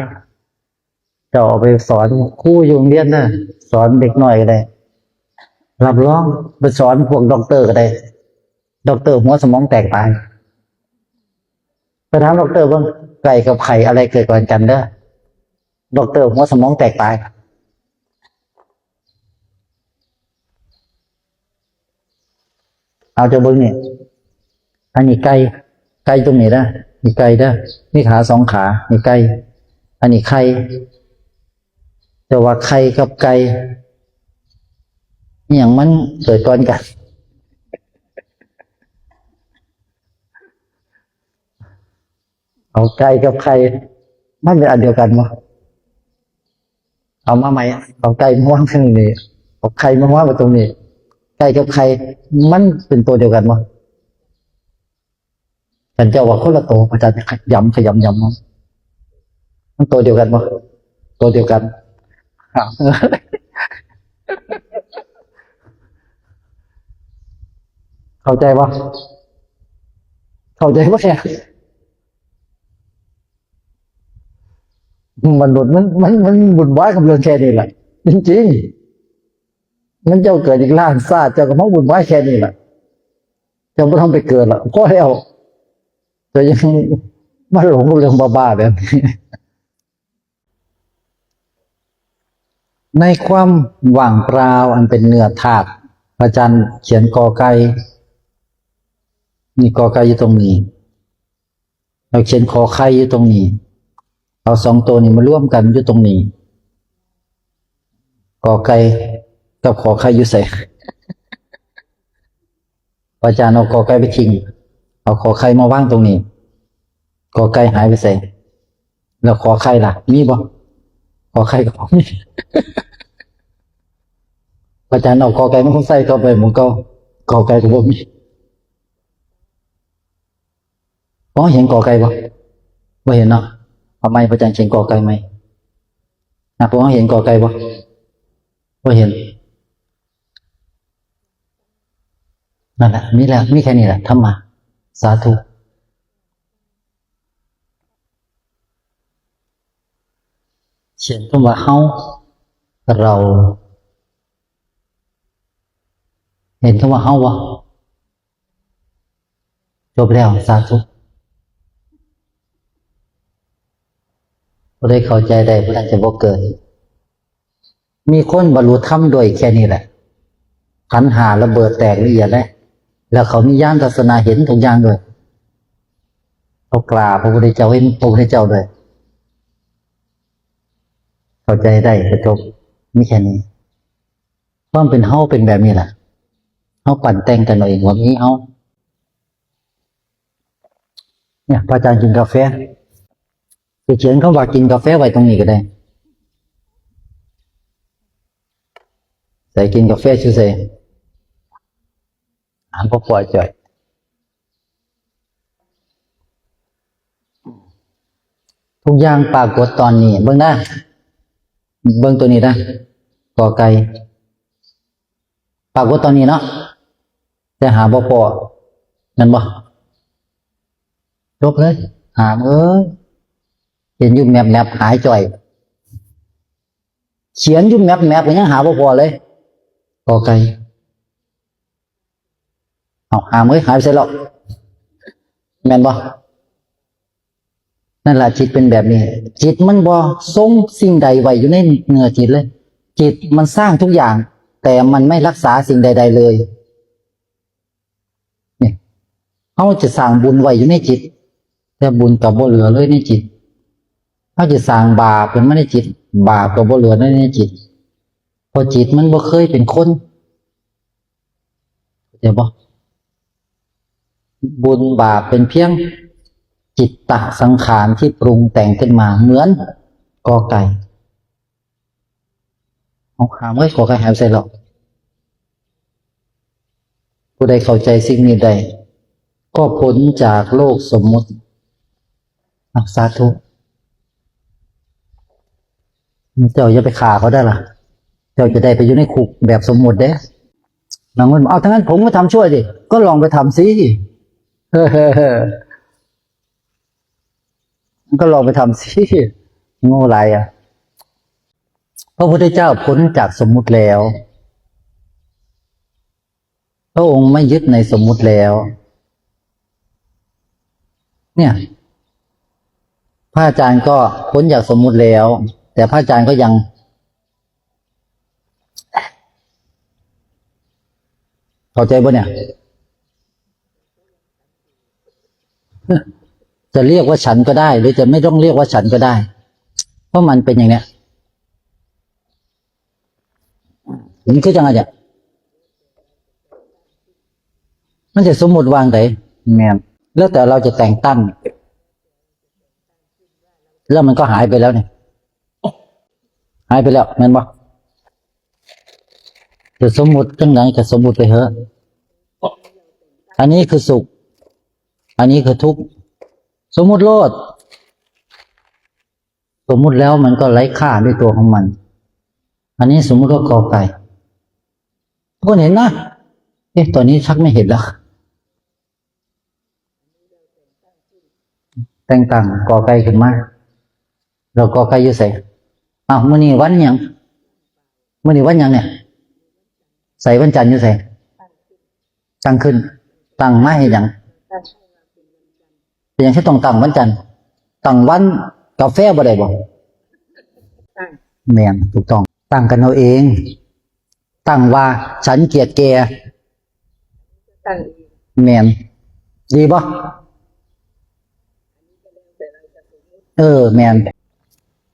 เจ้าเอาไปสอนครูอยู่โรงเรียนนะสอนเด็กน้อยก็ได้รับรองไปสอนพวกด็อกเตอร์ก็ได้ด็อกเตอร์หัวสมองแตกตายไปถามด็อกเตอร์ว่าไก่กับไข่อะไรเกิดก่อนกันเด้อด็อกเตอร์หัวสมองแตกตายเอาเจ้าเบิ้งนี่อันนี้ไก่ตรงนี้นะมีไก่เด้อมีขาสองขามีไก่อันนี้ไข่แต่ว่าไข่กับไก่อหย่างมันเกิดก่อนกันเอาไก่กับไข่มันเป็นอันเดียวกันมั้งเอามาใหม่เอาไก่มาว่างตรงนี้เอาไข่มาว่างไว้ตรงนี้ไก่กับไข่มันเป็นตัวเดียวกันมั้งฉันจะว่าคนละตัวอาจารย์ขยำมั้งมันตัวเดียวกันมั้งตัวเดียวกันอ้าวเข้าใจปะเข้าใจปะเนี่ยมนุษย์มันบุญว้ายกับเรื่องแค่นี้แหละจริงๆมันเจ้าเกิดอีกล้านซาเจ้าก็มาบุญว้ายแค่นี้แหละเจ้าไม่ต้องไปเกิดหรอกก็แล้วเจ้ายังมาหลงเรื่องบ้าๆแบบนี้ในความว่างเปล่าอันเป็นเนื้อธาตุอาจารย์เขียนกอไก่มีกอไก่อยู่ตรงนี้เราเขียนขอไข่อยู่ตรงนี้เอาสองตัวนี้มาร่วมกันอยู่ตรงนี้กอไก่กับขอไข่อยู่ใส่อาจารย์เอากอไก่ไปทิ้งเอาขอไข่มาว่างตรงนี้กอไก่หายไปใส่แล้วขอไข่ล่ะมีบ่ขอไข่ก็บ่มีอาจารย์เอากอไก่มันคงใส่เข้าไปมันก็กอไก่ก็บ่มีอ๋อเห็นกอไก่บ่บ่เห็นเนาะเอาไม้พระอาจารย์เขียนกอไก่ไหมพวกเขาเห็นกอไก่บ่บ่เห็นนั่นแหละมีแล้วมีแค่นี้แหละทำมาสาธุเขียนคำว่าเฮาเราเห็นคำว่าเฮาวะจบแล้วสาธุผู้ใดเข้าใจได้ผู้นั้นจะบ่เกิดมีคนบรรลุธรรมด้วยแค่นี้แหละขันธ์ห้าระเบิดแตกละเอียดเลยแล้วเขามีญาณทัศนะเห็นทุกอย่างด้วยเขากราบพระพุทธเจ้าเห็นพระพุทธเจ้าด้วยเข้าใจได้ก็จบมีแค่นี้ความเป็นเฮาเป็นแบบนี้แหละเฮาปั่นแต่งกันเอาเองว่ามีเฮาเนี่ยพระอาจารย์กินกาแฟจะเขียนคำว่ากินกาแฟไว้ตรงนี้ก็ได้ใส่กินกาแฟชื่อใส่อ่านพอปล่อยจ่อยทุกอย่างปรากฏตอนนี้เบิ่งนะเบิ่งตัวนี้นะกอไก่ปรากฏตอนนี้เนาะแต่หาบ่พอนั่นบ่จบเลยหามเห็นอยู่แมปหายจ่อยเขียนอยู่แมปก็ยังหาบ่พอเลยกอไก่เอาหามหายไปเสียแล้วแม่นบ่นั่นแหละจิตเป็นแบบนี้จิตมันบ่ทรงสิ่งใดไว้อยู่ในเนื้อจิตเลยจิตมันสร้างทุกอย่างแต่มันไม่รักษาสิ่งใดๆเลยเนี่ยเขาจะสร้างบุญไว้อยู่ในจิตแต่บุญกับบ่เหลือเลยในจิตเขาจะสร้างบาปเป็นไม่ในจิตบาปกับบ่เหลือในจิตเพราะจิตมันบ่เคยเป็นคนเดี๋ยวบ่บุญบาปเป็นเพียงจิตตสังขารที่ปรุงแต่งขึ้นมาเหมือนกอไก่เอาหามกอไก่หายไปใส่หรอกผู้ใดเข้าใจสิ่งนี้ได้ก็พ้นจากโลกสมมุติสาธุเจ้าอย่าไปฆ่าเขาได้ล่ะเจ้าจะได้ไปอยู่ในคุกแบบสมมุติเด้ บางคนบอกเอาทั้งนั้นผมก็ทำช่วยดิก็ลองไปทำสิเฮ้อก็ลองไปทำสิโง่ไรอ่ะพระพุทธเจ้าพ้นจากสมมุติแล้วพระองค์ไม่ยึดในสมมุติแล้วเนี่ยพระอาจารย์ก็พ้นจากสมมุติแล้วแต่พระอาจารย์ก็ยังเข้าใจป่ะเนี่ยจะเรียกว่าฉันก็ได้หรือจะไม่ต้องเรียกว่าฉันก็ได้เพราะมันเป็นอย่างเนี้ยมันคือจังไงเนี่ยมันจะสมมุติวางไหนแม่นแล้วแต่เราจะแต่งตั้งแล้วมันก็หายไปแล้วเนี่ยหายไปแล้วแม่นบ่จะสมมุติจังไหนก็สมมุติไปเถอะอันนี้คือสุขอันนี้คือทุกข์สมมุติโลดสมมุติแล้วมันก็ไร้ค่าด้วยตัวของมันอันนี้สมมุติว่ากอไก่ทุกคนเห็นนะตอนนี้ชักไม่เห็นแล้วแต่งตั้งกอไก่ขึ้นมาเรากอไก่อยู่ใส่มื้อนี้วันหยังมื้อนี้วันหยังเนี่ยใส่วันจันทร์อยู่ใส่ตั้งขึ้นตั้งมาเฮ็ดหยังเป็นหยังที่ต้องตั้งวันจันทร์ตั้งวันกาแฟบ่ได้บ่แม่นถูกต้องตั้งกันเอาเองตั้งว่าฉันเกลียดแกแม่นดีบ่แม่น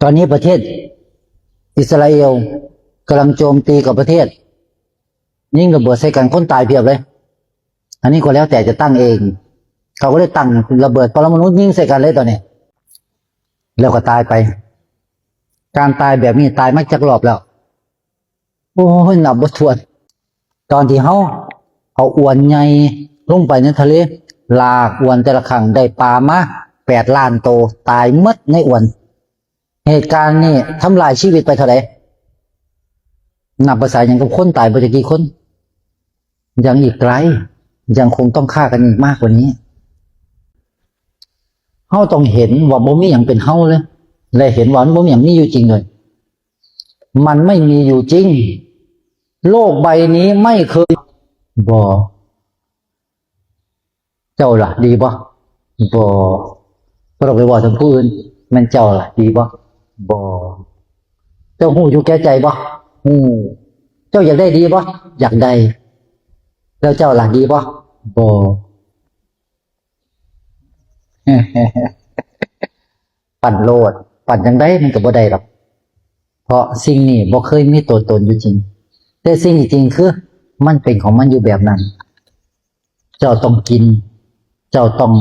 ตอนนี้ประเทศอิสราเอลกำลังโจมตีกับประเทศยิงระเบิดใส่กันคนตายเพียบเลยอันนี้ก็แล้วแต่จะตั้งเองเขาก็ได้ตั้งระเบิดปรมาณูยิงใส่กันเลยตอนนี้แล้วก็ตายไปการตายแบบนี้ตายมาจักรอบแล้วโอ้ยนับบ่ถ้วนตอนที่เขาเอาอวนใหญ่ลงไปในทะเลลากอวนแต่ละครั้งได้ปลามา8 ล้านโตตายหมดในอวนเหตุการณ์นี้ทำลายชีวิตไปเท่าไหร่นับภาษาอย่างกับคนตายไปจะกี่คนยังอีกไกลยังคงต้องฆ่ากันอีกมากกว่านี้เฮาต้องเห็นว่าบ่มีหยังเป็นเฮาเลยและเห็นว่าบ่มีหยังมีอยู่จริงเลยมันไม่มีอยู่จริงโลกใบนี้ไม่เคยบ่เจ้าล่ะดีบ่บ่เราไปบอกถึงผู้อื่นมันเจ้าล่ะดีบ่บ่เจ้าหูอยู่แก่ใจบ่หูเจ้าอยากได้ดีบ่อยากได้แล้วเจ้าล่ะดีบ่บ่ ปั่นโลดปั่นจังได้มันก็บ่ได้หรอกเพราะสิ่งนี้บ่เคยมีตัวตนอยู่จริงแต่สิ่งที่จริงคือมันเป็นของมันอยู่แบบนั้นเจ้าต้องกินเจ้าต้อง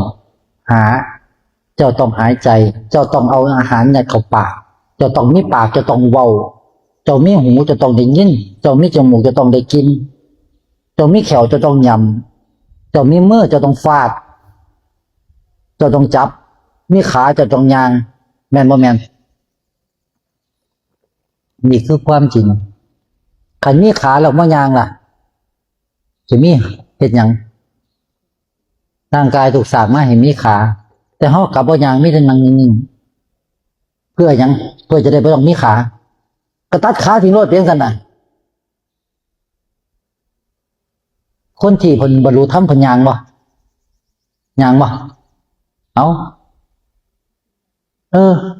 หาเจ้าต้องหายใจเจ้าต้องเอาอาหารยัดเข้าปากเจ้าต้องมีปากเจ้าต้องเว้าเจ้ามีหูเจ้าต้องได้ยินเจ้ามีจมูกเจ้าต้องได้กินเจ้ามีแขวเจ้าต้องยำเจ้ามีมือเจ้าต้องฟาดเจ้าต้องจับมีขาเจ้าต้องย่างแม่นบ่แม่นนี่คือความจริงคันมีขาแล้วบ่ย่างล่ะจะมีเฮ็ดหยังร่างกายถูกสร้างมาให้มีขาแต่เฮากลับบ่ย่างมีแต่นั่งนิ่งๆเพื่อหยังเพื่อจะได้บ่ต้องมีขาก็ตัดขาทิ้งโลดเพียงซั่นน่ะคนที่เพิ่นบรรลุธรรมเพิ่นย่างบ่ย่างบ่เอา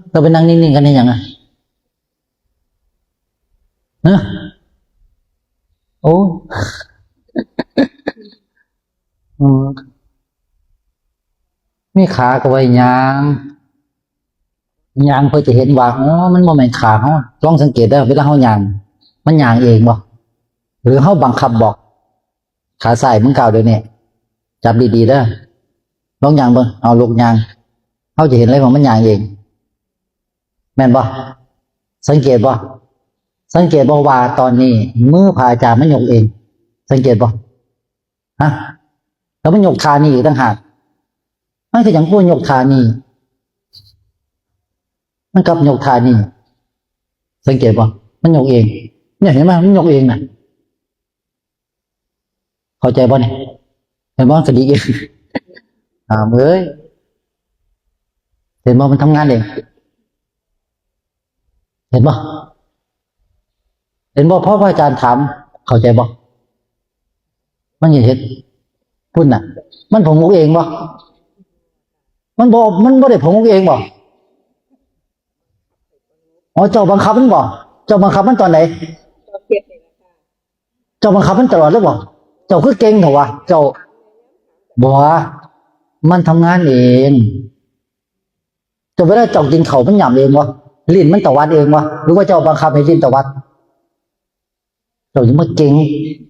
เราไปนั่งนิ่งๆกันได้ยังไงโอ้มีขาก็ไว้ยางเพื่อจะเห็นว่ามันบ่แม่นขาเขาลองสังเกตได้เวลาเขายางมันยางเองบ่หรือเขาบังคับบอกขาใส่มึงก้าวเดี๋ยวนี้จับดีๆเด้อลองยางเบิ่งเอาลูกยางเขาจะเห็นเลยว่ามันยางเองแม่นบ่สังเกตบ่ว่าตอนนี้มือพระอาจารย์มันยกเองสังเกตบ่แล้วมันยกขานี่อีกต่างหากมันคืออย่างพูดยกขานี่มันกับยกขานี่สังเกตบ่มันยกเองเนี่ยเห็นไหมมันยกเองน่ะ เข้าใจบ่เนี่ยเห็นบ่สติเองเอ้ยเห็นบ่มันทำงานเองเห็นบ่พ่อพระอาจารย์ถามเข้าใจบ่มันอย่าเฮ็ดพุ่นน่ะมันผงมุกเองบ่มันบ่ได้ผงมุกเองบ่อ๋อเจ้าบังคับมันบ่เจ้าบังคับมันตอนไหนเจ้าบังคับมันตลอดหรือบ่เจ้าคือเก่งเถอะวะเจ้าบ่มันทำงานเองเจ้าเวลาเจ้ากินข้าวมันหย่ำเองวะลิ้นมันตวัดเองวะหรือว่าเจ้าบังคับให้ลิ้นตวัดเจ้ายังมาเก่ง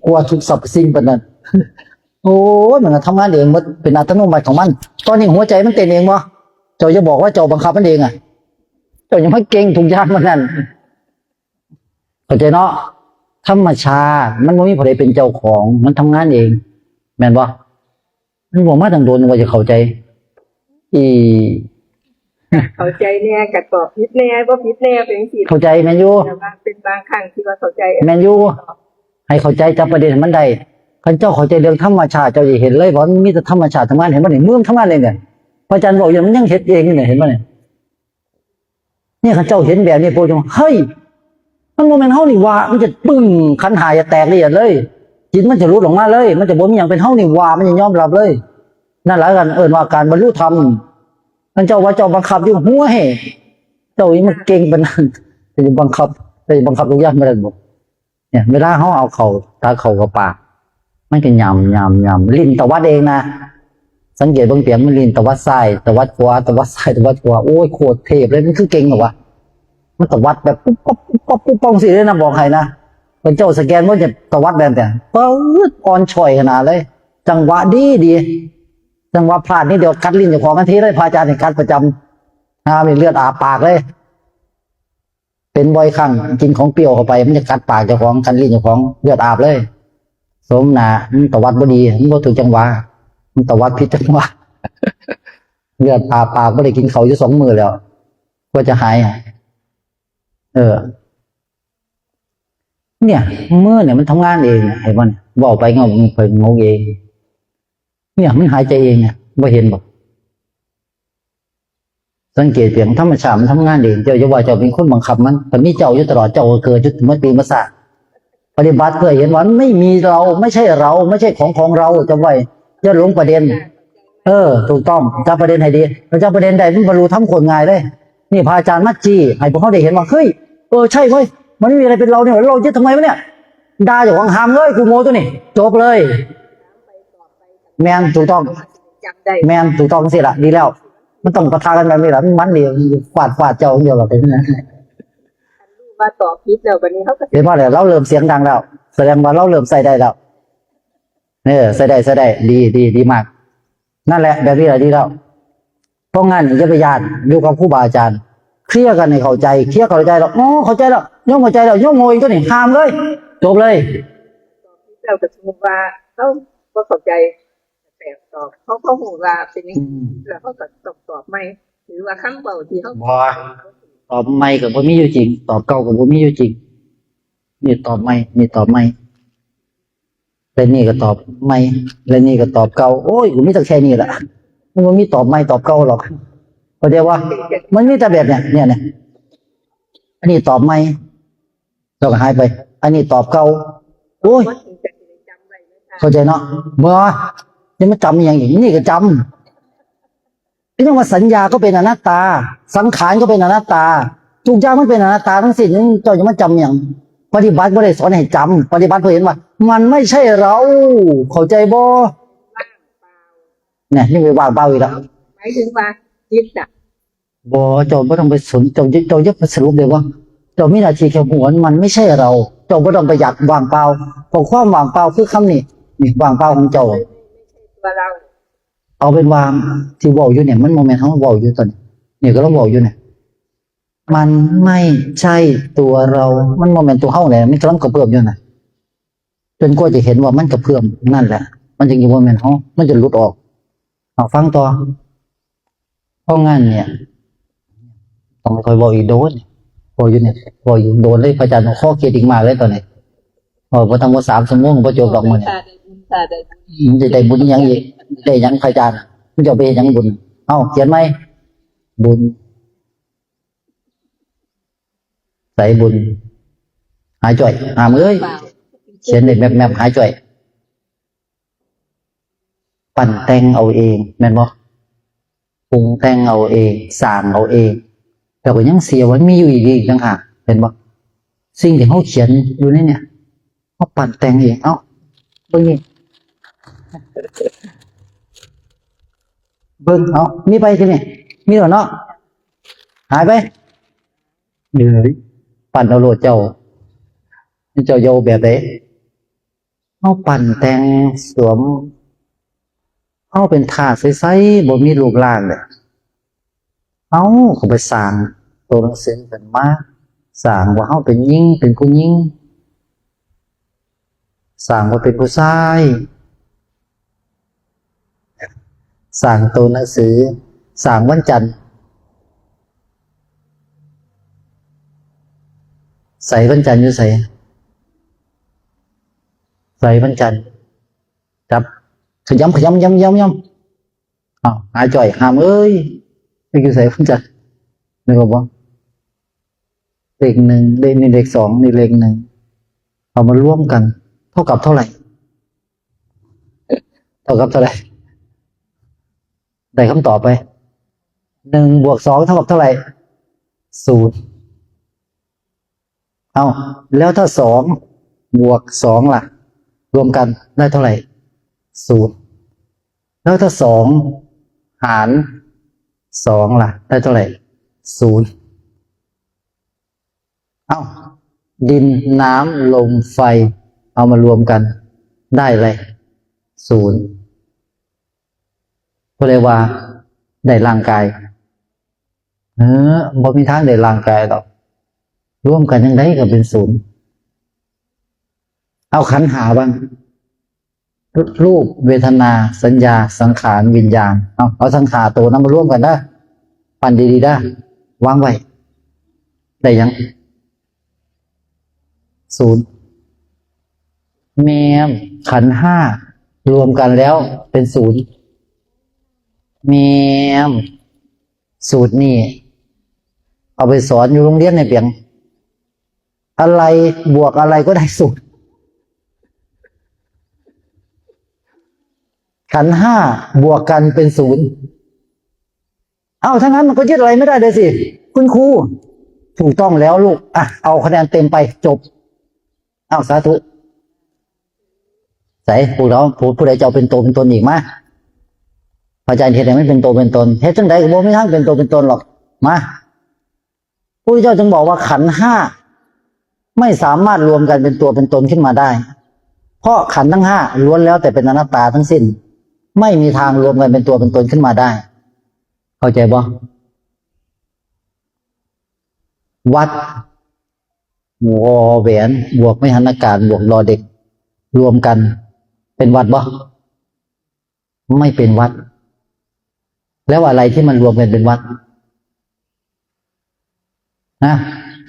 กว่าทุกสรรพสิ่งปานนั้น โอ้ยมันก็ทำงานเองมันเป็นอัตโนมัติของมันตอนนี้หัวใจมันเต้นเองวะเจ้าจะบอกว่าเจ้าบังคับมันเองอ่ะเจ้ายังไม่เก่งทุกอย่างมันนั่นเข้าใจเนาะธรรมชาติมันไม่มีผู้ใดเป็นเจ้าของมันทำงานเองแม่นบ่มันบอกมาตั้งโดนว่าจะเข้าใจเข้าใจแน่กับตอบผิดแน่บ่ผิดแน่เป็นจังซี่ เข้าใจแม่นอยู่ แต่ว่าเป็นบางครั้งที่ว่าเข้าใจ แม่นอยู่ให้เข้าใจจับประเด็นให้มันได้คันเจ้าเข้าใจเรื่องธรรมชาติเจ้าจะเห็นเลยว่ามันมีแต่ธรรมชาติทำงานเห็นบ่นี่มือมันทำงานเลยเนี่ยพระอาจารย์บอกอย่างมันยังเฮ็ดเองนี่เห็นบ่เนี่ยคันเจ้าเห็นแบบนี้โปรจงเฮ้ยมันบ่แม่นเฮานี่ว่ามันจะปึ้งขันหายจะแตกละเอียดเลยจิตมันจะรู้ออกมาเลยมันจะบ่มีหยังเป็นเฮานี่ว่ามันจะยอมรับเลยนั่นแหละกันว่าการบรรลุธรรมท่านเจ้าว่าเจ้าบังคับอยู่หัวให้เจ้านี่มันเก่งปานนั้นจะบังคับทุกอย่างบ่ได้บ่เนี่ยเวลาเฮาเอาเข้าตาเข้ากับปากมันก็ยำลิ้นตวัดเองนะสังเกตเบิ่งเปียงมันลิ้นตวัดซ้ายตวัดขวาตวัดซ้ายตวัดขวาโอ้ยโคตรเทพเลยมันคือเก่งเหรอวะมันตวัดแบบปุ๊บปั๊บสิเลยนะบอกให้นะเป็นเจ้าสแกนว่าจะตวัดแบบเนี่ยปึ๊ดอ่อนช่อยขนาดเลยจังหวะดีจังหวะพลาดนี่เดี๋ยวกัดลิ้นเจ้าของทันทีเลยพระอาจารย์เนี่ยกัดประจำมีเลือดอาบปากเลยเป็นบ่อยครั้งกินของเปรี้ยวเข้าไปมันจะกัดปากเจ้าของกัดลิ้นเจ้าของเลือดอาบเลยสมหนามันตวัดบ่ดีมันบ่ถูกจังหวะมันตวัดผิดจังหวะเลือดอาบปากบ่ได้กินข้าวอยู่2 มื้อแล้วก็จะหายเนี่ยมือเนี่ยมันทำงานเองเห็นมันบอกไปเงาไปงงเองเนี่ยมันหายใจเองเนี่ยไม่เห็นบอกสังเกตเพียงธรรมชาติมันทำงานเองเจ้าจะว่าเจ้าเป็นคนบังคับมันแต่มีเจ้าอยู่ตลอดเจ้าเกิดจุดมาตีมาสะปฏิบัติเพื่อเห็นว่าไม่มีเราไม่ใช่เราไม่ใช่ของเราจะไว้จะหลงประเด็นถูกต้องจับประเด็นให้ดีเราจับประเด็นได้มันบรรลุทั้งคนง่ายเลยนี่พระอาจารย์มัจจีให้พวกเขาได้เห็นว่าเฮ้ยใช่เว้ยมันไม่มีอะไรเป็นเราเนี่ยเราจะทำไมวะเนี่ยด่าอย่างหามเลยกูโง่ตัวนี้จบเลยแมนถูกต้อง จำได้ แมนถูกต้องสิละดีแล้วมันต้องประทากันแบบนี้แหละมันเดียวฟาดเจ้าเดียวแบบนี้นะ ว่าตอบผิดแล้วบัดนี้เขาก็ เห็นว่าเราเริ่มเสียงดังแล้วแสดงว่าเราเริ่มใส่ได้แล้วใส่ได้ดีมากนั่นแหละแบบนี้แหละดีแล้วเพราะงั้นอย่าไปยานอยู่กับครูบาอาจารย์เคลียร์กันให้เข้าใจแล้วเข้าใจแล้วย่อมเข้าใจแล้วย่อมโง่อีกตัวนี้ห้ามเลยจบเลย เราก็สมมุติว่าเขาบ่เข้าใจแต่ตอบเขาฮู้ว่าเป็นจังซี่แล้วเขาก็ตอบใหม่หรือว่าคำเว้าที่เขา บ่ตอบไม่กับบ่มีอยู่จริงตอบเก่ากับบ่มีอยู่จริงนี่ตอบไม่แล้วนี่ก็ตอบไม่แล้วนี่ก็ตอบเก่าโอ้ยกูมีแต่แค่นี้แหละมันบ่มีตอบไม่ตอบเก่าหรอกเข้าใจว่ามันมีแต่แบบเนี่ยอันนี้ตอบไม่แล้วก็หายไปอันนี้ตอบเก่าโอ้ย บ่ถึงจะได้จำไว้นะคะ เข้าใจเนาะบ่ยังไม่จำอย่างนี้ก็จำไม่ต้องว่าสัญญาก็เป็นอนัตตาสังขารก็เป็นอนัตตาทุกอย่างมันเป็นอนัตตาทั้งสิ้นเจ้าจะมาจำอย่างปฏิบัติไม่ได้สอนให้จำปฏิบัติเพื่อเห็นว่ามันไม่ใช่เราเข้าใจบ่ ว่างเปล่า เนี่ยนี่ไปว่างเปล่าอีกแล้ว หมายถึงว่าจิตน่ะ บ่เจ้าไม่ต้องไปสนเจ้าจะไปสรุปเลยว่าเจ้ามีหน้าที่แค่หวนมันไม่ใช่เราเจ้าไม่ต้องไปอยากว่างเปล่าเพราะความว่างเปล่าคือคำนี้ว่างเปล่าของเจ้า ตัวเรา เอาเป็นวางที่เว้าอยู่เนี่ยมันโมเมนต์เขาเว้าอยู่ตอนนี้เนี่ยก็เราเว้าอยู่เนี่ยมันไม่ใช่ตัวเรามันโมเมนต์ตัวเฮาเนี่ยมันกำลังกระเพื่อมอยู่นะจนกว่าจะเห็นว่ามันกระเพื่อมนั่นแหละมันจึงอยู่โมเมนต์เฮามันจะหลุดออกเอาฟังต่อเพราะงั้นเนี่ยต้องคอยเว้าอีกโดนเว้าอยู่เนี่ยเว้าอยู่โดนเลยพระอาจารย์ข้อเกียรติอีกมากเลยตอนนี้บ่ต้องว่า3 ชั่วโมงบ่จบดอกมื้อนี้ ถ้าได้บุญ ถ้าได้ มันจะได้บุญหยังอีกได้หยังพระอาจารย์มันจะเอาไปเฮ็ดหยังบุญเอ้าเขียนไหมบุญใส่บุญหายจ่อยหามเอ้ย เปล่า เขียนในแมปหายจ่อยปั่นแต่งเอาเองแม่นบ่ปรุงแต่งเอาเองสร้างเอาเองแต่ก็ยังเสียวันมีอยู่อีกต่างหากเห็นบ่สิ่งที่เขาเขียนอยู่ในเนี่ยเขาปั่นแต่งเองเอ้าเบิ่งนี่เบิ่งเอามีไปสินี่มีแล้วเนาะหายไปเดี๋ยวปั่นเอาโลดเจ้าโยแบบไหนเขาปั่นแต่งสวมเขาเป็นถาดใสๆบ่มีรูปร่างเลยเอาเขาไปสร้างตัวหนังสือกันมาสร้างว่าเขาเป็นหญิงเป็นผู้หญิงสร้างว่าเป็นผู้ชายสร้างตัวหนังสือสร้างวันจันทร์ใส่วันจันทร์อยู่ใส่วันจันทร์จับขยำอ้าวหาจ่อยหามเอ้ยนี่คือใส่วันจันทร์นึกออกปะเลขหนึ่งเลขนี่เลขสองนี่เลขหนึ่งเอามาร่วมกัน เท่ากับเท่าไหร่ได้คำตอบไป1+2 เท่ากับเท่าไหร่0เอาแล้วถ้า2+2ล่ะรวมกันได้เท่าไหร่0แล้วถ้า2หาร2ล่ะได้เท่าไหร่0เอาดินน้ำลมไฟเอามารวมกันได้อะไร0ก็เลยว่าได้ร่างกายบ่มีทางได้ร่างกายหรอกรวมกันยังไงก็เป็น0เอาขันธ์5บ้างรูปเวทนาสัญญาสังขารวิญญาณเอาสังขารตัวนั้นมาร่วมกันได้ปั่นดีๆได้วางไว้ได้ยัง0แมมขันธ์5รวมกันแล้วเป็น0แมมสูตรนี่เอาไปสอนอยู่โรงเรียนในเปียงอะไรบวกอะไรก็ได้สูตรขันธ์5บวกกันเป็น0ถ้างั้นมันก็ยึดอะไรไม่ได้เลยสิคุณครูถูกต้องแล้วลูกเอาคะแนนเต็มไปจบสาธุใส่พวกเราผู้ใดจะเอาเป็นตัวเป็นตนอีกมาพระอาจารย์เฮ็ดให้มันเป็นตัวเป็นตนเฮ็ดจังใดก็บ่มีทางเป็นตัวเป็นตนหรอกมาพระพุทธเจ้าจึงบอกว่าขันธ์5ไม่สามารถรวมกันเป็นตัวเป็นตนขึ้นมาได้เพราะขันธ์ทั้ง5ล้วนแล้วแต่เป็นอนัตตาทั้งสิ้นไม่มีทางรวมกันเป็นตัวเป็นตนขึ้นมาได้เข้าใจบ่วัดวอแหวนบวกไม่หันอากาศบวกรอเด็กรวมกันเป็นวัดบ่ไม่เป็นวัดแล้วอะไรที่มันรวมกันเป็นวัด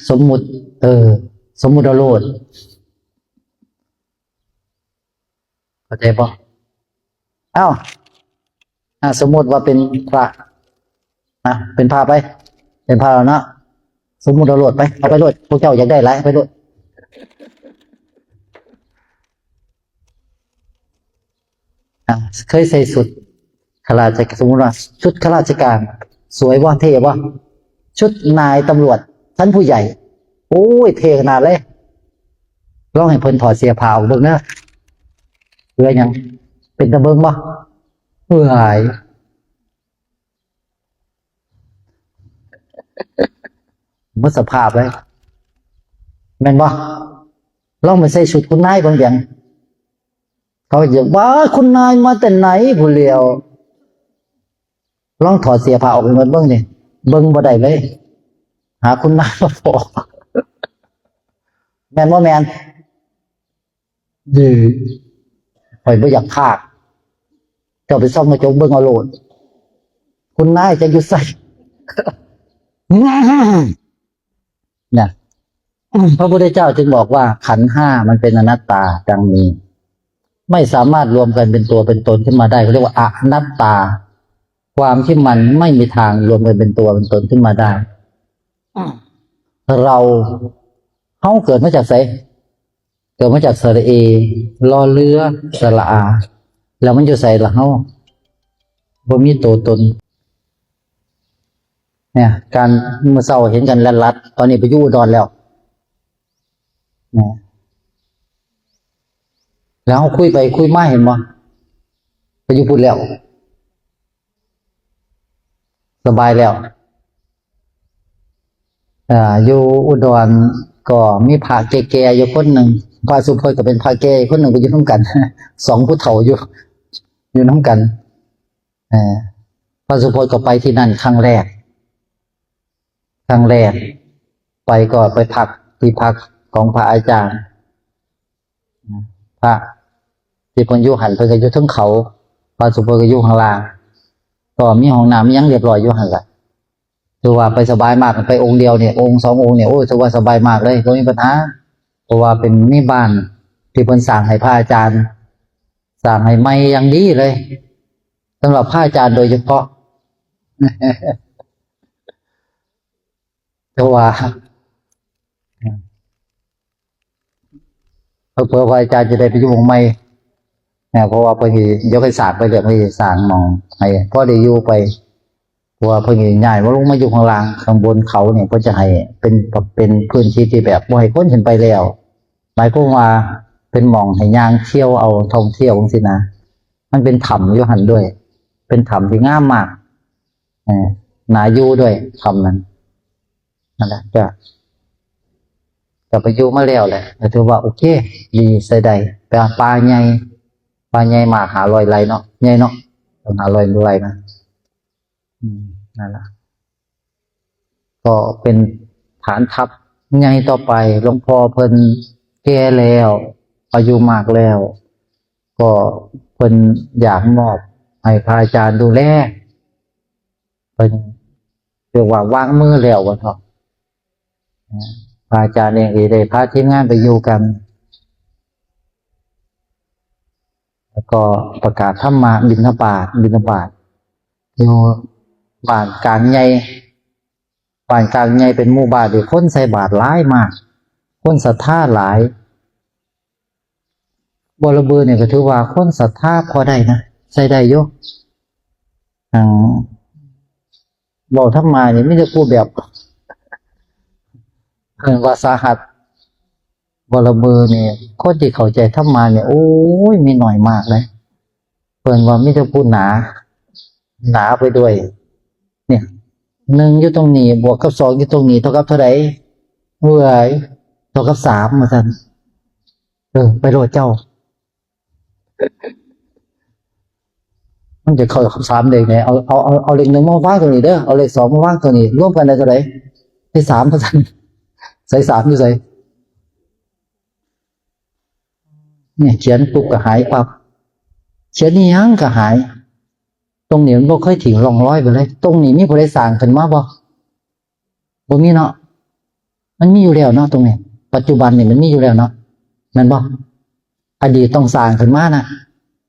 สมมุติสมมุติโลดเข้าใจป่ะสมมุติว่าเป็นพระเป็นพระไปเป็นพระแล้วเนาะสมมุติโลดไปเอาไปโลดพวกเจ้าอยากได้ไรไปโลดเคยใส่สุดข้าราชการสมมติว่าชุดข้าราชการสวยว่าเท่ว่าชุดนายตำรวจชั้นผู้ใหญ่โอ้ยเท่ขนาดเลยลองให้เพิ่นถอดเสียผ้าออกเบิ่งนะเพื่อยังเป็นตะเบิ่งบ่เมื่อยหมดสภาพเลยแม่นบ่ลองไปใส่ชุดคุณนายบางอย่างเขาจะว่าคุณนายมาแต่ไหนผู้เลียวลองถอดเสียผ้าออกไปหมดเบิ่งนี่เบิ่งบ่ได้เลยหาคุณนายมาพอแม่นบ่แม่นข่อยบ่อยากพากเจ้าไปส่องกระจกเบิ่งเอาโลดคุณนายจะอยู่ไสเนี่ยพระพุทธเจ้าจึงบอกว่าขันธ์5มันเป็นอนัตตาดังนี้ ไม่สามารถรวมกันเป็นตัวเป็นตนขึ้นมาได้เขาเรียกว่าอนัตตา ความที่มันไม่มีทางรวมกันเป็นตัวเป็นตนขึ้นมาได้เราเกิดมาจากไสเกิดมาจากสระเอรอเรือสระอาแล้วมันอยู่ใส่ละเฮาบ่มีตัวตนเนี่ยการเมื่อเช้าเห็นกันลัดๆตอนนี้ไปอยู่อุดรแล้วเนี่ยแล้วคุยไปคุยมาเห็นบ่ไปอยู่พุ่นแล้วสบายแล้วอยู่อุดรก็มีพระแก่ๆอยู่คนหนึ่งพระสุพจน์ก็เป็นพระแก่คนหนึ่งไปอยู่น้ำกัน สองผู้เฒ่าอยู่น้ำกันพระสุพจน์ก็ไปที่นั่นครั้งแรกไปก็ไปพักที่พักของพระอาจารย์พระที่เพิ่นอยู่หันเพิ่นก็อยู่เทั้งเขาพระสุพจน์ก็อยู่ข้างล่างก็มีห้องน้ำยังเรียบร้อยอยู่หันล่ะถือว่าไปสบายมากไปองค์เดียวเนี่ยองค์สององค์เนี่ยโอ้ยถือว่าสบายมากเลยบ่มีปัญหาเพราะว่าเป็นนี่บ้านที่เพิ่นสร้างให้พระอาจารย์สร้างให้ใหม่อย่างดีเลยสำหรับพระอาจารย์โดยเฉพาะเพราะว่าเพื่อพระอาจารย์จะได้ไปอยู่วงใหม่เพราะว่าเพิ่นสิยกให้สร้างไปเรื่อยเพิ่นสิสร้างหม้องให้พอได้อยู่ไปเพราะว่าเพิ่นสิย้ายมาลงมาอยู่ข้างล่างข้างบนเขาเนี่ยเพิ่นจะให้เป็นพื้นที่ที่แบบบ่ให้คนขึ้นไปแล้วหมายความว่าเป็นหม่องให้ย่างเที่ยวเอาท่องเที่ยวจังซี่นะมันเป็นถ้ำอยู่หั่นด้วยเป็นถ้ำที่งามมากน่าอยู่ด้วยถ้ำนั้นนั่นแหละจะไปอยู่มาแล้วแหละแต่ถือว่าโอเคดีใส่ได้แต่ปลาใหญ่มาก500ไร่เนาะใหญ่เนาะ500ไร่นะนั่นแหละก็เป็นฐานทัพใหญ่ต่อไปหลวงพ่อเพิ่นแก่แล้วอายุมากแล้วก็เพิ่นอยากมอบให้พระอาจารย์ดูแลเพิ่นเรียกว่าวางมือแล้วว่าเถาะพระอาจารย์เองก็ได้พาทีมงานไปอยู่กันแล้วก็ประกาศธรรมะบิณฑบาตอยู่บ้านกลางใหญ่เป็นหมู่บ้านที่คนใส่บาตรหลายมากคนศรัทธาหลายบ่ระเบือเนี่ยก็ถือว่าคนศรัทธาพอได้นะใส่ได้อยู่บอกธรรมะนี่ไม่ได้พูดแบบว่าสาหัสบ่ระเบือเนี่ยคนที่เข้าใจธรรมะเนี่ยโอ้ยมีหน่อยมากเลยเพิ่นว่าไม่ได้พูดหนาไปด้วยเนี่ย1อยู่ตรงนี้บวกกับ2อยู่ตรงนี้เท่ากับเท่าไหร่เท่ากับ3ว่าซั่นไปโลดเจ้ามันจะเข้ากับ3ได้ไงเอาเลข1มาวางตรงนี้เด้อเอาเลข2มาวางตรงนี้รวมกันได้เท่าไหร่ได้3ว่าซั่นใส่3อยู่ไสเนี่ยเขียนปุ๊บก็หายปั๊บเขียนนี่ยังก็หายตรงนี้มันบ่เคยทิ้งร่องรอยไปเลยตรงนี้มีผู้ใดสร้างขึ้นมาบ่มีเนาะมันมีอยู่แล้วเนาะตรงนี้ปัจจุบันนี่มันมีอยู่แล้วเนาะแม่นบ่อดีตต้องสร้างขึ้นมานะ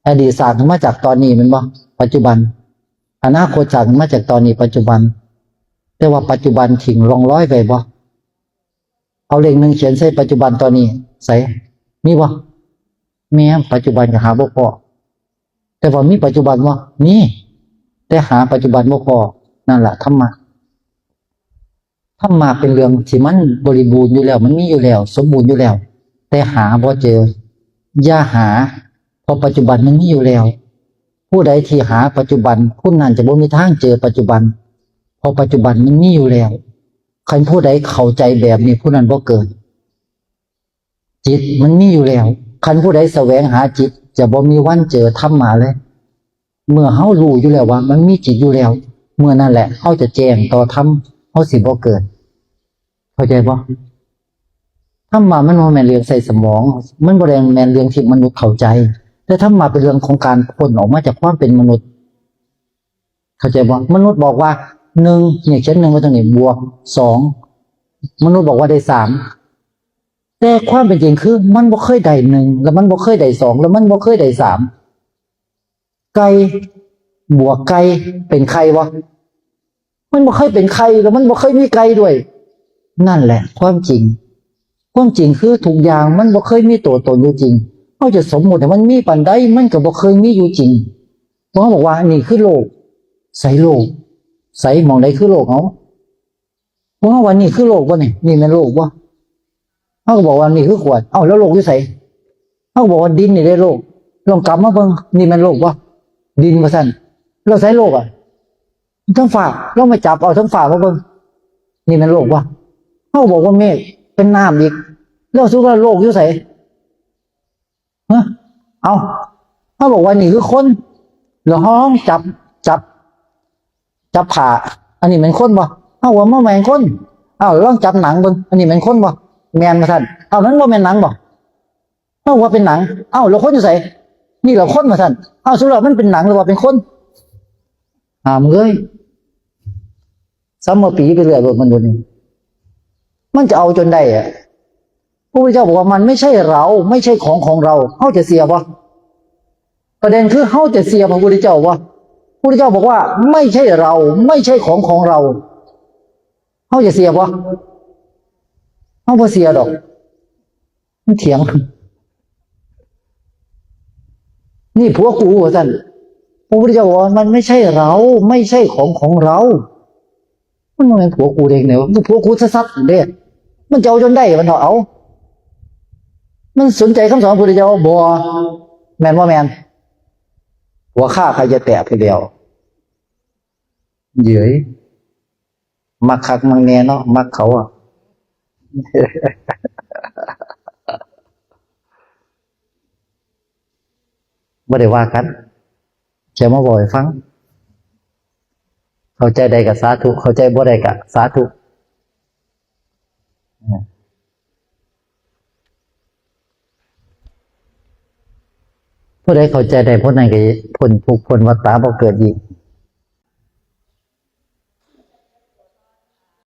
อดีตสร้างขึ้นมาจากตอนนี้แม่นบ่ปัจจุบันอนาคตสร้างขึ้นมาจากตอนนี้ปัจจุบันแต่ว่าปัจจุบันทิ้งร่องรอยไว้บ่เอาเลข1เขียนใส่ปัจจุบันตอนนี้ใส่มีบ่มีปัจจุบันก็หาบ่พอแต่ว่ามีปัจจุบันบ่มีแต่หาปัจจุบันบ่พอนั่นแหละธรรมะเป็นเรื่องที่มันบริบูรณ์อยู่แล้วมันมีอยู่แล้วสมบูรณ์อยู่แล้วแต่หาบ่เจออย่าหาเพราะปัจจุบันมันมีอยู่แล้วผู้ใดที่หาปัจจุบันผู้นั้นจะบ่มีทางเจอปัจจุบันเพราะปัจจุบันมันมีอยู่แล้วคันผู้ใดเข้าใจแบบนี้ผู้นั้นบ่เกิดจิตมันมีอยู่แล้วคันผู้ใดแสวงหาจิตจะบ่มีวันเจอธรรมะเลยเมื่อเฮารู้อยู่แล้วว่ามันมีจิตอยู่แล้วเมื่อนั่นแหละเฮาจะแจ้งต่อธรรมเฮาสิบ่เกิดเข้าใจบ่ธรรมะมันบ่แม่นเรื่องใส่สมองมันบ่ได้แม่นเรื่องที่มนุษย์เข้าใจแต่ธรรมะเป็นเรื่องของการพ้นออกมาจากความเป็นมนุษย์เข้าใจบ่มนุษย์บอกว่า1เนี่ยเขียน1ไว้ตรงนี้บวก2มนุษย์บอกว่าได้3 แต่ความเป็นจริงคือมันบ่เคยได้หนึ่งแล้วมันบ่เคยได้สองแล้วมันบ่เคยได้สามไก่บวกไก่เป็นไข่วะมันบ่เคยเป็นไข่แล้วมันบ่เคยมีไก่ด้วยนั่นแหละความจริงคือทุกอย่างมันบ่เคยมีตัวตนอยู่จริงเขาจะสมมุติให้มันมีปานใดมันก็บ่เคยมีอยู่จริงเพราะเขาบอกว่านี่คือโลกใส่โลกใส่มองใดคือโลกเขาเพราะว่านี่คือโลกบ่นี่แม่นโลกบ่เขาก็บอกว่านี่คือขวดเอ้าแล้วโลกอยู่ไสเขาก็บอกว่าดินนี่ได้โลกลองกลับมาเบิ่งนี่แม่นโลกบ่ดินว่าซั่นแล้วใส่โลกอ่ะทั้งฝากลองมาจับเอาทั้งฝากมาเบิ่งนี่แม่นโลกบ่เขาก็บอกว่าเมฆเป็นน้ำอีกแล้วสุดว่าโลกอยู่ไสฮะเอาเขาบอกว่านี่คือคนแล้วห้องจับผ่าอันนี้เป็นคนบ่เอาว่าบ่แม่นคนเอาลองจับหนังเบิ่งอันนี้เป็นคนบ่แม่นว่าซั่นเอานั้นบ่แม่นหนังบ่เอาว่าเป็นหนังเอาแล้วคนอยู่ไสนี่เราคนว่าซั่นเอาสุดแล้วมันเป็นหนังหรือว่าเป็นคนหามเอ้ยซ้ำมาปีไปเรื่อยรถมันอยู่นี่มันจะเอาจนได้อะพระพุทธเจ้าบอกว่ามันไม่ใช่เราไม่ใช่ของเราเฮาจะเสียบ่ประเด็นคือเฮาจะเสียพระพุทธเจ้าบ่พระพุทธเจ้าบอกว่าไม่ใช่เราไม่ใช่ของเราเฮาจะเสียบ่เฮาบ่เสียดอกมันเถียงนี่ผัวกูว่าซั่นพระพุทธเจ้าบอกว่ามันไม่ใช่เราไม่ใช่ของเรามันบ่แม่นผัวกูเด้งแนวผัวกูซัดๆเด้มันจะเอาจนได้มันเอามันสนใจคำสอนพระพุทธเจ้าบ่แม่นบ่แม่นหัวข้าใครจะแตะไปแล้วเย้ยมักคักมักแน่เนาะมักเขาอ่ะ บ่ได้ว่ากันแค่มาบอกให้ฟังเข้าใจได้ก็สาธุเข้าใจบ่ได้ก็สาธุผู้ใดเข้าใจได้พ้นนั้นก็พ้นทุกข์พ้นวัฏฏะบ่เกิดอีก